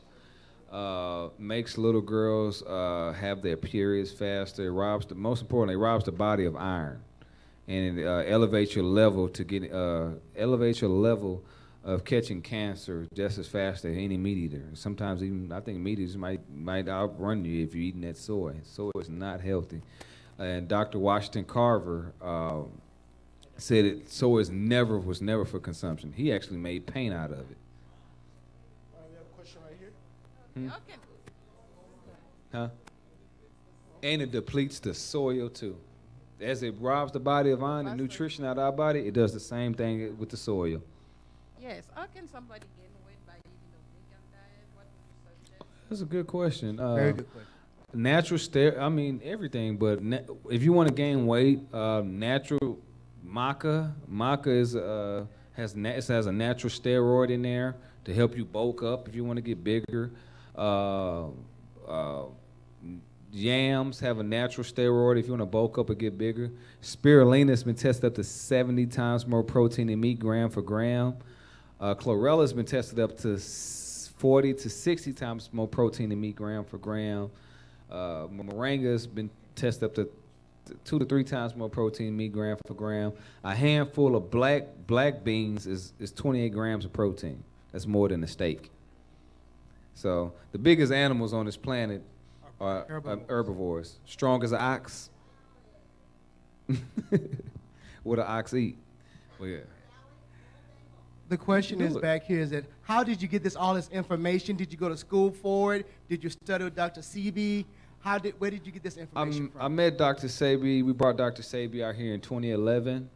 Makes little girls have their periods faster. Most importantly, it robs the body of iron, and it elevates your level of catching cancer just as fast as any meat eater. Sometimes even I think meat eaters might outrun you if you're eating that soy. Soy is not healthy. And Dr. Washington Carver said soy was never for consumption. He actually made paint out of it. We have a question right here. Huh? And it depletes the soil too. As it robs the body of iron and nutrition out of our body, it does the same thing with the soil. Yes. How can somebody gain weight by eating a vegan diet? What would you suggest? That's a good question. Very good question. Natural everything, but if you want to gain weight, natural maca has a natural steroid in there to help you bulk up if you want to get bigger. Yams have a natural steroid if you want to bulk up or get bigger. Spirulina has been tested up to 70 times more protein in meat gram for gram. Chlorella has been tested up to 40 to 60 times more protein in meat gram for gram. Moringa has been tested up to 2 to 3 times more protein in meat gram for gram. A handful of black beans is 28 grams of protein. That's more than a steak. So the biggest animals on this planet are herbivores. Strong as an ox. What an ox eat? Well, yeah. The question is back here is that how did you get all this information? Did you go to school for it? Did you study with Dr. Sebi? Where did you get this information from? I met Dr. Sebi. We brought Dr. Sebi out here in 2011.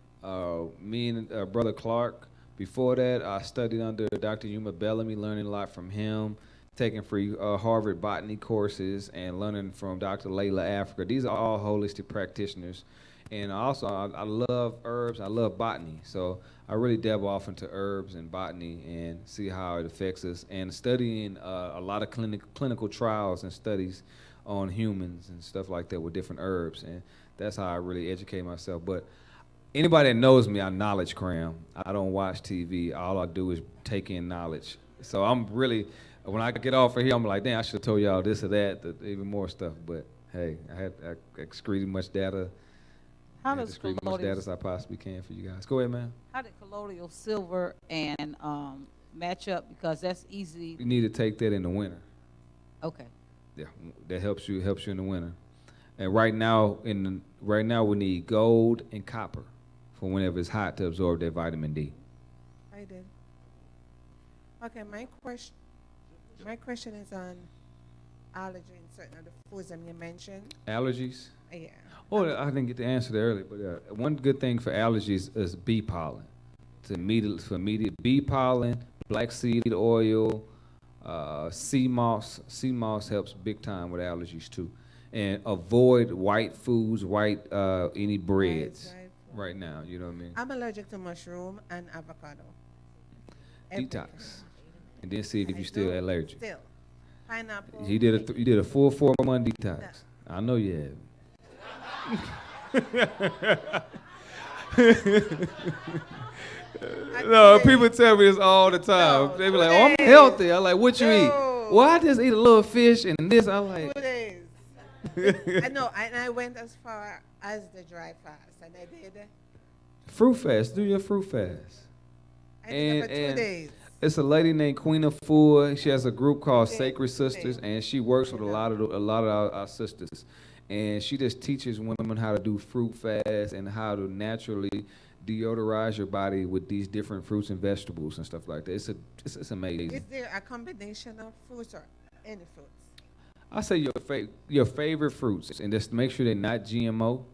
Me and Brother Clark. Before that, I studied under Dr. Yuma Bellamy, learning a lot from him, taking free Harvard botany courses, and learning from Dr. Layla Africa. These are all holistic practitioners. And also, I love herbs. I love botany. So I really dabble off into herbs and botany and see how it affects us. And studying a lot of clinical trials and studies on humans and stuff like that with different herbs. And that's how I really educate myself. But anybody that knows me, I knowledge cram. I don't watch TV. All I do is take in knowledge. So I'm really, when I get off of here, I'm like, damn, I should have told y'all this or that, even more stuff. But hey, I excreted much data. How I does excrete as much data as I possibly can for you guys. Go ahead, man. How did colloidal silver and match up? Because that's easy. You need to take that in the winter. Okay. Yeah, that helps you in the winter. And right now we need gold and copper for whenever it's hot to absorb that vitamin D. I did. Okay, my question is on allergy in certain of the foods that you mentioned. Allergies? Yeah. Oh, I didn't get to answer that earlier, but one good thing for allergies is bee pollen. For immediate bee pollen, black seed oil, sea moss. Sea moss helps big time with allergies too. And avoid white foods, any breads right now, you know what I mean? I'm allergic to mushroom and avocado. Detox. And then see if you're still allergic. Still. Pineapple. You did a full 4-month detox. I know you have. No, people tell me this all the time. No, they be like, "Oh, I'm healthy." I'm like, "What you eat?" Well, I just eat a little fish and this. I like. 2 days. I know, and I went as far as the dry fast, and I did. Fruit fast. Do your fruit fast. I did it for 2 days. It's a lady named Queen of Four. She has a group called Sacred Sisters, and she works with a lot of our sisters. And she just teaches women how to do fruit fast and how to naturally deodorize your body with these different fruits and vegetables and stuff like that. It's amazing. Is there a combination of fruits or any fruits? I say your favorite fruits, and just make sure they're not GMO.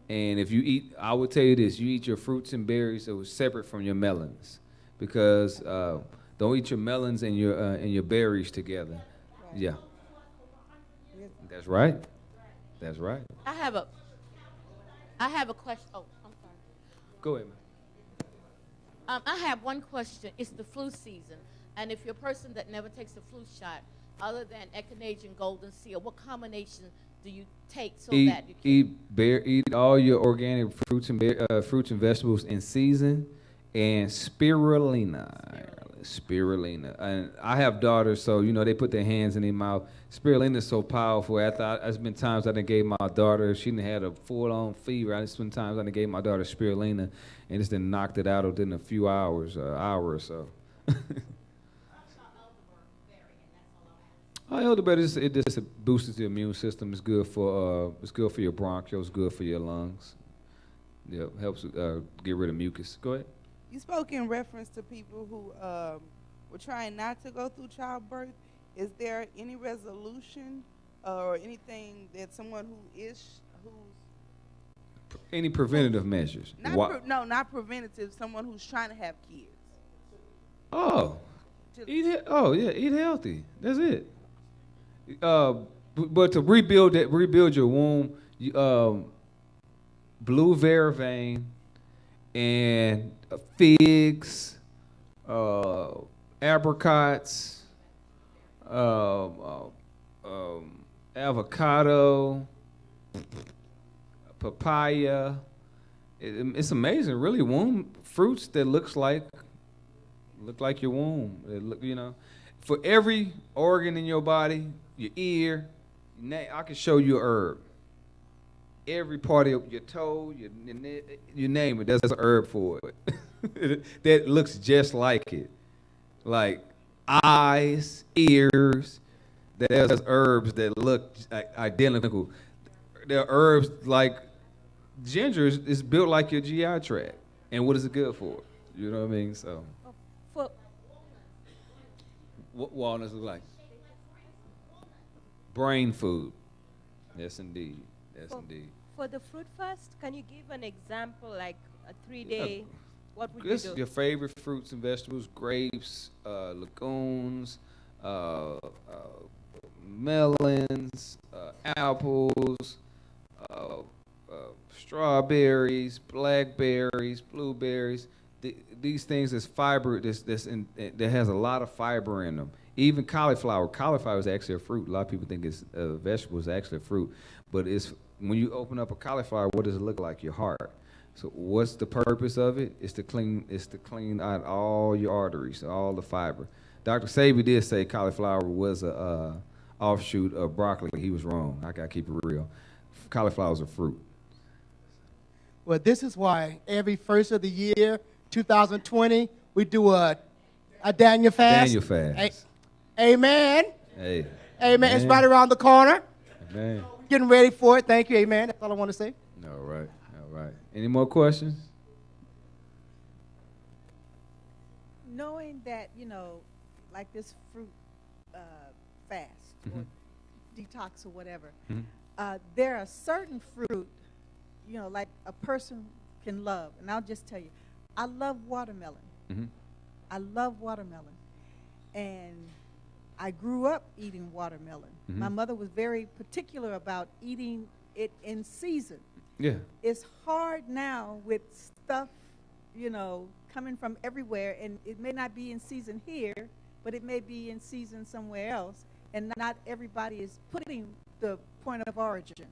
And if you eat, I would tell you this: you eat your fruits and berries that was separate from your melons, because don't eat your melons and your berries together. Right. Yeah, that's right. That's right. I have a question. Oh, I'm sorry. Go ahead, man. I have one question. It's the flu season, and if you're a person that never takes the flu shot, other than echinacea and golden seal, what combination do you take so that you can eat all your organic fruits and vegetables in season, and spirulina. And I have daughters, so they put their hands in their mouth. Spirulina is so powerful. There's been times I done gave my daughter, she done had a full-on fever. There's been times I done gave my daughter spirulina and just done knocked it out within a few hours, hour or so. Elderberry, it just boosts the immune system. It's good for your bronchioles. Good for your lungs. Yeah, helps get rid of mucus. Go ahead. You spoke in reference to people who were trying not to go through childbirth. Is there any resolution or anything that someone who's any preventative measures? Not preventative. Someone who's trying to have kids. Oh, eat healthy. That's it. But to rebuild your womb, blue vervain and figs, apricots, avocado, papaya. It's amazing, really. Womb fruits that look like your womb. For every organ in your body, your ear, I can show you a herb. Every part of your toe, you name it, there's an herb for it that looks just like it. Like eyes, ears, there's herbs that look identical. There are herbs like ginger is built like your GI tract. And what is it good for? You know what I mean? So, what walnuts look like? Brain food. Yes, indeed. Yes, indeed. For the fruit fast, can you give an example, like a 3-day? What would you do? Your favorite fruits and vegetables: grapes, legumes, melons, apples, strawberries, blackberries, blueberries. These things is fiber. That has a lot of fiber in them. Even cauliflower. Cauliflower is actually a fruit. A lot of people think it's a vegetable. It's actually a fruit, but it's when you open up a cauliflower, what does it look like? Your heart. So what's the purpose of it? It's to clean out all your arteries, all the fiber. Dr. Sabi did say cauliflower was a offshoot of broccoli. He was wrong. I gotta keep it real. Cauliflower is a fruit. Well, this is why every first of the year, 2020, we do a Daniel fast. Daniel fast. Amen. Hey. Amen. It's right around the corner. Amen. Getting ready for it. Thank you. Amen. That's all I want to say. All right. All right. Any more questions? Knowing that, like this fruit fast or detox or whatever, there are certain fruit, like a person can love. And I'll just tell you, I love watermelon. I love watermelon. And I grew up eating watermelon. My mother was very particular about eating it in season. Yeah. It's hard now with stuff, coming from everywhere, and it may not be in season here, but it may be in season somewhere else, and not everybody is putting the point of origin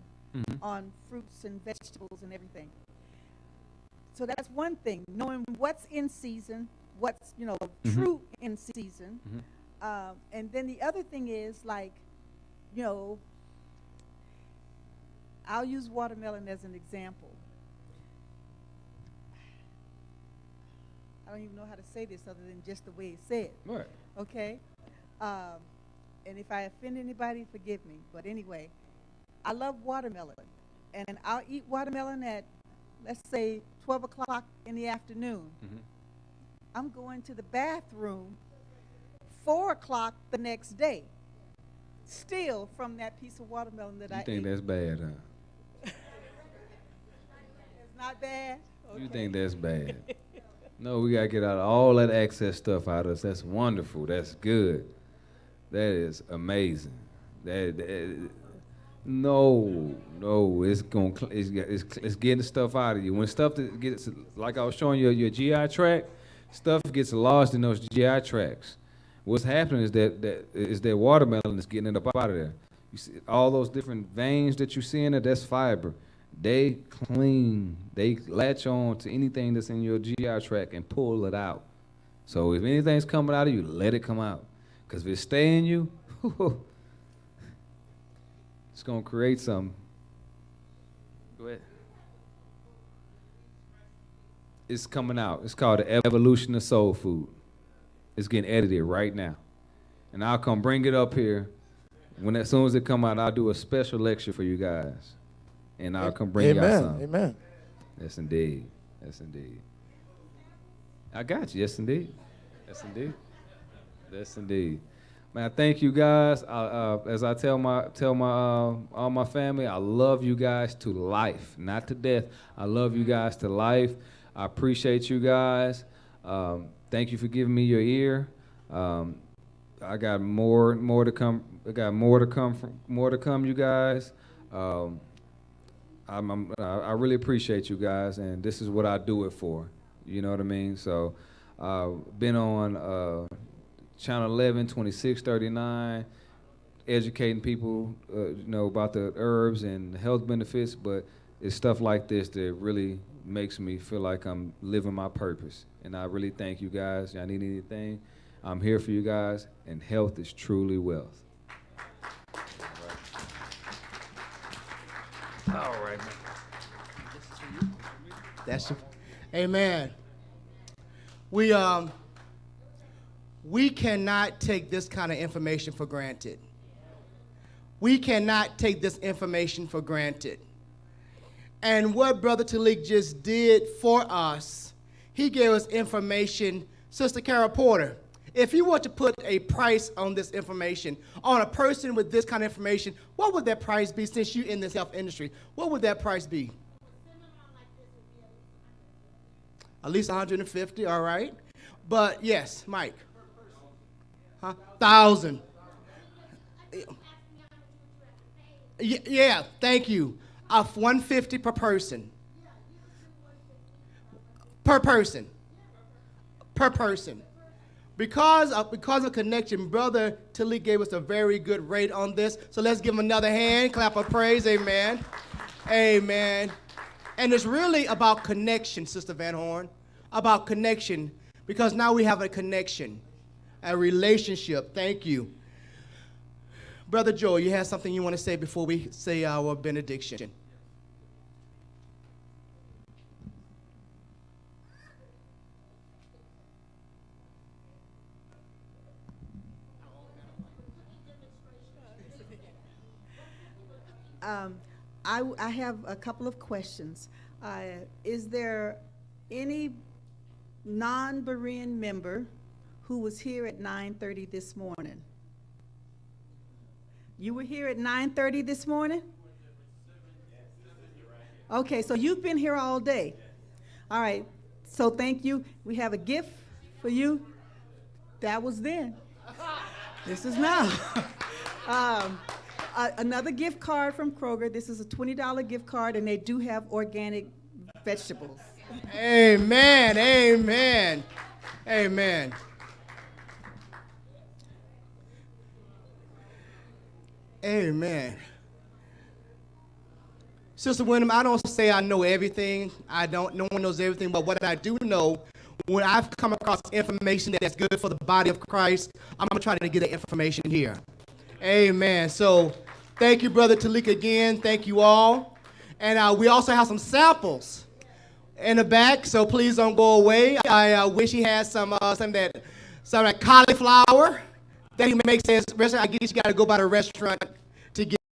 on fruits and vegetables and everything. So that's one thing, knowing what's in season, what's, true in season. And then the other thing is, like, I'll use watermelon as an example. I don't even know how to say this other than just the way it's said. Right. Okay? And if I offend anybody, forgive me. But anyway, I love watermelon. And I'll eat watermelon at, let's say, 12 o'clock in the afternoon. I'm going to the bathroom 4 o'clock the next day, still from that piece of watermelon that I ate. You think that's bad, huh? It's not bad? Okay. You think that's bad? No, we got to get out all that excess stuff out of us. That's wonderful. That's good. That is amazing. No, it's getting the stuff out of you. When stuff that gets, like I was showing you, your GI tract, stuff gets lodged in those GI tracts. What's happening is that watermelon is getting it up out of there. You see all those different veins that you see in it, that's fiber. They clean, they latch on to anything that's in your GI tract and pull it out. So if anything's coming out of you, let it come out. Because if it stay in you, it's going to create something. Go ahead. It's coming out. It's called the evolution of soul food. It's getting edited right now. And I'll come bring it up here. As soon as it come out, I'll do a special lecture for you guys. And I'll come bring y'all some. Amen. Yes, indeed. Yes, indeed. I got you. Yes, indeed. Yes, indeed. Yes, indeed. Man, thank you guys. As I tell all my family, I love you guys to life, not to death. I love you guys to life. I appreciate you guys. Thank you for giving me your ear. I got more to come. I got more to come, you guys. I really appreciate you guys, and this is what I do it for. You know what I mean? So, been on Channel 11, 2639, educating people, about the herbs and health benefits. But it's stuff like this that really makes me feel like I'm living my purpose. And I really thank you guys. Y'all need anything? I'm here for you guys, and health is truly wealth. All right, man. That's amen. We cannot take this kind of information for granted. We cannot take this information for granted. And what Brother Talik just did for us, he gave us information. Sister Carol Porter, if you were to put a price on this information, on a person with this kind of information, what would that price be since you're in this health industry? What would that price be? At least 150, all right. But yes, Mike. Huh? 1,000. Yeah, thank you. of $150 per person. Per person. Per person. Because of connection, Brother Tilly gave us a very good rate on this. So let's give him another hand, clap of praise, amen. Amen. And it's really about connection, Sister Van Horn, about connection, because now we have a connection, a relationship. Thank you. Brother Joe, you have something you want to say before we say our benediction? I have a couple of questions. Is there any non-Berean member who was here at 9:30 this morning? You were here at 9:30 this morning? Okay, so you've been here all day. All right, so thank you. We have a gift for you. That was then. This is now. Another gift card from Kroger. This is a $20 gift card, and they do have organic vegetables. Amen, amen, amen. Amen. Sister Wyndham, I don't say I know everything. No one knows everything, but what I do know, when I've come across information that's good for the body of Christ, I'm going to try to get that information here. Amen. So thank you, Brother Talik, again. Thank you all. And we also have some samples in the back, so please don't go away. I wish he had some like cauliflower that he makes his restaurant. I guess you got to go by the restaurant